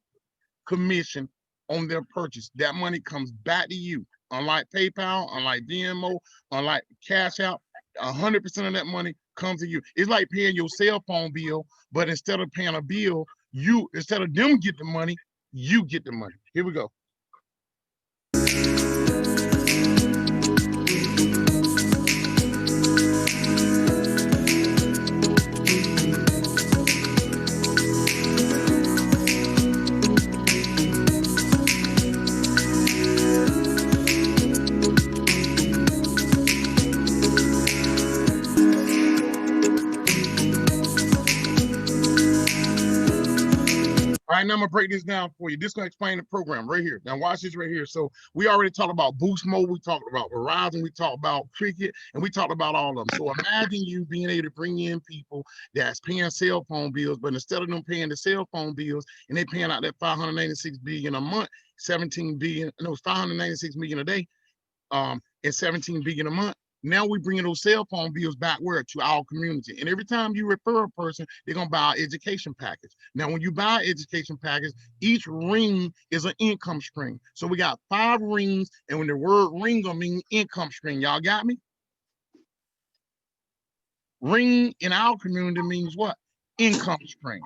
commission on their purchase. That money comes back to you. Unlike PayPal, unlike Venmo, unlike Cash App, 100% of that money comes to you. It's like paying your cell phone bill, but instead of paying a bill, instead of them get the money, you get the money. Here we go. All right, now I'm gonna break this down for you. This is gonna explain the program right here. Now watch this right here. So we already talked about Boost Mode, we talked about Verizon, we talked about Cricket, and we talked about all of them. So imagine you being able to bring in people that's paying cell phone bills, but instead of them paying the cell phone bills and they paying out that 596 billion a month, 17 billion, no, 596 million a day, and 17 billion a month. Now we bringing those cell phone bills back where? To our community. And every time you refer a person, they're gonna buy an education package. Now, when you buy an education package, each ring is an income stream. So we got 5 rings, and when the word ring gonna mean income stream. Y'all got me? Ring in our community means what? Income stream.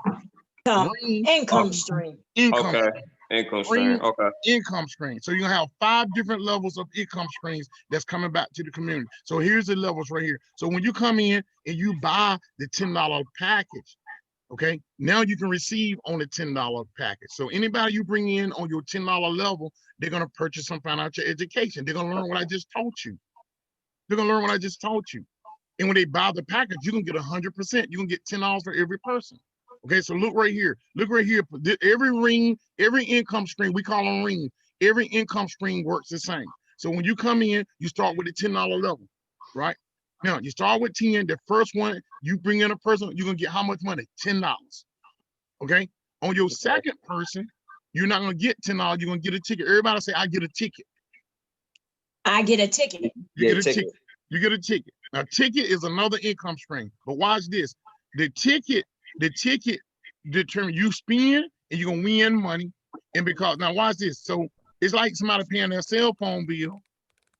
Income stream. Income Okay. stream. Income stream. Okay. Income stream. So you're gonna have 5 different levels of income streams that's coming back to the community. So here's the levels right here. So when you come in and you buy the $10 package, okay, now you can receive on the $10 package. So anybody you bring in on your $10 level, they're gonna purchase some financial education. They're gonna learn what I just taught you. They're gonna learn what I just taught you. And when they buy the package, you can get 100%. You can get $10 for every person. Okay, so look right here. Look right here. Every ring, every income stream, we call them rings. Every income stream works the same. So when you come in, you start with the $10 level, right? Now, you start with 10. The first one, you bring in a person, you're going to get how much money? $10. Okay? On your second person, you're not going to get $10. You're going to get a ticket. Everybody say, I get a ticket. I get a ticket. You get a ticket. You get a ticket. Now, ticket is another income stream. But watch this. The ticket determine you spend and you're gonna win money. And because now watch this. So it's like somebody paying their cell phone bill,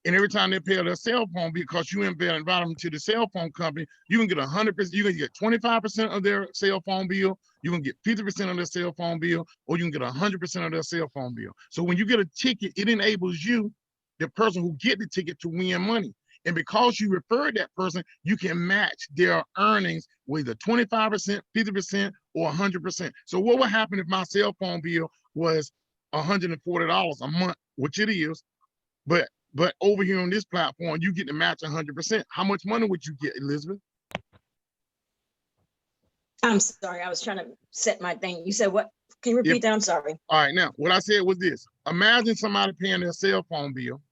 and every time they pay their cell phone bill, because you invite them to the cell phone company, you can get 100%, you can get 25% of their cell phone bill, you can get 50% of their cell phone bill, or you can get 100% of their cell phone bill. So when you get a ticket, it enables you, the person who get the ticket, to win money. And because you referred that person, you can match their earnings with either 25%, 50%, or 100%. So what would happen if my cell phone bill was $140 a month, which it is, but over here on this platform, you get to match 100%. How much money would you get, Elizabeth? I'm sorry, I was trying to set my thing. You said what? Can you repeat that? I'm sorry. All right, now, what I said was this. Imagine somebody paying their cell phone bill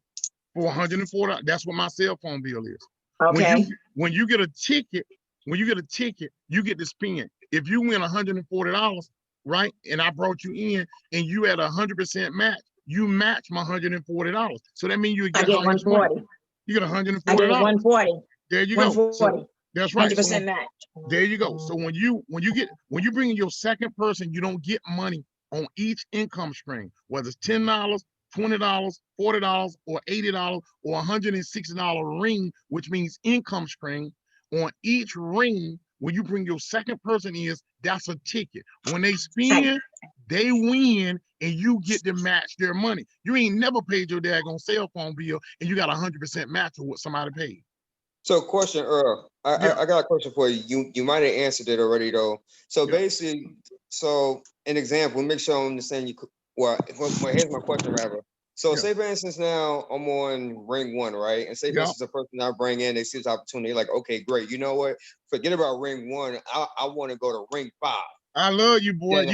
for $140. That's what my cell phone bill is. Okay. When you get a ticket, you get to spend. If you win $140, right, and I brought you in and you had 100% match, you match my $140. So that means you get 140. You get $140. I get 140. There you go. 140. That's right. 100% match. There you go. So when you bring in your second person, you don't get money on each income stream, whether it's $10, $20, $40, or $80, or $160 ring, which means income stream. On each ring, when you bring your second person in, that's a ticket. When they spend, they win, and you get to match their money. You ain't never paid your daggone cell phone bill, and you got 100% match of what somebody paid. So question, Earl, I got a question for you. You might have answered it already though. So basically, so an example, make sure I understand you. Well, here's my question rather. So say for instance, now I'm on ring 1, right? And say for instance, the person I bring in, they see this opportunity, like, okay, great. You know what? Forget about ring 1. I want to go to ring 5. I love you, boy. Then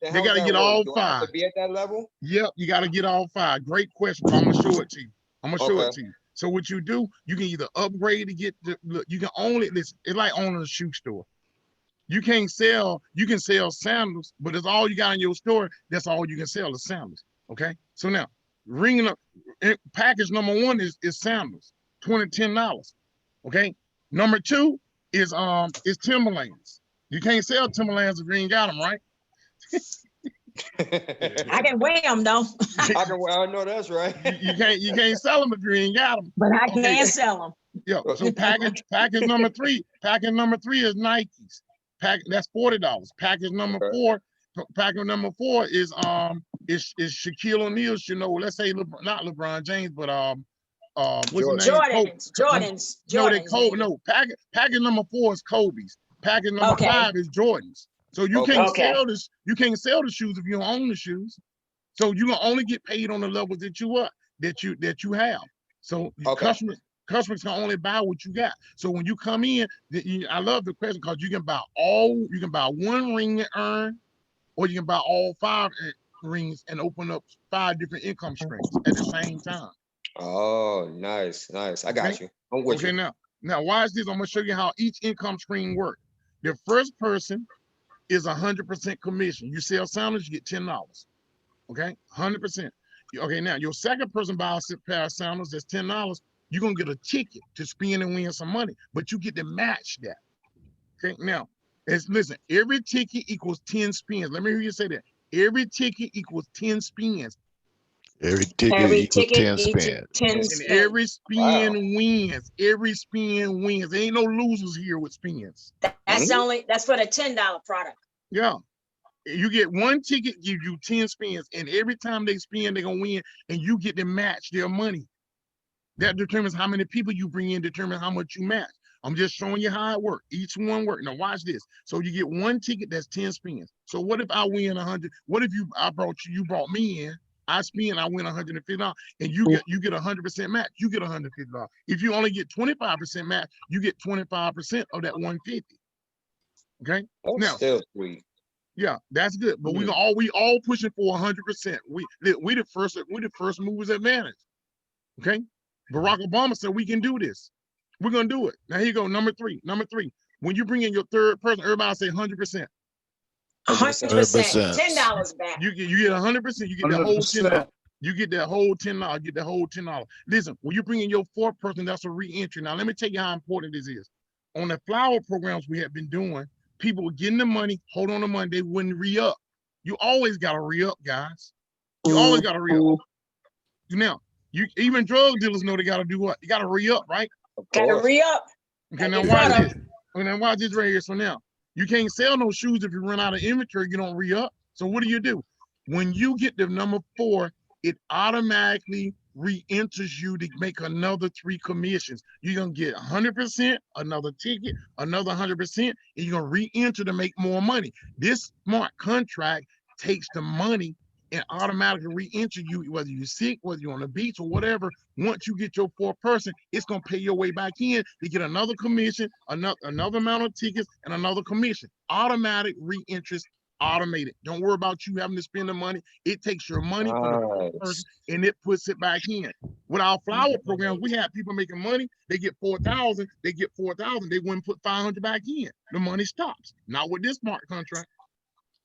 They got to get all 5. Do I have to be at that level? Yep, you got to get all 5. Great question. I'm gonna show it to you. I'm gonna show it to you. So what you do, you can either upgrade to get the look. You can only this. It's like owning a shoe store. You can't sell. You can sell sandals, but it's all you got in your store. That's all you can sell is sandals. Okay. So now, ringing up package number one is sandals, $10. Okay. Number two is Timberlands. You can't sell Timberlands if you ain't got them, right? I can wear them though. I know that's right. You can't sell them if you ain't got them. But I can sell them. Yeah. So package number three is Nikes. That's $40. Package number four is Shaquille O'Neal. You know, let's say not LeBron James, but what's his name? Jordans. No, they Kobe. No, package number 4 is Kobe's. Package number 5 is Jordan's. So you can't sell this. You can't sell the shoes if you don't own the shoes. So you can only get paid on the levels that you have. So customers can only buy what you got. So when you come in, I love the question because you can buy one ring and earn, or you can buy all 5 rings and open up 5 different income streams at the same time. Oh, nice. I got you. I'm with you. Now watch this. I'm gonna show you how each income stream works. The first person is 100% commission. You sell sandals, you get $10. Okay, 100%. Okay, now your second person buys a pair of sandals, that's $10. You're gonna get a ticket to spend and win some money, but you get to match that. Okay, now listen, every ticket equals 10 spins. Let me hear you say that. Every ticket equals 10 spins. Every ticket equals 10 spins. And every spin wins. Every spin wins. There ain't no losers here with spins. That's for the $10 product. Yeah. You get one ticket, give you 10 spins, and every time they spin, they're gonna win, and you get to match their money. That determines how many people you bring in, determines how much you match. I'm just showing you how it works. Each one works. Now watch this. So you get one ticket that's 10 spins. So what if I win 100? What if you brought me in? I spin, I win $150, and you get 100% match. You get $150. If you only get 25% match, you get 25% of that 150. Okay. That's now still sweet. Yeah, that's good. But we all pushing for 100%. We the first movers advantage. Okay. Barack Obama said we can do this. We're gonna do it. Now here you go. Number three. When you bring in your third person, everybody say 100%. 100%. $10 back. You get 100%. You get that whole $10. You get that whole $10. Get that whole $10. Listen, when you bring in your fourth person, that's a re-entry. Now let me tell you how important this is. On the flower programs we have been doing, people were getting the money, hold on the money, they wouldn't re-up. You always got to re-up, guys. You always got to re-up. Now, even drug dealers know they got to do what? You got to re-up, right? Got to re-up. Okay, now watch this. Now watch this right here. So now, you can't sell no shoes if you run out of inventory, you don't re-up. So what do? When you get the number 4, it automatically re-enters you to make another 3 commissions. You're gonna get 100%, another ticket, another 100%, and you're gonna re-enter to make more money. This smart contract takes the money and automatically re-enter you, whether you're sick, whether you're on the beach or whatever. Once you get your 4th person, it's gonna pay your way back in to get another commission, another amount of tickets, and another commission. Automatic re-interest. Automated. Don't worry about you having to spend the money. It takes your money for the 1st person and it puts it back in. With our flower programs, we have people making money. They get 4,000. They get 4,000. They wouldn't put 500 back in. The money stops. Not with this smart contract.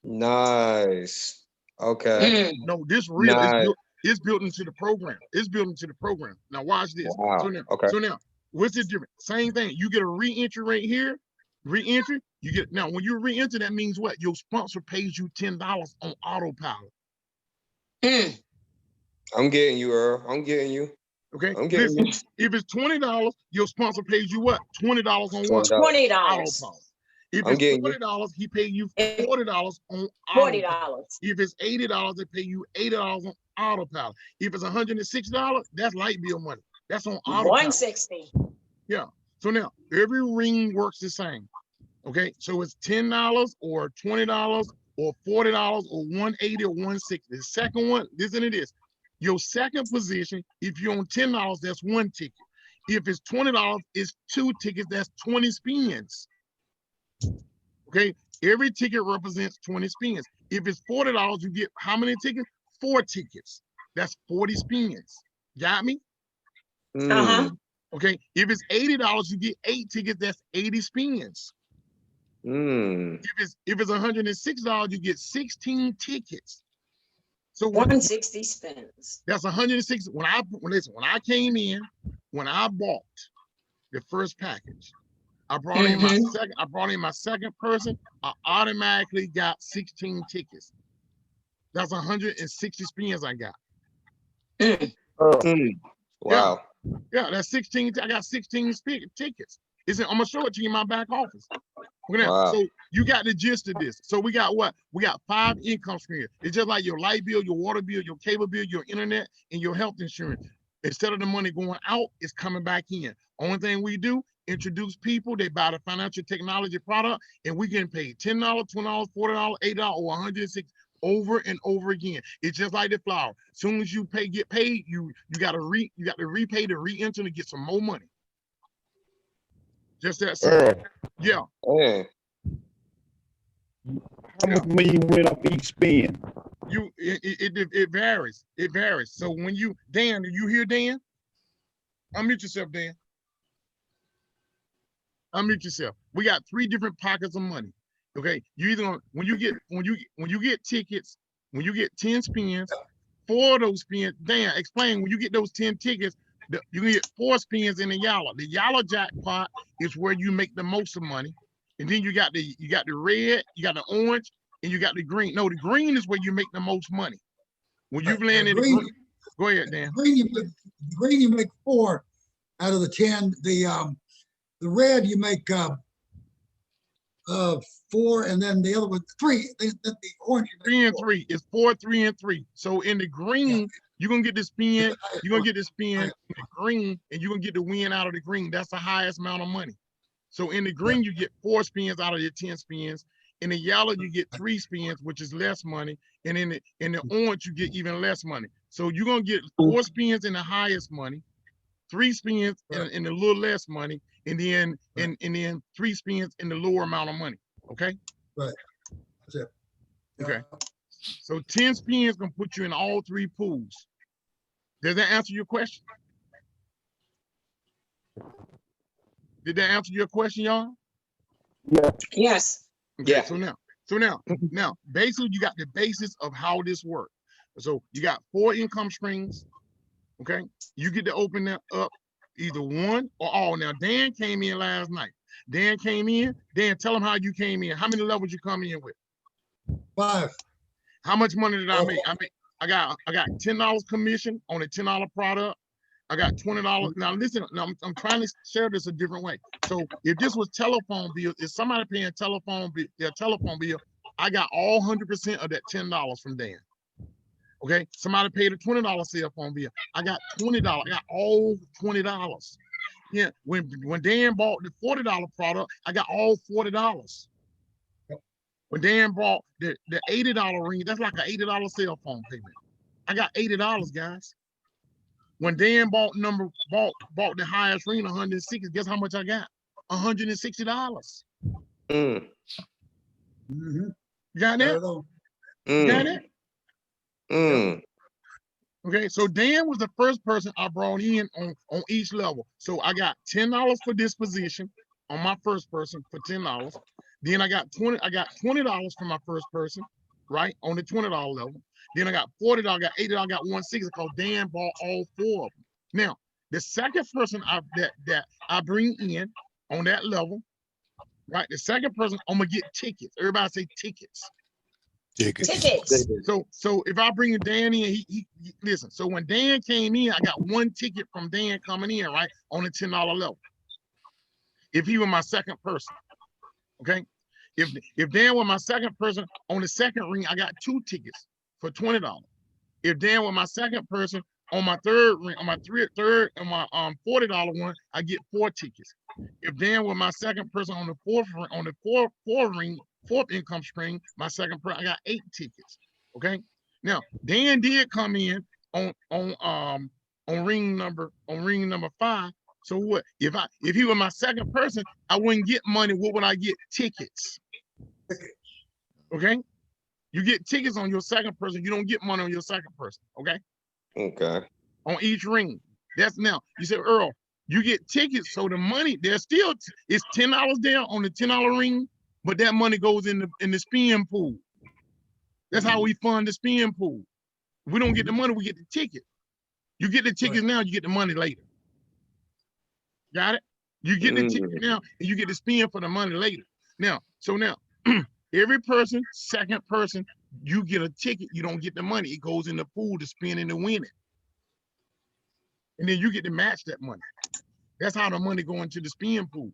Nice. Okay. No, this real. Nice. It's built into the program. It's built into the program. Now watch this. Wow. So now, what's the difference? Same thing. You get a re-entry right here. Re-entry. You get now when you re-enter, that means what? Your sponsor pays you $10 on autopilot. I'm getting you, Earl. I'm getting you. Okay. Listen, if it's $20, your sponsor pays you what? $20 on what? $20. Autopilot. If it's $40, he pays you $40 on autopilot. If it's $80, they pay you $80 on autopilot. If it's $160, that's light bill money. That's on autopilot. $160. Yeah. So now every ring works the same. Okay, so it's $10 or $20 or $40 or $180 or $160. The second one, listen to this. Your second position, if you're on $10, that's 1 ticket. If it's $20, it's 2 tickets. That's 20 spins. Okay, every ticket represents 20 spins. If it's $40, you get how many tickets? 4 tickets. That's 40 spins. Got me? Uh-huh. Okay, if it's $80, you get 8 tickets. That's 80 spins. If it's $106, you get 16 tickets. So 160 spins. that's 106. When I came in, when I bought the first package, I brought in my second person. I automatically got 16 tickets. That's 160 spins I got. Wow. Yeah, that's 16. I got 16 tickets. I'm gonna show it to you in my back office. Wow. So you got the gist of this. So we got what? We got 5 income streams. It's just like your light bill, your water bill, your cable bill, your internet, and your health insurance. Instead of the money going out, it's coming back in. Only thing we do, introduce people, they buy the financial technology product, and we getting paid $10, $20, $40, $8, or $106 over and over again. It's just like the flower. As soon as you get paid, you got to repay to re-enter to get some more money. Just that simple. Yeah. How much money you went up each spin? It varies. It varies. So when Dan, are you here, Dan? Unmute yourself, Dan. Unmute yourself. We got 3 different pockets of money. Okay. You either when you get tickets, when you get 10 spins, 4 of those spins, Dan, explain when you get those 10 tickets, you can get 4 spins in the yellow. The yellow jackpot is where you make the most of money. And then you got the red, you got the orange, and you got the green. No, the green is where you make the most money. When you've landed the green, go ahead, Dan. Green, you make 4 out of the 10. The red you make 4, and then the other one 3. The orange 3 and 3 is 4, 3 and 3. So in the green, you're gonna get the spin. You're gonna get the spin in the green, and you're gonna get the win out of the green. That's the highest amount of money. So in the green, you get 4 spins out of your 10 spins. In the yellow, you get 3 spins, which is less money. And in the orange, you get even less money. So you're gonna get 4 spins in the highest money, 3 spins in the little less money, and then 3 spins in the lower amount of money. Okay. Right. That's it. Okay. So 10 spins gonna put you in all 3 pools. Does that answer your question? Did that answer your question, y'all? Yeah. Yes. Okay, Yeah. So now, basically, you got the basis of how this works. So you got 4 income streams. Okay, you get to open that up either one or all. Now, Dan came in last night. Dan came in. Dan, tell him how you came in. How many levels you come in with? 5. How much money did I make? I got $10 commission on a $10 product. I got $20. Now listen, I'm trying to share this a different way. So if this was telephone bill, if somebody paying their telephone bill, I got all 100% of that $10 from Dan. Okay, somebody paid a $20 cell phone bill. I got $20. I got all $20. Yeah, when Dan bought the $40 product, I got all $40. When Dan bought the $80 ring, that's like an $80 cell phone payment. I got $80, guys. When Dan bought the highest ring, 160, guess how much I got? $160. Mm-hmm. You got that? Mm. You got it? Mm. Okay, so Dan was the first person I brought in on each level. So I got $10 for this position on my first person for $10. Then I got $20 for my first person, right? On the $20 level. Then I got $40, I got $80, I got $160 because Dan bought all 4 of them. Now, the second person that I bring in on that level, right? The second person, I'm gonna get tickets. Everybody say tickets. Tickets. So if I bring Dan in, he listen. So when Dan came in, I got 1 ticket from Dan coming in, right? On the $10 level. If he was my second person, okay? If Dan was my second person on the second ring, I got 2 tickets for $20. If Dan was my second person on my third ring, on my third and my $40 one, I get 4 tickets. If Dan was my second person on the fourth income stream, my second person, I got 8 tickets. Okay. Now Dan did come in on ring number 5. So what if he were my second person, I wouldn't get money. What would I get? Tickets. Okay. You get tickets on your second person. You don't get money on your second person. Okay. Okay. On each ring. That's now. You said, Earl, you get tickets, so the money, there's still, it's $10 there on the $10 ring, but that money goes in the spin pool. That's how we fund the spin pool. If we don't get the money, we get the ticket. You get the tickets now, you get the money later. Got it? You get the ticket now, and you get the spin for the money later. Now, so now, every person, second person, you get a ticket, you don't get the money. It goes in the pool to spin and to win it. And then you get to match that money. That's how the money go into the spin pool.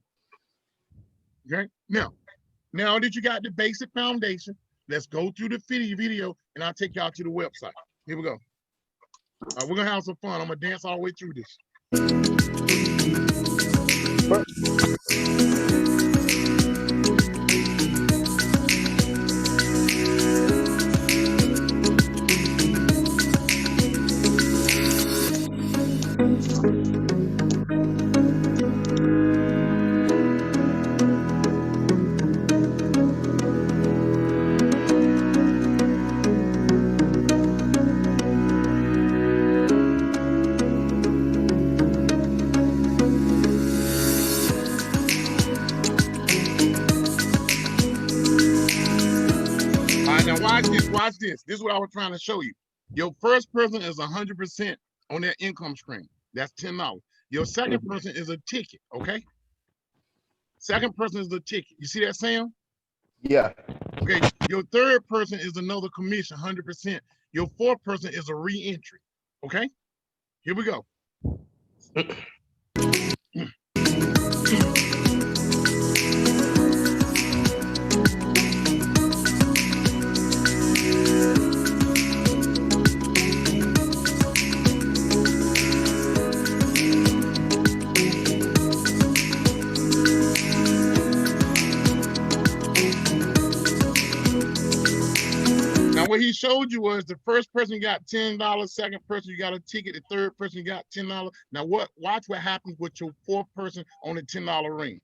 Okay? Now that you got the basic foundation, let's go through the video and I'll take y'all to the website. Here we go. We're gonna have some fun. I'm gonna dance all the way through this. Watch this. This is what I was trying to show you. Your first person is 100% on their income stream. That's $10. Your second person is a ticket, okay? Second person is the ticket. You see that, Sam? Yeah. Okay. Your third person is another commission, 100%. Your fourth person is a re-entry, okay? Here we go. What he showed you was the first person got $10, second person you got a ticket, the third person got $10. Now watch what happens with your fourth person on the $10 ring.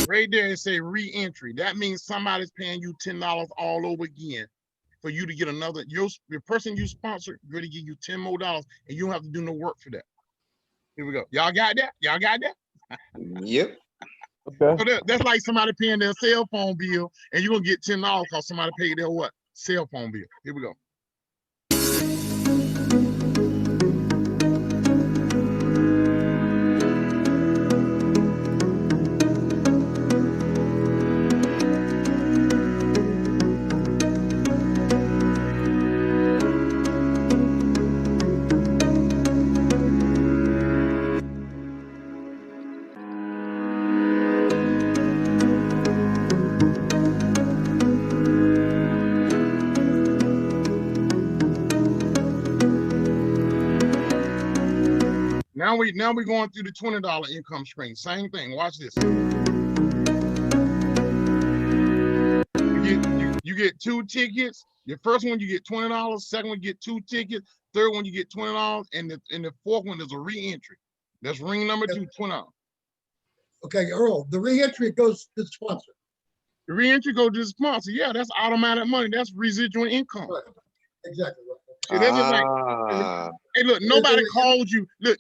Right there it say re-entry. That means somebody's paying you $10 all over again for you to get another. Your person you sponsored going to give you $10 more, and you don't have to do no work for that. Here we go. Y'all got that? Y'all got that? Yep. Okay. So that's like somebody paying their cell phone bill, and you're gonna get $10 because somebody paid their what? Cell phone bill. Here we go. Now we're going through the $20 income stream. Same thing. Watch this. You get 2 tickets. Your first one you get $20. Second one you get 2 tickets. Third one you get $20, and the fourth one is a re-entry. That's ring number 2, $20. Okay, Earl, the re-entry goes to the sponsor. The re-entry goes to the sponsor. Yeah, that's automatic money. That's residual income. Right. Exactly. See, that's just like, hey, look, nobody called you. Look.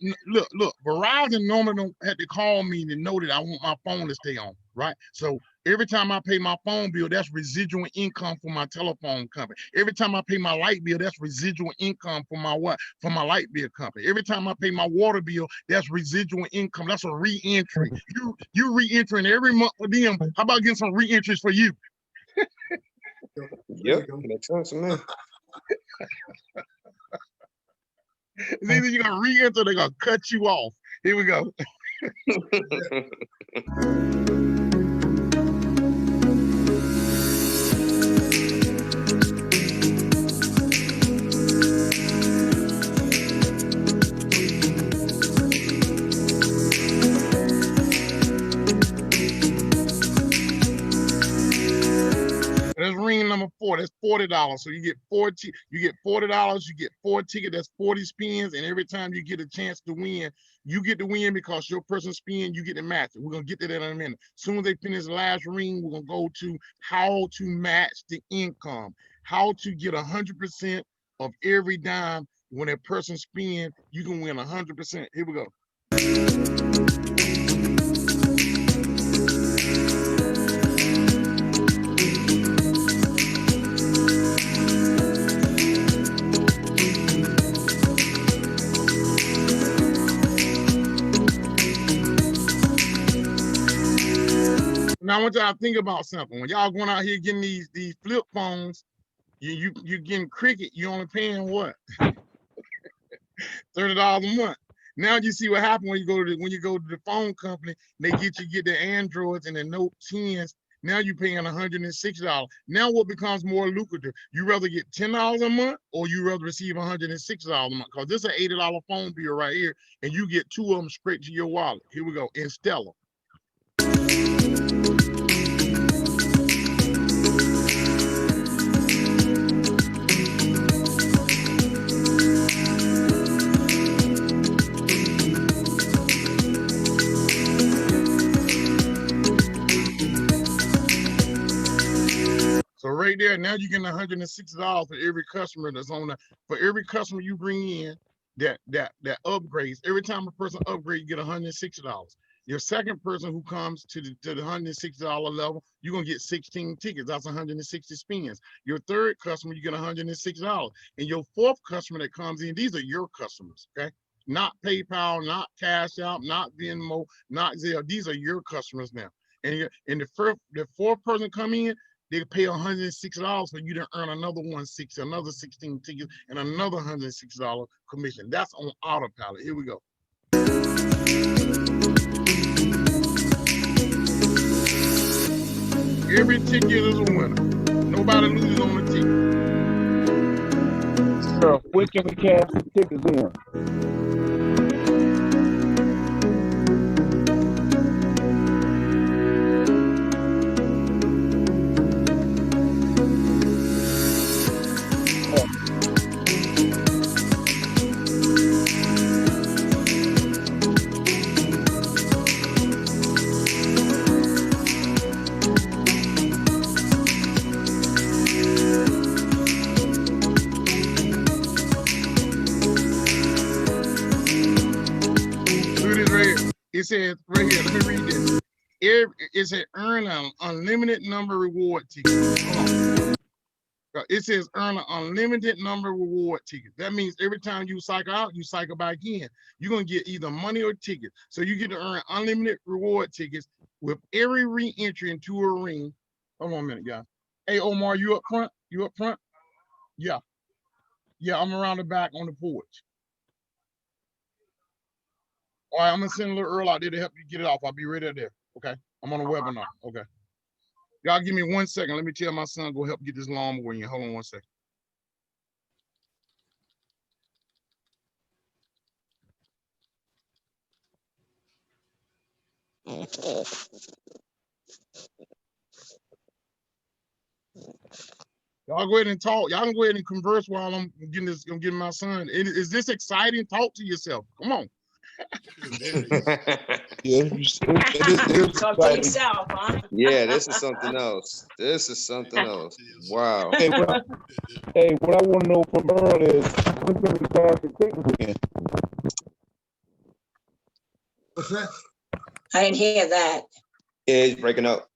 Verizon normally don't have to call me to know that I want my phone to stay on, right? So every time I pay my phone bill, that's residual income for my telephone company. Every time I pay my light bill, that's residual income for my what? For my light bill company. Every time I pay my water bill, that's residual income. That's a re-entry. You re-entering every month for them. How about getting some re-entries for you? Yep, makes sense, man. It's either you're gonna re-enter or they're gonna cut you off. Here we go. That's ring number number 4, that's $40. So you get $40, you get four tickets, that's 40 spins, and every time you get a chance to win, you get to win because your person spin, you get to match it. We're gonna get to that in a minute. As soon as they finish the last ring, we're gonna go to how to match the income, how to get 100% of every dime. When a person spin, you can win 100%. Here we go. Now I want y'all to think about something. When y'all going out here getting these flip phones, you're getting cricket, you only paying what? $30 a month. Now you see what happened when you go to the phone company, they get the Androids and the Note 10s. Now you're paying $106. Now what becomes more lucrative? You rather get $10 a month or you rather receive $106 a month? Because this is an $80 phone bill right here, and you get 2 of them straight to your wallet. Here we go, in Stellar. So right there, now you're getting $160 for every customer that's on that. For every customer you bring in that upgrades, every time a person upgrades, you get $160. Your second person who comes to the $160 level, you're gonna get 16 tickets. That's 160 spins. Your third customer, you get $106. And your fourth customer that comes in, these are your customers, okay? Not PayPal, not Cash App, not Venmo, not Zelle. These are your customers now. And the fourth person come in, they pay $106 for you to earn another 160, another 16 tickets, and another $106 commission. That's on autopilot. Here we go. Every ticket is a winner. Nobody loses on the ticket. So where can we cash the tickets in? It says right here, let me read this. It says earn an unlimited number reward ticket. It says earn an unlimited number reward ticket. That means every time you cycle out, you cycle back in. You're gonna get either money or ticket. So you get to earn unlimited reward tickets with every re-entry into a ring. Hold on a minute, guys. Hey, Omar, you up front? You up front? Yeah. Yeah, I'm around the back on the porch. All right, I'm gonna send a little Earl out there to help you get it off. I'll be right there. Okay. I'm on a webinar. Okay. Y'all give me 1 second. Let me tell my son go help get this lawnmower in. Hold on 1 second. Y'all go ahead and talk. Y'all can go ahead and converse while I'm getting this. I'm getting my son. Is this exciting? Talk to yourself. Come on. Yeah, Talk to yourself, huh? Yeah, this is something else. This is something else. Wow. Hey, what I want to know from Earl is when can we cash the tickets in? What's that? I didn't hear that. Yeah, he's breaking up.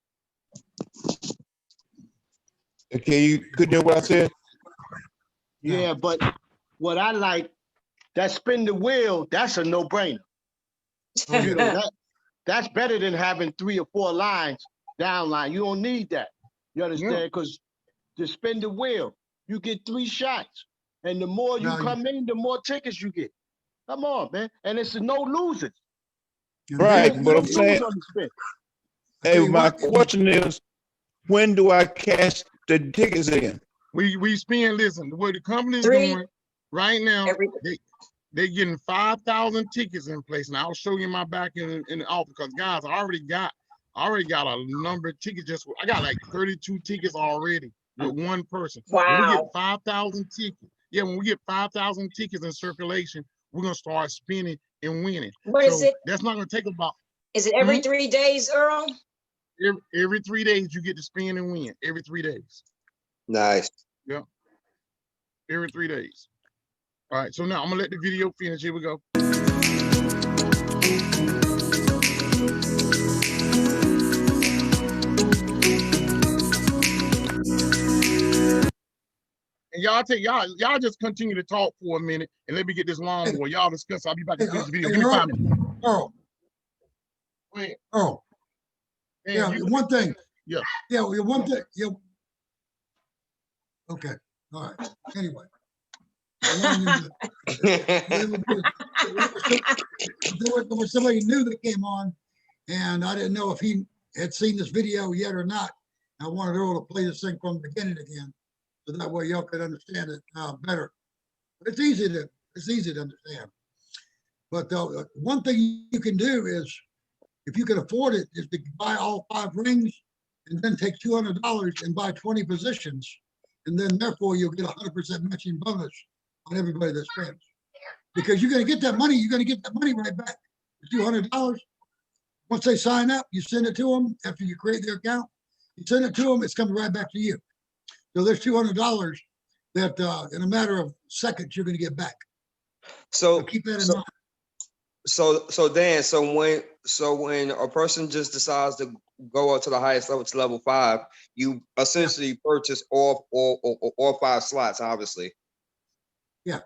Okay, you couldn't hear what I said? Yeah, but what I like, that spin the wheel, that's a no-brainer. You know, that's better than having 3 or 4 lines down line. You don't need that. You understand? Because to spin the wheel, you get 3 shots. And the more you come in, the more tickets you get. Come on, man. And it's no losers. Right, but I'm saying, hey, my question is, when do I cash the tickets in? We spend, listen, what the company's doing right now, they're getting 5,000 tickets in place. And I'll show you my back in the office because guys, I already got a number of tickets. I got like 32 tickets already with one person. When we get Wow. 5,000 tickets, when we get 5,000 tickets in circulation, we're gonna start spinning and winning. What is So it? that's not gonna take about Is it every 3 days, Earl? every 3 days you get to spin and win. Every 3 days. Nice. Yeah. Every 3 days. All right. So now I'm gonna let the video finish. Here we go. And y'all just continue to talk for a minute and let me get this lawnmower. Y'all discuss. I'll be back to finish the video. Give me 5 minutes. Earl. Go ahead. Earl. Man, Yeah, one thing. Yeah. Yeah, one thing. Yeah. Okay. All right. Anyway. There was somebody new that came on, and I didn't know if he had seen this video yet or not. I wanted Earl to play this thing from the beginning again, so that way y'all could understand it better. But it's easy to understand. But one thing you can do is, if you can afford it, is to buy all 5 rings and then take $200 and buy 20 positions. And then therefore you'll get 100% matching bonus on everybody that spends. Because you're going to get that money, right back. $200. Once they sign up, you send it to them after you create their account. You send it to them, it's coming right back to you. So there's $200 that in a matter of seconds you're going to get back. So keep that in mind. So Dan, so when a person just decides to go up to the highest level, to level 5, you essentially purchase all 5 slots, obviously. Yeah.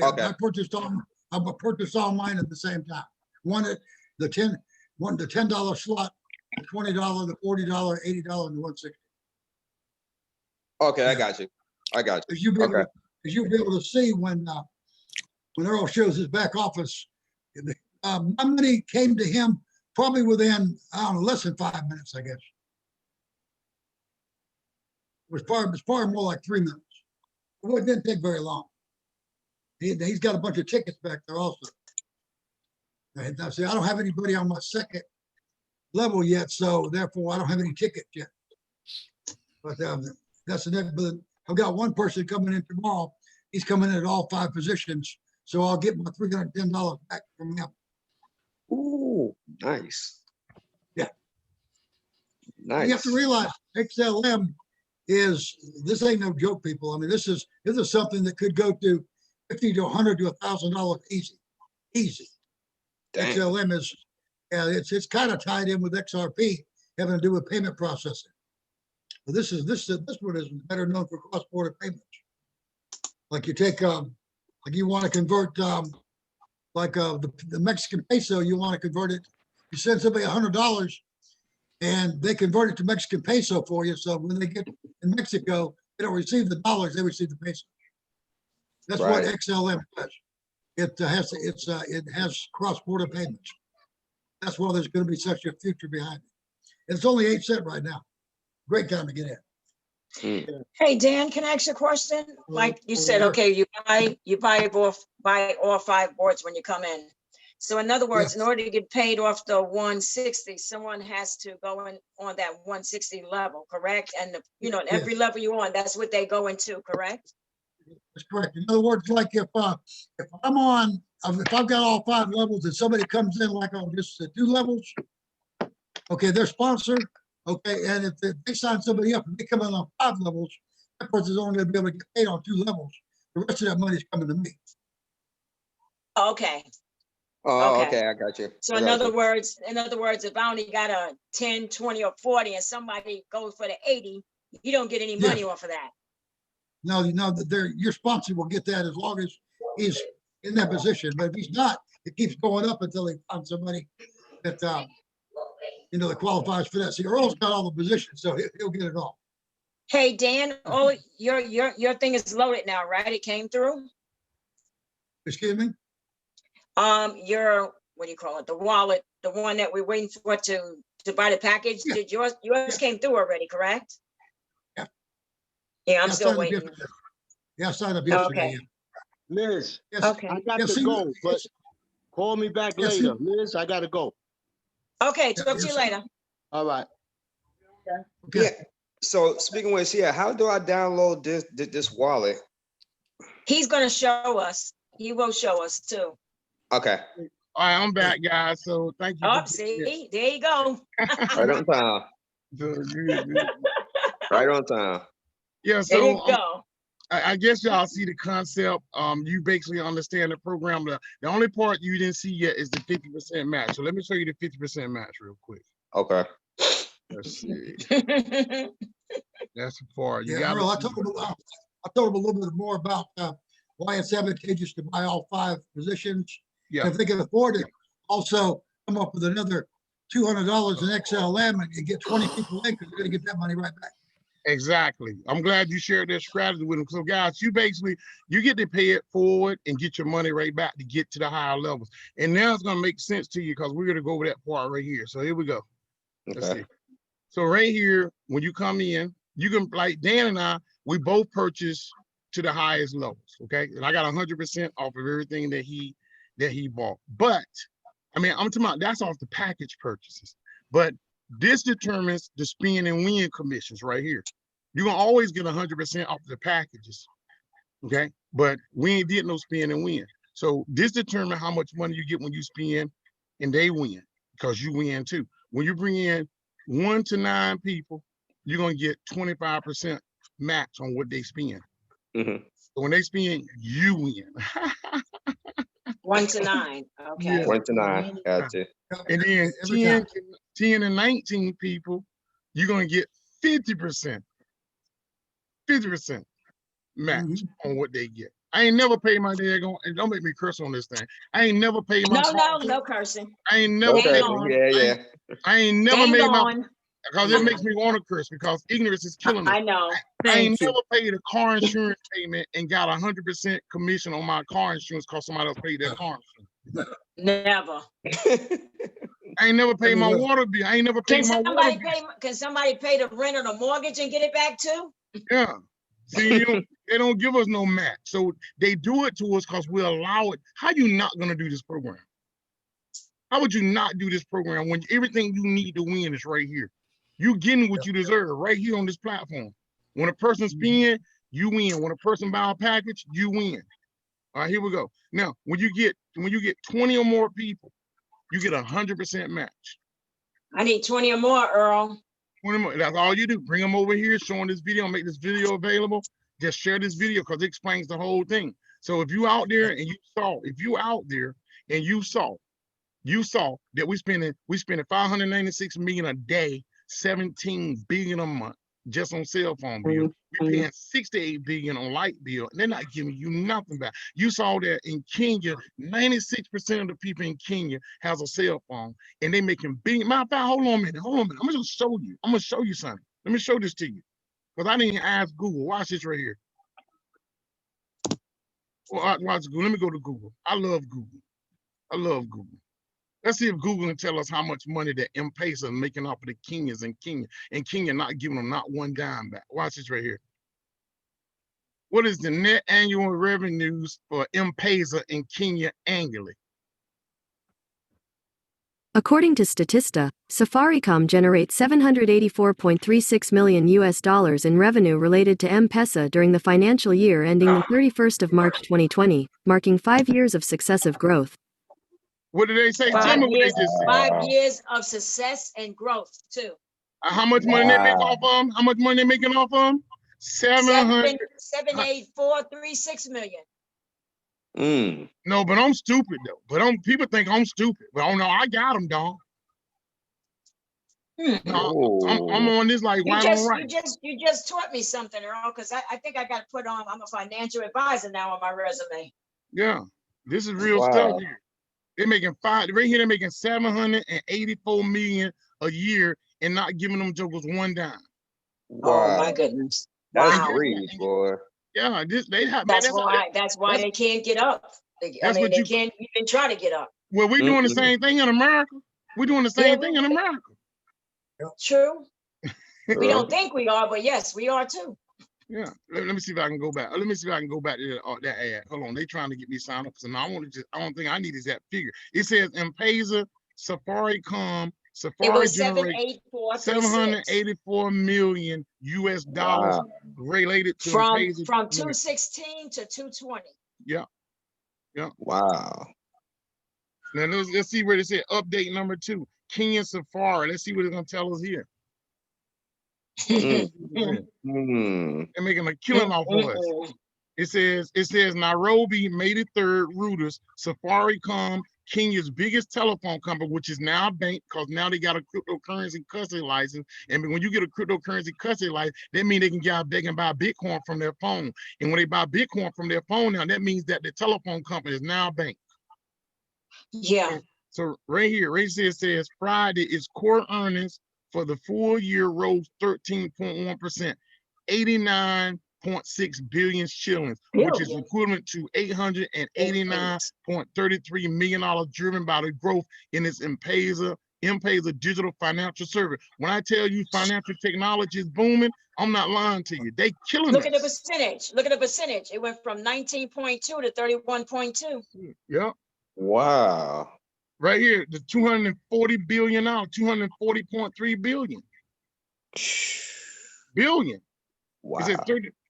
Okay. I purchased all mine at the same time. One at the $10 slot, the $20, the $40, $80, and the $160. Okay, I got you. Because you'll be able to see when Earl shows his back office. My money came to him probably within, I don't know, less than 5 minutes, I guess. It was far more like 3 minutes. It didn't take very long. He's got a bunch of tickets back there also. And I say, I don't have anybody on my second level yet, so therefore I don't have any tickets yet. But that's the next. But I've got one person coming in tomorrow. He's coming in at all 5 positions, so I'll get my $310 back from him. Ooh, nice. Yeah. Nice. You have to realize XLM this ain't no joke, people. I mean, this is something that could go to $50 to $100 to $1,000 easy. Dang. XLM is, it's kind of tied in with XRP, having to do with payment processing. But this one is better known for cross-border payments. Like you take, like you want to convert, the Mexican peso, you want to convert it. You send somebody $100, and they convert it to Mexican peso for you. So when they get in Mexico, they don't receive the dollars; they receive the pesos. That's right. What XLM does. It has cross-border payments. That's why there's going to be such a future behind it. It's only 8 cents right now. Great time to get in. Hey, Dan, can I ask you a question? Like you said, okay, you buy all 5 boards when you come in. So in other words, in order to get paid off the 160, someone has to go in on that 160 level, correct? And every level you're on, that's what they go into, correct? That's correct. In other words, like if I've got all 5 levels and somebody comes in like on just 2 levels, okay, they're sponsored. Okay, and if they sign somebody up and they come in on 5 levels, that person's only going to be able to get paid on 2 levels. The rest of that money is coming to me. Okay. Oh, okay, I got you. So in other words, if I only got a 10, 20, or 40 and somebody goes for the 80, you don't get any money off of that. No, your sponsor will get that as long as he's in that position. But if he's not, it keeps going up until he finds somebody that that qualifies for that. See, Earl's got all the positions, so he'll get it all. Hey, Dan, your thing is loaded now, right? It came through? Excuse me? Your, what do you call it? The wallet, the one that we're waiting for to buy the package. Yeah. Did yours came through already, correct? Yeah. Yeah, I'm still waiting. Yeah, I signed up yesterday. Okay. Liz, okay. I got to go, but call me back later. Liz, I got to go. Okay, talk to you later. All right. Okay. So speaking with yeah, how do I download this wallet? He's gonna show us. He will show us too. Okay. All right, I'm back, guys. So thank you. Oh, see, there you go. Right on time. Right on time. Yeah, There so you go. I guess y'all see the concept. You basically understand the program. The only part you didn't see yet is the 50% match. So let me show you the 50% match real quick. Okay. Let's see. That's the part. You Yeah, got Earl, I told him a little bit more about why it's advantageous to buy all 5 positions. Yeah. If they can afford it, also come up with another $200 in XLM and you get 20 people in because you're going to get that money right back. Exactly. I'm glad you shared that strategy with them. So guys, you get to pay it forward and get your money right back to get to the higher levels. And now it's going to make sense to you because we're going to go over that part right here. So here we go. Let's see. So right here, when you come in, you can, like Dan and I, we both purchase to the highest levels. Okay. And I got 100% off of everything that he bought. But I mean, I'm talking about that's off the package purchases. But this determines the spin and win commissions right here. You're gonna always get 100% off the packages, okay? But we ain't getting no spin and win. So this determines how much money you get when you spin and they win because you win too. When you bring in 1 to 9 people, you're gonna get 25% match on what they spend. Mm-hmm. So when they spend, you win. 1 to 9. Okay. Yeah. 1 to 9. Gotcha. And then 10 and 19 people, you're gonna get 50% match on what they get. I ain't never paid my daggone, and don't make me curse on this thing. I ain't never paid my No cursing. I ain't never Okay. paid. I ain't never Hang made on. because it makes me want to curse because ignorance is killing me. I know. I ain't never paid a car insurance payment and got 100% commission on my car insurance because somebody else paid their car insurance. Never. I ain't never paid my water bill. I ain't never paid my water bill. Can somebody pay the rent or the mortgage and get it back too? Yeah. See, they don't give us no match. So they do it to us because we allow it. How you not gonna do this program? How would you not do this program when everything you need to win is right here? You getting what you deserve right here on this platform. When a person spin, you win. When a person buy a package, you win. All right, here we go. Now, when you get 20 or more people, you get 100% match. I need 20 or more, Earl. 20 more. That's all you do. Bring them over here, showing this video, make this video available. Just share this video because it explains the whole thing. So if you out there and you saw that we spending 596 million a day, 17 billion a month just on cell phone bill. We're paying 68 billion on light bill, and they're not giving you nothing back. You saw that in Kenya, 96% of the people in Kenya has a cell phone, and they making billion. Matter of fact, hold on a minute. I'm gonna show you. I'm gonna show you something. Let me show this to you, because I didn't ask Google. Watch this right here. Well, watch Google. Let me go to Google. I love Google. Let's see if Google can tell us how much money that M-Pesa is making off of the Kenyans in Kenya, and Kenya not giving them not one dime back. Watch this right here. What is the net annual revenues for M-Pesa in Kenya annually? According to Statista, Safaricom generates $784.36 million in revenue related to M-Pesa during the financial year ending the 31st of March 2020, marking 5 years of successive growth. What did they say? 5 years, 5 years of success and growth too. How much money they make off of them? How much money they making off of them? 784.36 million. No, but I'm stupid though. But people think I'm stupid. But oh no, I got them, dog. No, I'm on this like right on right. You just taught me something, Earl, because I think I got to put on. I'm a financial advisor now on my resume. Yeah, this is real stuff here. They're making right here. They're making 784 million a year and not giving them jokers one dime. Wow. Oh my goodness! That's greedy, boy. Yeah, they have. That's why they can't get up. They can't even try to get up. Well, we're doing the same thing in America. We're doing the same thing in America. True. We don't think we are, but yes, we are too. Yeah. Let me see if I can go back. Let me see if I can go back to that ad. Hold on. They trying to get me signed up. So now I don't think I need is that figure. It says M-Pesa, Safaricom, It Safari was generates 78436 $784 million US Wow. related to from M-Pesa. 216 to 220. Yeah, yeah. Wow. Now let's see where they said update number 2. Kenya Safari. Let's see what it's gonna tell us here. Mm. They're making a killing off of us. It says Nairobi May the 3rd routers, Safaricom, Kenya's biggest telephone company, which is now a bank, because now they got a cryptocurrency custody license. And when you get a cryptocurrency custody license, that means they can buy Bitcoin from their phone. And when they buy Bitcoin from their phone now, that means that the telephone company is now a bank. Yeah. So right here, it says Friday is core earnings for the full year rose 13.1%, 89.6 billion shillings, which is equivalent to $889.33 million, driven by the growth in its M-Pesa digital financial service. When I tell you financial technology is booming, I'm not lying to you. They killing Look us. at the percentage. Look at the percentage. It went from 19.2 to 31.2. Yeah. Wow. Right here, the $240 billion, $240.3 billion. Billion. Wow. It says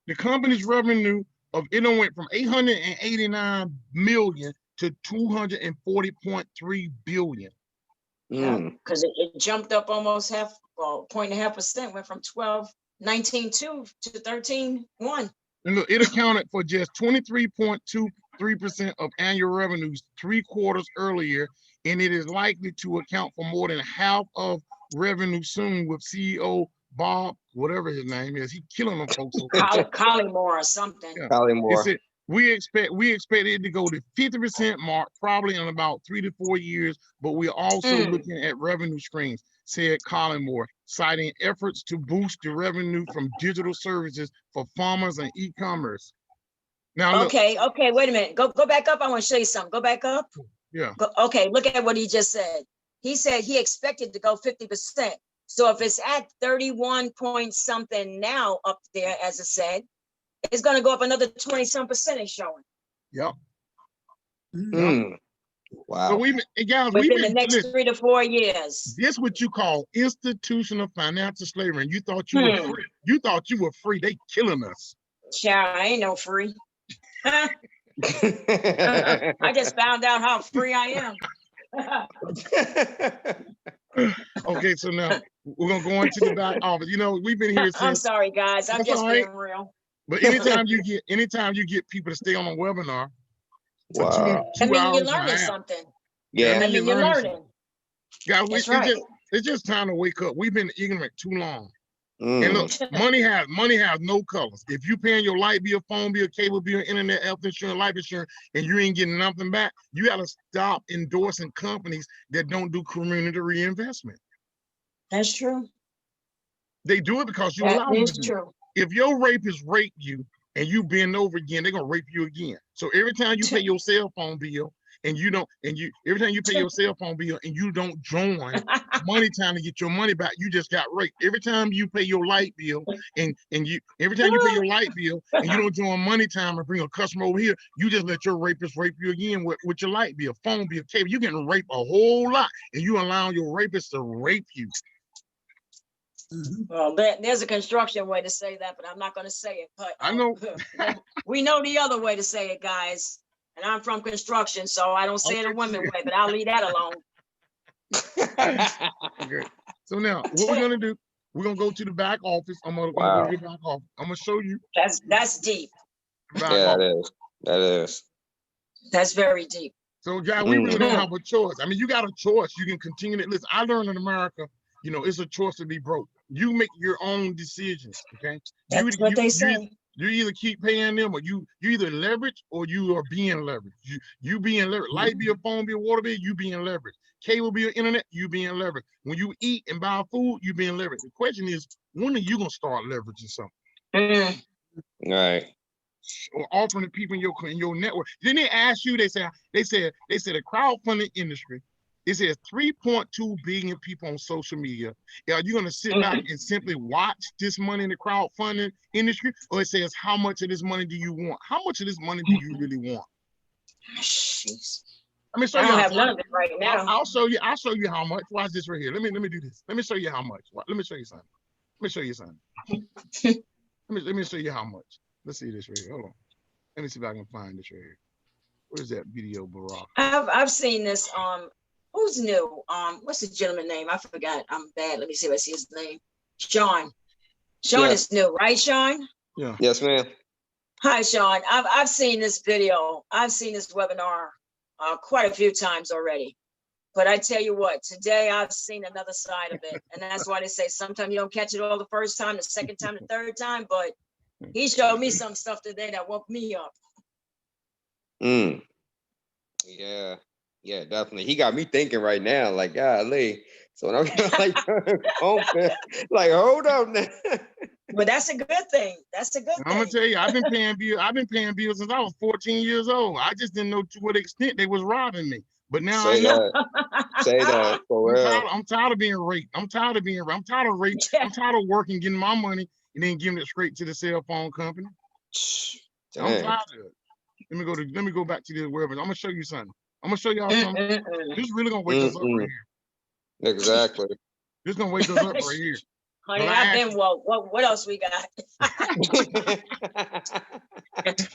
the company's revenue it went from 889 million to 240.3 billion. Because it jumped up almost 0.5%, went from 19.2 to 13.1. And look, it accounted for just 23.23% of annual revenues 3 quarters earlier, and it is likely to account for more than half of revenue soon, with CEO Bob, whatever his name is, he killing them folks. Collymore or something. Yeah. Collymore. We expect it to go to 50% mark probably in about 3 to 4 years, but we're also looking at revenue streams, said Collymore, citing efforts to boost the revenue from digital services for farmers and e-commerce. Now look. Okay, wait a minute. Go back up. I want to show you something. Go back up. Yeah. Okay, look at what he just said. He said he expected to go 50%. So if it's at 31 point something now up there, as it said, it's going to go up another 20-some percent is showing. Yep. Wow. So guys, within the next 3 to 4 years. This what you call institutional financial slavery. And you thought you were free. You thought you were free. They killing us. Child, I ain't no free. I just found out how free I am. Okay, so now we're gonna go into the back office. You know, we've been here since. I'm sorry, guys. I'm just being real. But anytime you get people to stay on a webinar, wow. Two hours you're learning something. Yeah. You're learning. Guys, right. It's just time to wake up. We've been ignorant too long. And look, money has no colors. If you paying your light bill, phone bill, cable bill, internet, health insurance, life insurance, and you ain't getting nothing back, you got to stop endorsing companies that don't do community reinvestment. That's true. They do it because you allow them to do true. it. If your rapist rape you and you bend over again, they're gonna rape you again. So every time you pay your cell phone bill every time you pay your cell phone bill and you don't join MoneyTime to get your money back, you just got raped. Every time you pay your light bill every time you pay your light bill and you don't join MoneyTime and bring a customer over here, you just let your rapist rape you again with your light bill, phone bill, cable. You're getting raped a whole lot, and you allowing your rapist to rape you. Well, there's a construction way to say that, but I'm not going to say it. But I know. We know the other way to say it, guys. And I'm from construction, so I don't say it a women way, but I'll leave that alone. Okay. So now, what we're gonna do? We're gonna go to the back office. I'm gonna go to the back office. I'm gonna show you. That's deep. Yeah, that is. That's very deep. So, guys, we really don't have a choice. I mean, you got a choice. You can continue to listen. I learned in America, you know, it's a choice to be broke. You make your own decisions. Okay. That's what they say. You either keep paying them, or you either leverage or you are being leveraged. You being leveraged. Light bill, phone bill, water bill, you being leveraged. Cable bill, internet, you being leveraged. When you eat and buy food, you being leveraged. The question is, when are you gonna start leveraging something? Right. Or offering to people in your network? Then they ask you. They said the crowdfunding industry. It says 3.2 billion people on social media. Are you going to sit back and simply watch this money in the crowdfunding industry? Or it says, how much of this money do you want? How much of this money do you really want? Jeez. Let me show I you. don't How, have none of it right now. I'll show you. I'll show you how much. Watch this right here. Let me do this. Let me show you how much. Let me show you something. Let me show you something. let me show you how much. Let's see this right here. Hold on. Let me see if I can find this right here. Where's that video, Barack? I've seen this. Who's new? What's the gentleman name? I forgot. I'm bad. Let me see if I see his name. Sean. Sean Yeah. is new, right, Sean? Yeah. Yes, ma'am. Hi, Sean. I've seen this video. I've seen this webinar quite a few times already. But I tell you what, today I've seen another side of it. And that's why they say sometimes you don't catch it all the first time, the second time, the third time. But he showed me some stuff today that woke me up. Yeah. Yeah, definitely. He got me thinking right now, like, golly. So when I'm like, like, hold up now. But that's a good thing. That's a good thing. I'm gonna tell you, I've been paying bills since I was 14 years old. I just didn't know to what extent they was robbing me. But now I know. Say that for real. I'm tired of being raped. I'm tired of being raped. I'm tired of rape. I'm tired of working, getting my money, and then giving it straight to the cell phone company. Dang. I'm tired of it. Let me go back to this wherever. I'm gonna show you something. I'm gonna show y'all something. This is really gonna wake us up right here. Exactly. This is gonna wake us up right here. Honey, I've been woke. What else we got?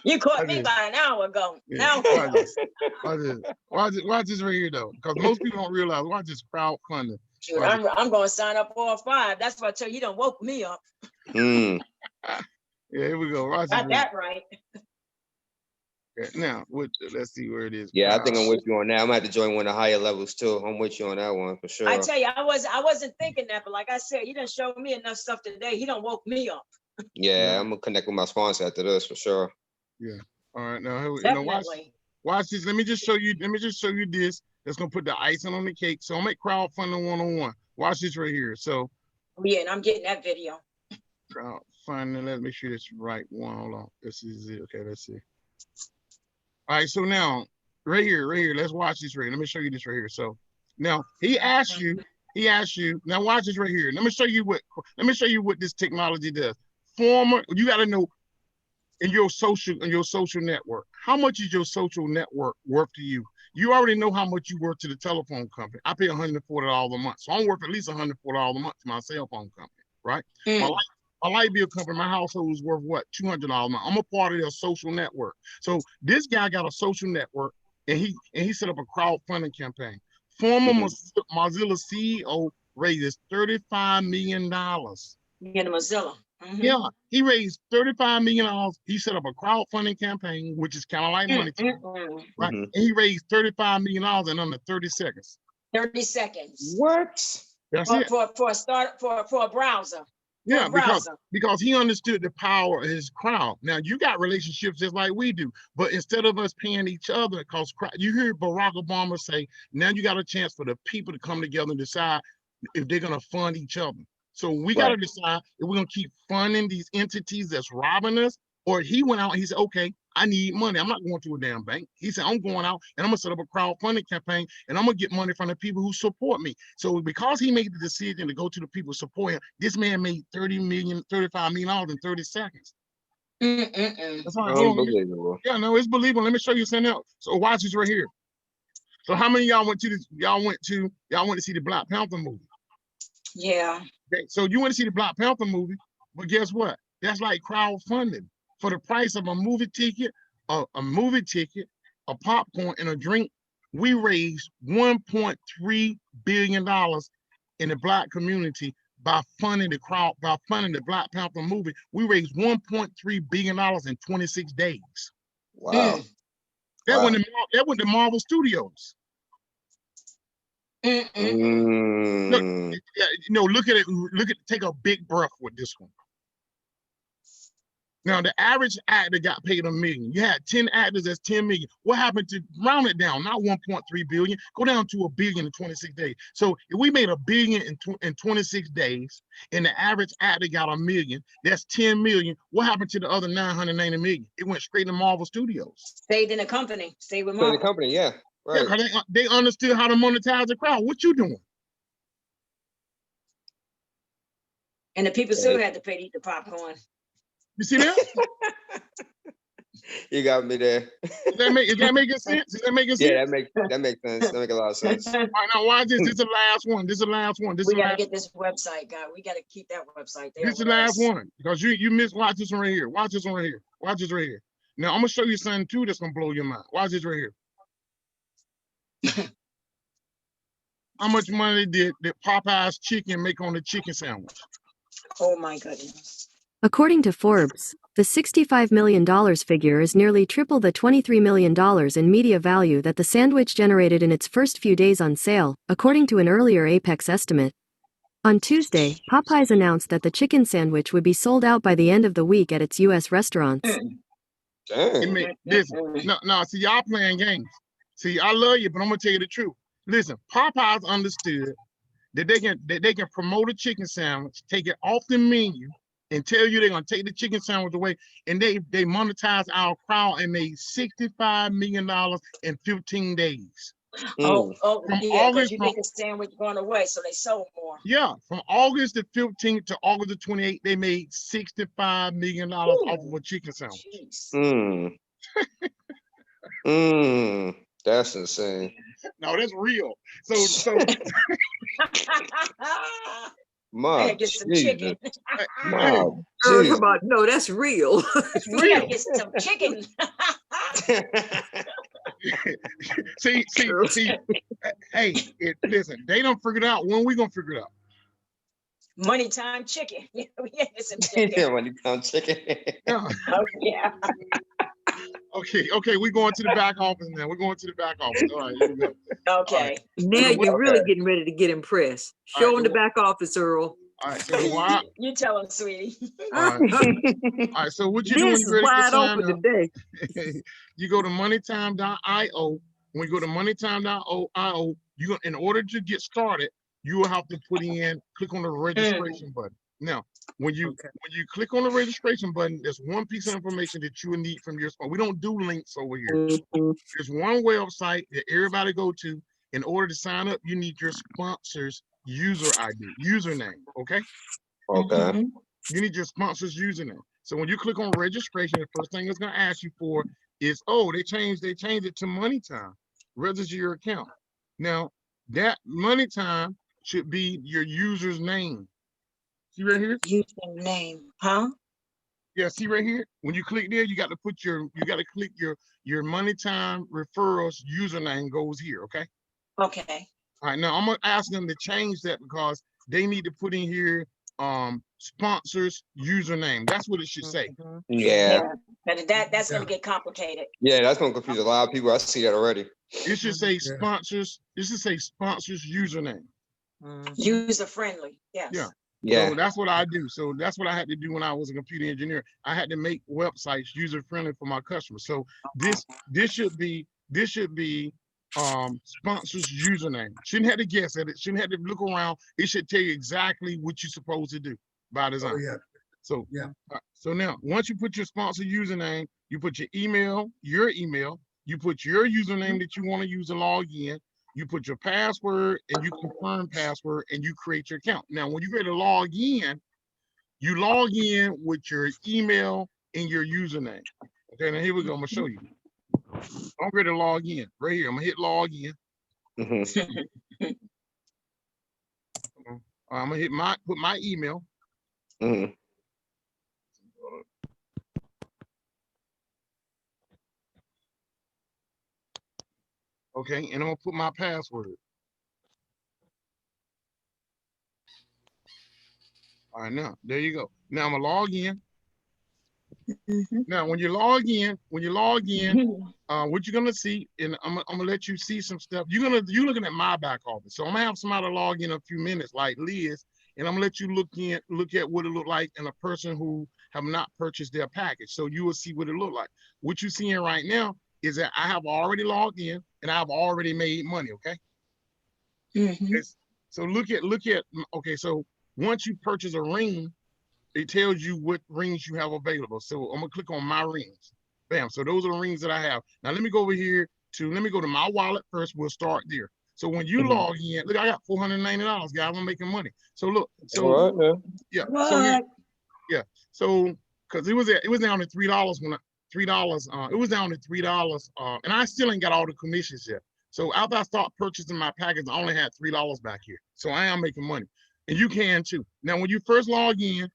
You caught me about an hour ago. Yeah. Now Watch this right here though, because most people don't realize. Watch this crowdfunding. Dude, I'm gonna sign up for 5. That's what I tell you. You done woke me up. Yeah, here we go. Watch Got that right. Okay, now, let's see where it is. Yeah, I think I'm with you on that. I'm gonna have to join one of the higher levels too. I'm with you on that one for sure. I tell you, I wasn't thinking that, but like I said, you done showed me enough stuff today. He done woke me up. Yeah, I'm gonna connect with my sponsor after this for sure. Yeah. All right. Now, Definitely. watch this. Let me just show you this. That's gonna put the icing on the cake. So I'll make crowdfunding 101. Watch this right here. So yeah, and I'm getting that video. Crowdfunding. Let's make sure that's the right one. Hold on. This is it. Okay, let's see. All right, so now right here, let's watch this right here. Let me show you this right here. So now he asked you, now watch this right here. Let me show you what this technology does. You got to know in your social network, how much is your social network worth to you? You already know how much you worth to the telephone company. I pay $140 a month. So I'm worth at least $140 a month to my cell phone company, right? My light bill company, my household is worth what? $200 a month. I'm a part of their social network. So this guy got a social network, and he set up a crowdfunding campaign. Former Mozilla CEO raises $35 million. Yeah, the Mozilla. Yeah, he raised $35 million. He set up a crowdfunding campaign, which is kind of like MoneyTime, right? And he raised $35 million in under 30 seconds. 30 seconds. What? That's it. For a start, for a browser. Yeah, because he understood the power of his crowd. Now you got relationships just like we do, but instead of us paying each other, because you hear Barack Obama say, now you got a chance for the people to come together and decide if they're gonna fund each other. So we got to decide if we're gonna keep funding these entities that's robbing us, or he went out and he said, okay, I need money. I'm not going to a damn bank. He said, I'm going out and I'm gonna set up a crowdfunding campaign and I'm gonna get money from the people who support me. So because he made the decision to go to the people supporting him, this man made $35 million in 30 seconds. That's unbelievable. Yeah, no, it's believable. Let me show you something else. So watch this right here. So how many of y'all went to this? Y'all went to see the Black Panther movie? Yeah. Okay, so you want to see the Black Panther movie, but guess what? That's like crowdfunding. For the price of a movie ticket, a popcorn, and a drink, we raised $1.3 billion in the Black community by funding the Black Panther movie. We raised $1.3 billion in 26 days. Wow. That went to Marvel Studios. Look at it. Take a big breath with this one. Now, the average actor got paid $1 million. You had 10 actors, that's 10 million. What happened to round it down? Not 1.3 billion. Go down to $1 billion in 26 days. So if we made $1 billion in 26 days, and the average actor got $1 million, that's 10 million. What happened to the other 990 million? It went straight to Marvel Studios. Stayed in the company. Stayed with Marvel. Stayed in the company, yeah. Right. Yeah, because they understood how to monetize the crowd. What you doing? And the people still had to pay to eat the popcorn. You see that? You got me there. Is that making sense? Is that making sense? Yeah, that makes sense. That make a lot of sense. All right, now watch this. This is the last one. This is the last one. This is We the gotta last. get this website, guy. We gotta keep that website there. This is the with last us. one because you missed. Watch this one right here. Watch this one right here. Watch this right here. Now I'm gonna show you something too that's gonna blow your mind. Watch this right here. How much money did Popeye's chicken make on the chicken sandwich? Oh my goodness. According to Forbes, the $65 million figure is nearly triple the $23 million in media value that the sandwich generated in its first few days on sale, according to an earlier Apex estimate. On Tuesday, Popeyes announced that the chicken sandwich would be sold out by the end of the week at its U.S. restaurants. Listen, no, see, y'all playing games. See, I love you, but I'm gonna tell you the truth. Listen, Popeyes understood that they can promote a chicken sandwich, take it off the menu, and tell you they're gonna take the chicken sandwich away, and they monetize our crowd and made $65 million in 15 days. Oh, From yeah, because August, you think the sandwich going away, so they sold more. yeah, from August the 15th to August the 28th, they made $65 million off of a chicken sandwich. That's insane. No, that's real. So My gotta get some Jesus. chicken. Wow. Talking about, no, that's real. It's We gotta real. get some chicken. see. Hey, listen, they don't figure it out. When we gonna figure it out? Money time chicken. We gotta get some Yeah, chicken. MoneyTime chicken. Yeah. Oh, yeah. Okay, we're going to the back office now. We're going to the back office. All right, here we go. Okay. Now you're really getting ready to get impressed. Show All them right, the back office, Earl. All right, so why? You tell them, sweetie. All right, so what you do when This you is ready to wide sign open up? today. You go to moneytime.io. When you go to moneytime.io, in order to get started, you will have to click on the registration button. Now, when you click on the registration button, there's one piece of information that you will need from your sponsor. We don't do links over here. There's one website that everybody go to. In order to sign up, you need your sponsor's username. Okay. Okay. You need your sponsor's username. So when you click on registration, the first thing it's going to ask you for is, they changed it to MoneyTime. Register your account. Now that MoneyTime should be your user's name. See right here? Username, huh? Yeah, see right here? When you click there, you got to click your MoneyTime referrals username goes here, okay? Okay. All right, now I'm gonna ask them to change that because they need to put in here sponsors username. That's what it should say. Yeah. But that's gonna get complicated. Yeah, that's gonna confuse a lot of people. I see that already. It should say sponsors. This should say sponsors username. User friendly. Yes. Yeah. Yeah. So that's what I do. So that's what I had to do when I was a computer engineer. I had to make websites user friendly for my customers. So this should be sponsors username. Shouldn't have to guess at it. Shouldn't have to look around. It should tell you exactly what you're supposed to do by design. Oh, yeah. So Yeah. So now once you put your sponsor username, you put your email, you put your username that you want to use to log in. You put your password and you confirm password and you create your account. Now, when you ready to log in, you log in with your email and your username. Okay, now here we go. I'm gonna show you. I'm ready to log in right here. I'm gonna hit log in. I'm gonna put my email. Okay, and I'm gonna put my password. All right, now there you go. Now I'm gonna log in. Now when you log in, what you're gonna see, and I'm gonna let you see some stuff. You're looking at my back office. So I'm gonna have somebody log in a few minutes, like Liz, and I'm gonna let you look at what it look like in a person who have not purchased their package. So you will see what it look like. What you're seeing right now is that I have already logged in and I've already made money. Okay. So look at. Okay, so once you purchase a ring, it tells you what rings you have available. So I'm gonna click on my rings. Bam. So those are the rings that I have. Now let me go over here let me go to my wallet first. We'll start there. So when you log in, look, I got $490, guys. I'm making money. So look, yeah. So here, yeah. So because it was down to $3 $3. It was down to $3. And I still ain't got all the commissions yet. So after I start purchasing my package, I only had $3 back here. So I am making money. And you can too. Now, when you first log in,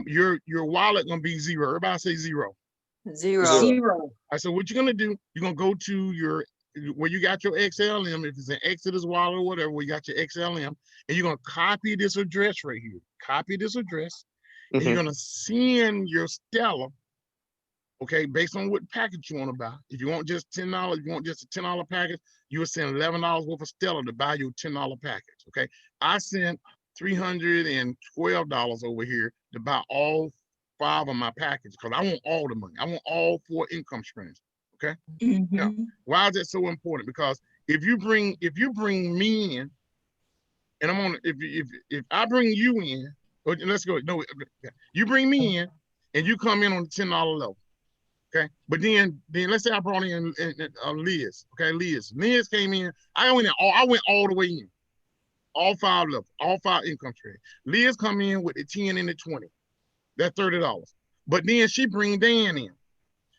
your wallet gonna be zero. Everybody say zero. Zero. All right, so what you're gonna do, you're gonna go to your where you got your XLM, if it's an Exodus wallet or whatever, where you got your XLM, and you're gonna copy this address right here. Copy this address, and you're gonna send your Stellar, okay, based on what package you want to buy. If you want just $10, if you want just a $10 package, you will send $11 worth of Stellar to buy your $10 package. Okay, I sent $312 over here to buy all 5 of my packages because I want all the money. I want all 4 income streams. Okay. Now, why is that so important? Because if you bring me in, and I'm on, if I bring you in, or let's go. No, you bring me in, and you come in on the $10 level. Okay, but then let's say I brought in Liz. Okay, Liz came in. I went all the way in, all 5 levels, all 5 income streams. Liz come in with the 10 and the 20. That's $30. But then she bring Dan in.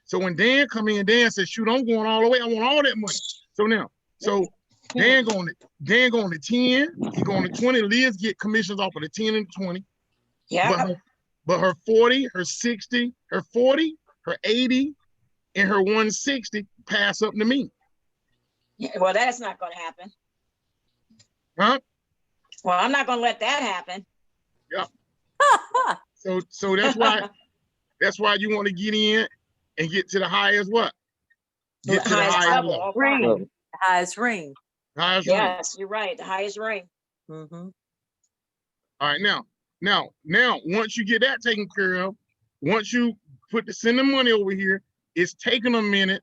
So when Dan come in, Dan says, "Shoot, I'm going all the way. I want all that money." So now, Dan going to 10. He going to 20. Liz get commissions off of the 10 and the 20. Yeah. But her 40, her 60, her 40, her 80, and her 160 pass up to me. Yeah, well, that's not going to happen. Huh? Well, I'm not going to let that happen. Yeah. So that's why you want to get in and get to the highest what? Get to the highest level. Ring. The highest ring. Highest ring. Yes, you're right. The highest ring. Mm-hmm. All right, now, once you get that taken care of, once you send the money over here, it's taking a minute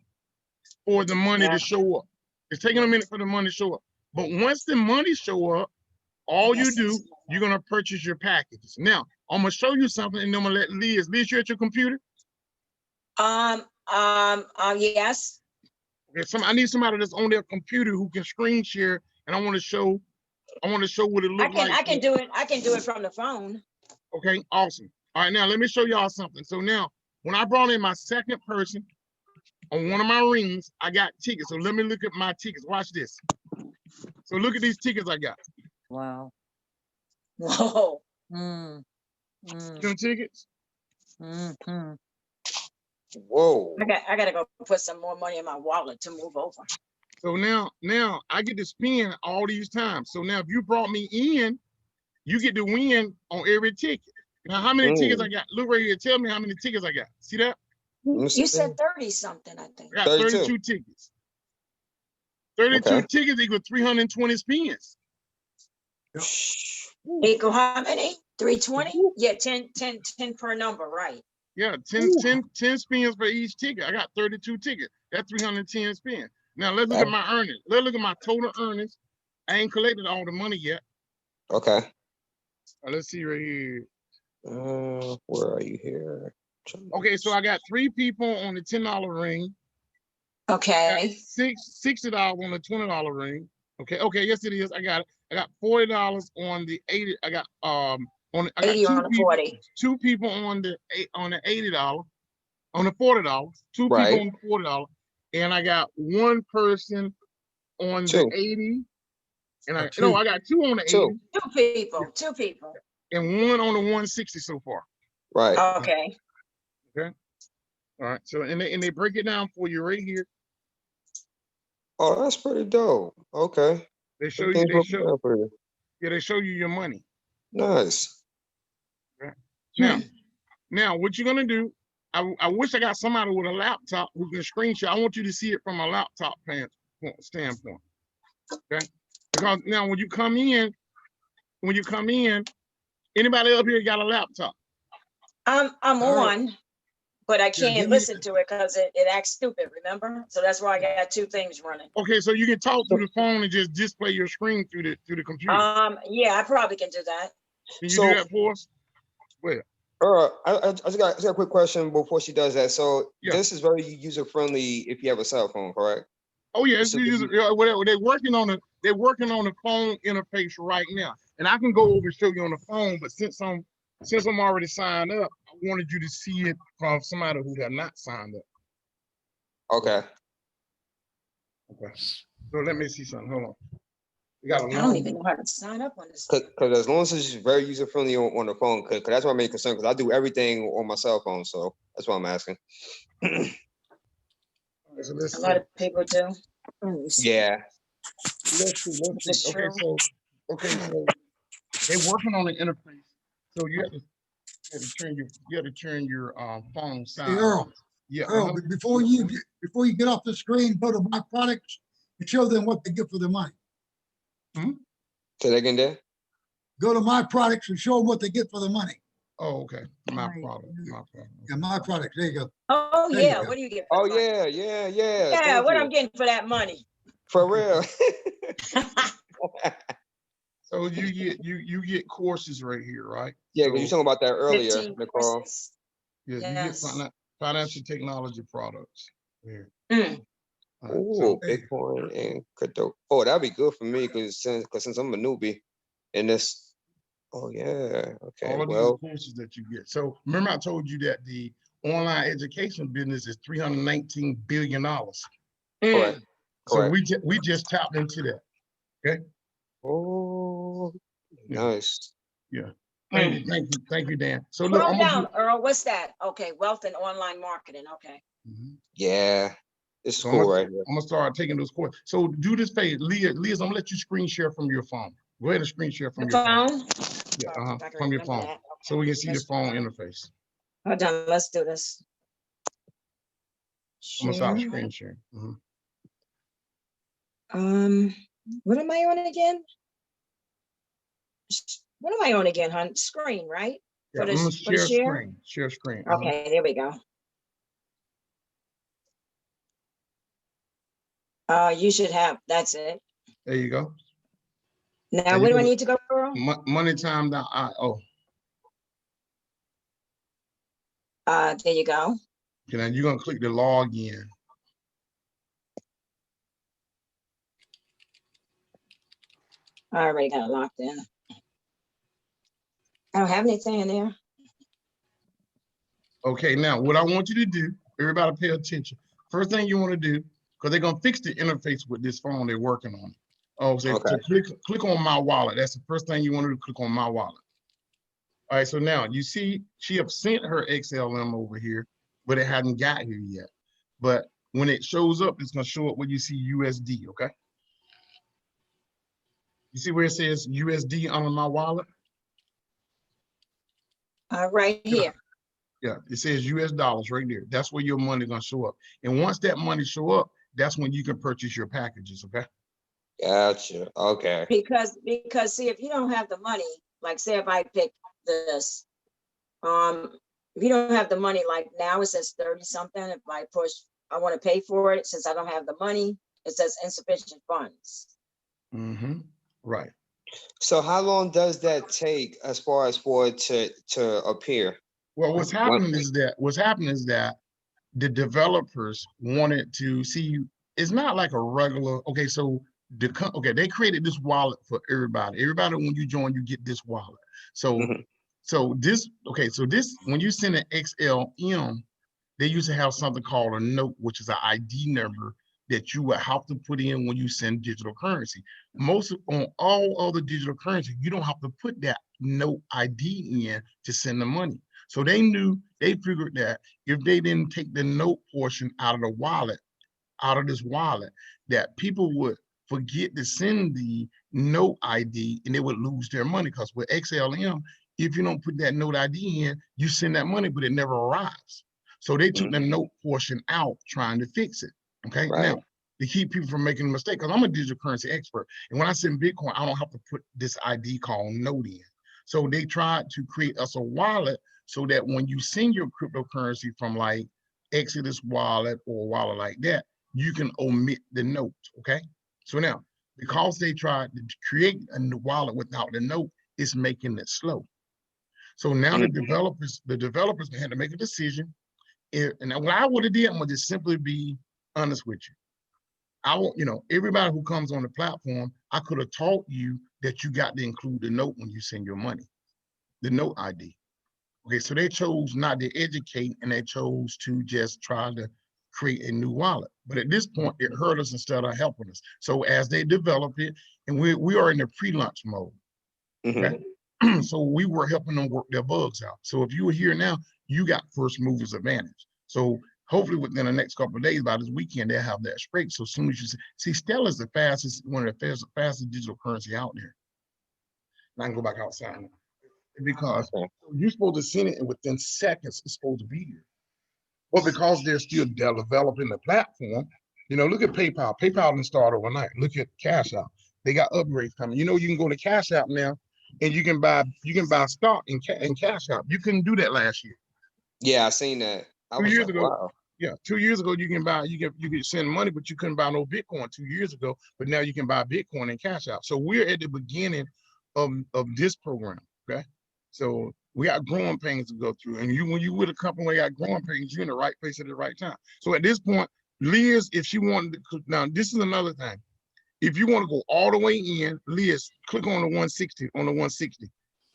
for the money to show up. It's taking a minute for the money to show up. But once the money show up, all you do, you're gonna purchase your packages. Now, I'm gonna show you something, and then I'm gonna let Liz. Liz, you at your computer? Yes. Okay, I need somebody that's on their computer who can screen share, and I want to show what it looks like. I can do it from the phone. Okay, awesome. All right, now let me show y'all something. So now, when I brought in my second person on one of my rings, I got tickets. So let me look at my tickets. Watch this. So look at these tickets I got. Wow. Whoa. Mm. Them tickets. Mm-hmm. Whoa. I gotta go put some more money in my wallet to move over. So now I get to spend all these times. So now if you brought me in, you get to win on every ticket. Now how many tickets I got? Look right here. Tell me how many tickets I got. See that? You said 30 something, I think. I got 32 tickets. 32 tickets equal 320 spins. Equal how many? 320? Yeah, 10 per number, right? Yeah, 10 spins for each ticket. I got 32 tickets. That's 310 spins. Now let's look at my earnings. Let's look at my total earnings. I ain't collected all the money yet. Okay. Let's see right here. Where are you here? Okay, so I got 3 people on the $10 ring. Okay. $60 on the $20 ring. Okay, yes it is. I got it. I got $40 on the 80. I got I got 80 on the 40. 2 people on the $80, on the $40. 2 people on the $40, and I got 1 person on the 80. And I got 2 on the 80. 2 people. And 1 on the 160 so far. Right. Okay. Okay. All right. So and they break it down for you right here. Oh, that's pretty dope. Okay. They show you. They show you your money. Nice. Okay. Now, what you're gonna do? I wish I got somebody with a laptop who can screenshot. I want you to see it from a laptop standpoint. Okay. Because now when you come in, anybody up here got a laptop? I'm on, but I can't listen to it because it acts stupid, remember? So that's why I got 2 things running. Okay, so you can talk through the phone and just display your screen through the computer. Yeah, I probably can do that. Can you do that for us? Wait. I just got a quick question before she does that. So this is very user friendly if you have a cell phone, correct? Oh yeah, it's whatever. They're working on the phone interface right now, and I can go over and show you on the phone. But since I'm already signed up, I wanted you to see it from somebody who have not signed up. Okay. Okay. So let me see something. Hold on. We got a I don't even know how to sign up on this. Because as long as it's very user friendly on the phone, because that's what I'm concerned. Because I do everything on my cell phone, so that's why I'm asking. So let's A see. lot of people do. Let me see. Yeah. Let's see. Let's It's see. Okay, true. so they're working on the interface. So you have to turn your phone Hey, sideways. Earl, Yeah. Earl, before you get off the screen, go to my products and show them what they get for their money. Say that again, there. Go to my products and show them what they get for their money. Oh, okay. My product. Yeah, my products. There you go. Oh, There you yeah. go. What do you get? Oh yeah, yeah, yeah. Yeah, Thank what you. I'm getting for that money. For real. So you get courses right here, right? Yeah, because you talking about that earlier, 15 Nicole. courses. Yeah, you Yes. get financial technology products. Here. Mm. All right, Ooh, so Bitcoin and crypto. Oh, that'd be good for me because since I'm a newbie in this. Oh yeah. Okay. all of these Well. courses that you get. So remember, I told you that the online education business is $319 billion. Correct. So Correct. we just tapped into that. Okay. Oh, nice. Yeah. Thank you, Dan. So look, Scroll I'm gonna down, Earl. What's that? Okay, wealth and online marketing. Okay. Yeah, this is So cool right here. I'm gonna start taking those courses. So do this favor, Leah, I'm gonna let you screen share from your phone. Go ahead and screen share from The your phone. phone? Yeah, Oh, if I can from your remember phone. that. So we can see the Let's- phone interface. Hold on, let's do this. I'm gonna start Share. screen sharing. What am I on again? What am I on again, hon? Screen, right? Yeah, For the, I'm gonna for the share share? screen. Share screen. Okay, there we go. You should have, that's it. There you go. Now, where do I need to go, Earl? MoneyTime.io. There you go. Okay, now you're gonna click the login. I already got it locked in. I don't have anything in there. Okay, now what I want you to do, everybody pay attention. First thing you want to do, because they're gonna fix the interface with this phone, they're working on it. Oh, so click on my wallet. That's the first thing you want to do, click on my wallet. All right, so now you see she have sent her XLM over here, but it hadn't got here yet. But when it shows up, it's gonna show up where you see USD, okay? You see where it says USD under my wallet? Right here. Yeah, it says US dollars right there. That's where your money gonna show up. And once that money show up, that's when you can purchase your packages, okay? Gotcha. Okay. Because see, if you don't have the money, like say if I pick this, if you don't have the money, like now it says 30 something. If I push, I want to pay for it. Since I don't have the money, it says insufficient funds. Right. So how long does that take as far as for it to appear? Well, what's happening is that the developers wanted to see, it's not like a regular, okay, so they created this wallet for everybody. Everybody, when you join, you get this wallet. So this, when you send an XLM, they used to have something called a note, which is an ID number that you would have to put in when you send digital currency. On all other digital currency, you don't have to put that note ID in to send the money. So they figured that if they didn't take the note portion out of the wallet, out of this wallet, that people would forget to send the note ID and they would lose their money. Because with XLM, if you don't put that note ID in, you send that money, but it never arrives. So they took the note portion out trying to fix it. Okay. Right. Now, to keep people from making a mistake, because I'm a digital currency expert. And when I send Bitcoin, I don't have to put this ID called note in. So they tried to create us a wallet so that when you send your cryptocurrency from like Exodus wallet or a wallet like that, you can omit the note, okay? So now, because they tried to create a wallet without the note, it's making it slow. So now the developers had to make a decision. And what I would have did was just simply be honest with you. I want, everybody who comes on the platform, I could have taught you that you got to include the note when you send your money, the note ID. Okay, so they chose not to educate and they chose to just try to create a new wallet. But at this point, it hurt us instead of helping us. So as they develop it, and we are in the pre-launch mode. Okay? So we were helping them work their bugs out. So if you were here now, you got first movers advantage. So hopefully within the next couple of days, by this weekend, they'll have that straight. So as soon as you see Stellar is the fastest, one of the fastest digital currency out there. And I can go back outside now. Because you're supposed to send it and within seconds it's supposed to be here. But because they're still developing the platform, you know, look at PayPal. PayPal didn't start overnight. Look at Cash App. They got upgrades coming. You know, you can go to Cash App now and you can buy stock in Cash App. You couldn't do that last year. Yeah, I seen that. 2 years ago, wow. Yeah, 2 years ago you could send money, but you couldn't buy no Bitcoin 2 years ago. But now you can buy Bitcoin in Cash App. So we're at the beginning of this program. Okay. So we got growing pains to go through. And when you with a company where you got growing pains, you're in the right place at the right time. So at this point, Liz, if she wanted to, now this is another thing. If you want to go all the way in, Liz, click on the 160,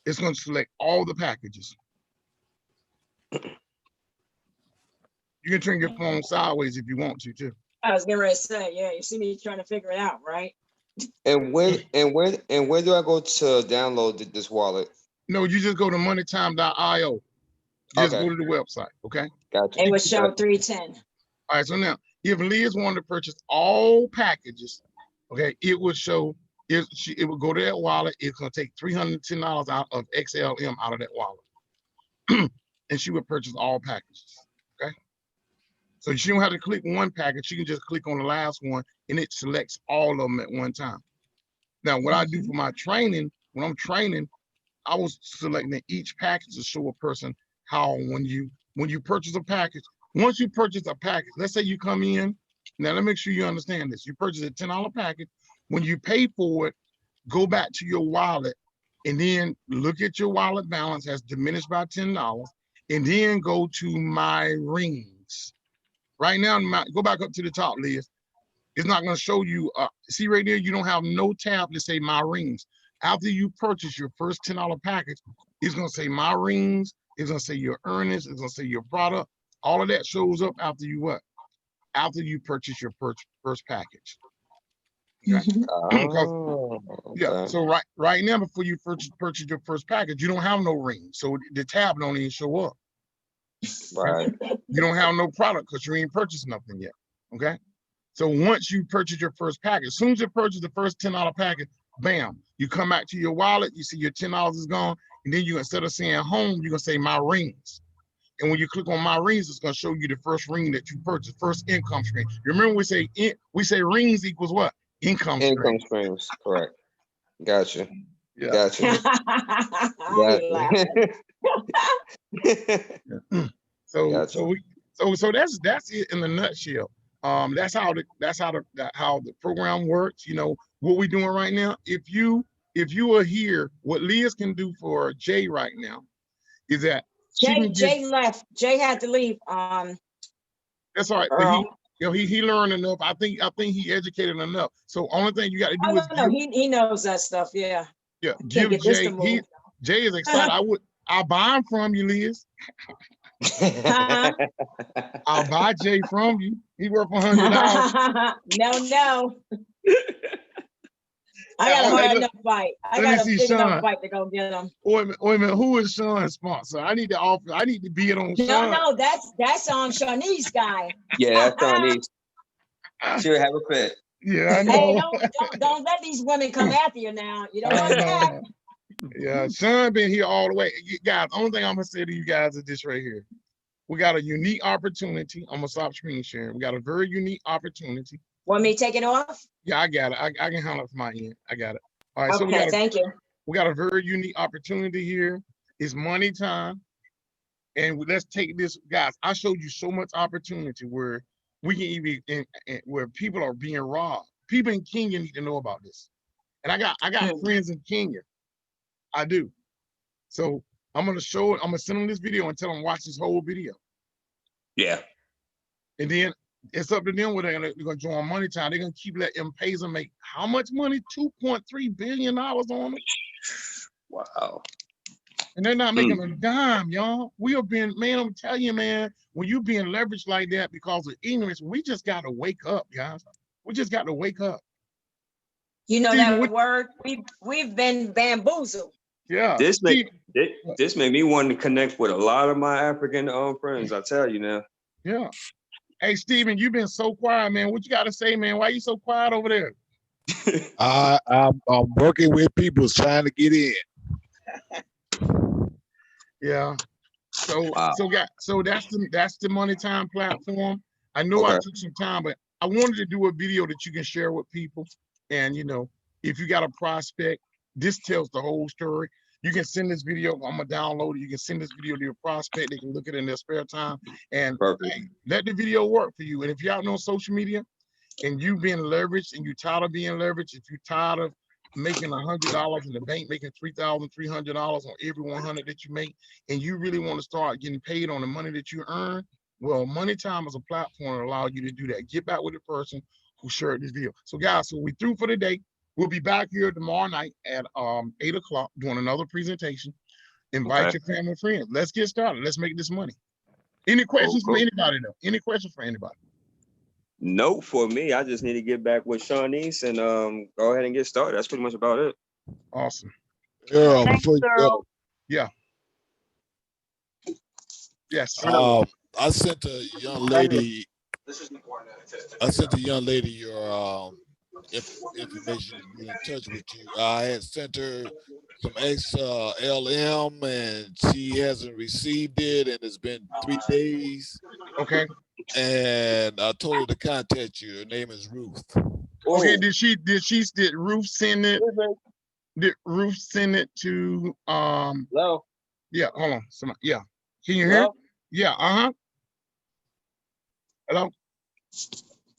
It's going to select all the packages. You can turn your phone sideways if you want to too. I was getting ready to say, yeah, you see me trying to figure it out, right? And where do I go to download this wallet? No, you just go to moneytime.io. Just go to the website, okay? Gotcha. It would show 310. All right, so now, if Liz wanted to purchase all packages, okay, it would show, it would go to that wallet. It's going to take $310 out of XLM out of that wallet. And she would purchase all packages, okay? So she don't have to click one package. She can just click on the last one, and it selects all of them at one time. Now, what I do for my training, when I'm training, I was selecting each package to show a person how when you purchase a package, once you purchase a package, let's say you come in, now let me make sure you understand this. You purchase a $10 package. When you pay for it, go back to your wallet and then look at your wallet balance has diminished by $10 and then go to my rings. Right now, go back up to the top, Liz. It's not going to show you, see right there, you don't have no tab to say my rings. After you purchase your first $10 package, it's going to say my rings, it's going to say your earnings, it's going to say your product. All of that shows up after you what? After you purchase your first package. Okay? Yeah, so right now, before you purchase your first package, you don't have no ring. So the tab don't even show up. Right. You don't have no product because you ain't purchased nothing yet. Okay. So once you purchase your first package, as soon as you purchase the first $10 package, bam, you come back to your wallet, you see your $10 is gone, and then you, instead of saying home, you're gonna say my rings. And when you click on my rings, it's gonna show you the first ring that you purchased, first income stream. You remember we say rings equals what? Income stream. Income streams, correct. Gotcha. Yeah. Gotcha. So that's it in a nutshell. That's how the program works. You know what we're doing right now. If you are here, what Liz can do for Jay right now is that Jay left. Jay had to leave. That's all right. But he learned enough. I think he educated enough. So only thing you got to do is he knows that stuff. Yeah. Yeah. Give Jay. Jay is excited. I'll buy him from you, Liz. I'll buy Jay from you. He worth $100. No. I got a hard enough fight. I got a big enough fight to go get him. Wait a minute. Who is Sean's sponsor? I need to be it on Sean. No, that's on Shawnee's guy. Yeah, that's Shawnee's. She'll have a fit. Yeah, I know. Hey, don't let these women come after you now. You don't want that. Yeah, Sean been here all the way. Guys, the only thing I'm gonna say to you guys is this right here. We got a unique opportunity. I'm gonna stop screen sharing. We got a very unique opportunity. Want me to take it off? Yeah, I got it. I can handle it from my end. I got it. All right. Okay, thank you. We got a very unique opportunity here. It's money time. And let's take this, guys. I showed you so much opportunity where we can even where people are being robbed. People in Kenya need to know about this. And I got friends in Kenya. I do. So I'm gonna show it. I'm gonna send them this video and tell them watch this whole video. Yeah. And then it's up to them whether they're gonna join MoneyTime. They're gonna keep letting M-Pesa make how much money? $2.3 billion on them. Wow. And they're not making a dime, y'all. We have been, man, I'm telling you, man, when you being leveraged like that because of ignorance, we just got to wake up, guys. We just got to wake up. You know Stephen, that word, we've been bamboozled. Yeah. This made me want to connect with a lot of my African friends. I tell you now. Yeah. Hey, Stephen, you've been so quiet, man. What you got to say, man? Why you so quiet over there? I'm working with people trying to get in. Yeah. So that's the MoneyTime platform. I know I took some time, but I wanted to do a video that you can share with people. And if you got a prospect, this tells the whole story. You can send this video. I'm gonna download it. You can send this video to your prospect. They can look at it in their spare time and hey, let the video work for you. And if you're out on social media and you being leveraged and you're tired of being leveraged, if you're tired of making $100 in the bank, making $3,300 on every 100 that you make, and you really want to start getting paid on the money that you earn, well, MoneyTime is a platform that allows you to do that. Get back with the person who shared this video. So guys, so we through for the day. We'll be back here tomorrow night at 8 o'clock doing another presentation. Invite your family and friends. Let's get started. Let's make this money. Any questions for anybody though? Any questions for anybody? No, for me, I just need to get back with Shawnice and go ahead and get started. That's pretty much about it. Awesome. Earl, before you go. Yeah. Yes. I sent a young lady. I sent a young lady your information to be in touch with you. I had sent her some XLM and she hasn't received it, and it's been 3 days. Okay. And I told her to contact you. Her name is Ruth. Okay. Did Ruth send it? Did Ruth send it to Hello? Yeah, hold on. Somebody, yeah. Can you hear? Yeah, Hello?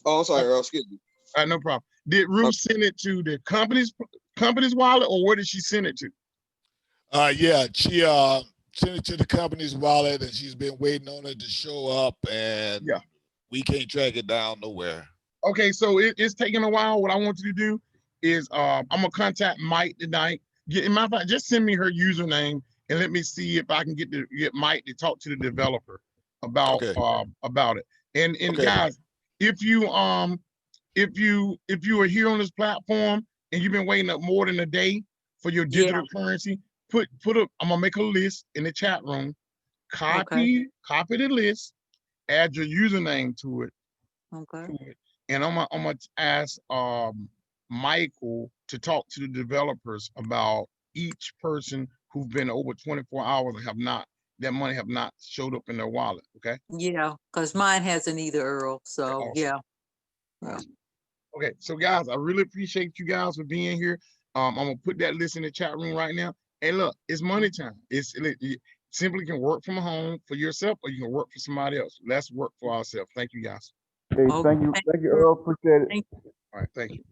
Oh, I'm sorry, Earl. Excuse me. No problem. Did Ruth send it to the company's wallet, or where did she send it to? Yeah, she sent it to the company's wallet, and she's been waiting on it to show up, and we can't track it down nowhere. Okay, so it's taking a while. What I want you to do is I'm gonna contact Mike tonight. Just send me her username and let me see if I can get Mike to talk to the developer about it. And guys, if you are here on this platform and you've been waiting up more than a day for your digital currency, I'm gonna make a list in the chat room, copy the list, add your username to it. And I'm gonna ask Michael to talk to the developers about each person who've been over 24 hours and that money have not showed up in their wallet. Okay. Yeah, because mine hasn't either, Earl. So Awesome. yeah. Awesome. Okay, so guys, I really appreciate you guys for being here. I'm gonna put that list in the chat room right now. And look, it's MoneyTime. You simply can work from home for yourself, or you can work for somebody else. Let's work for ourselves. Thank you, guys. Hey, thank you, Earl. Appreciate it. All right, thank you.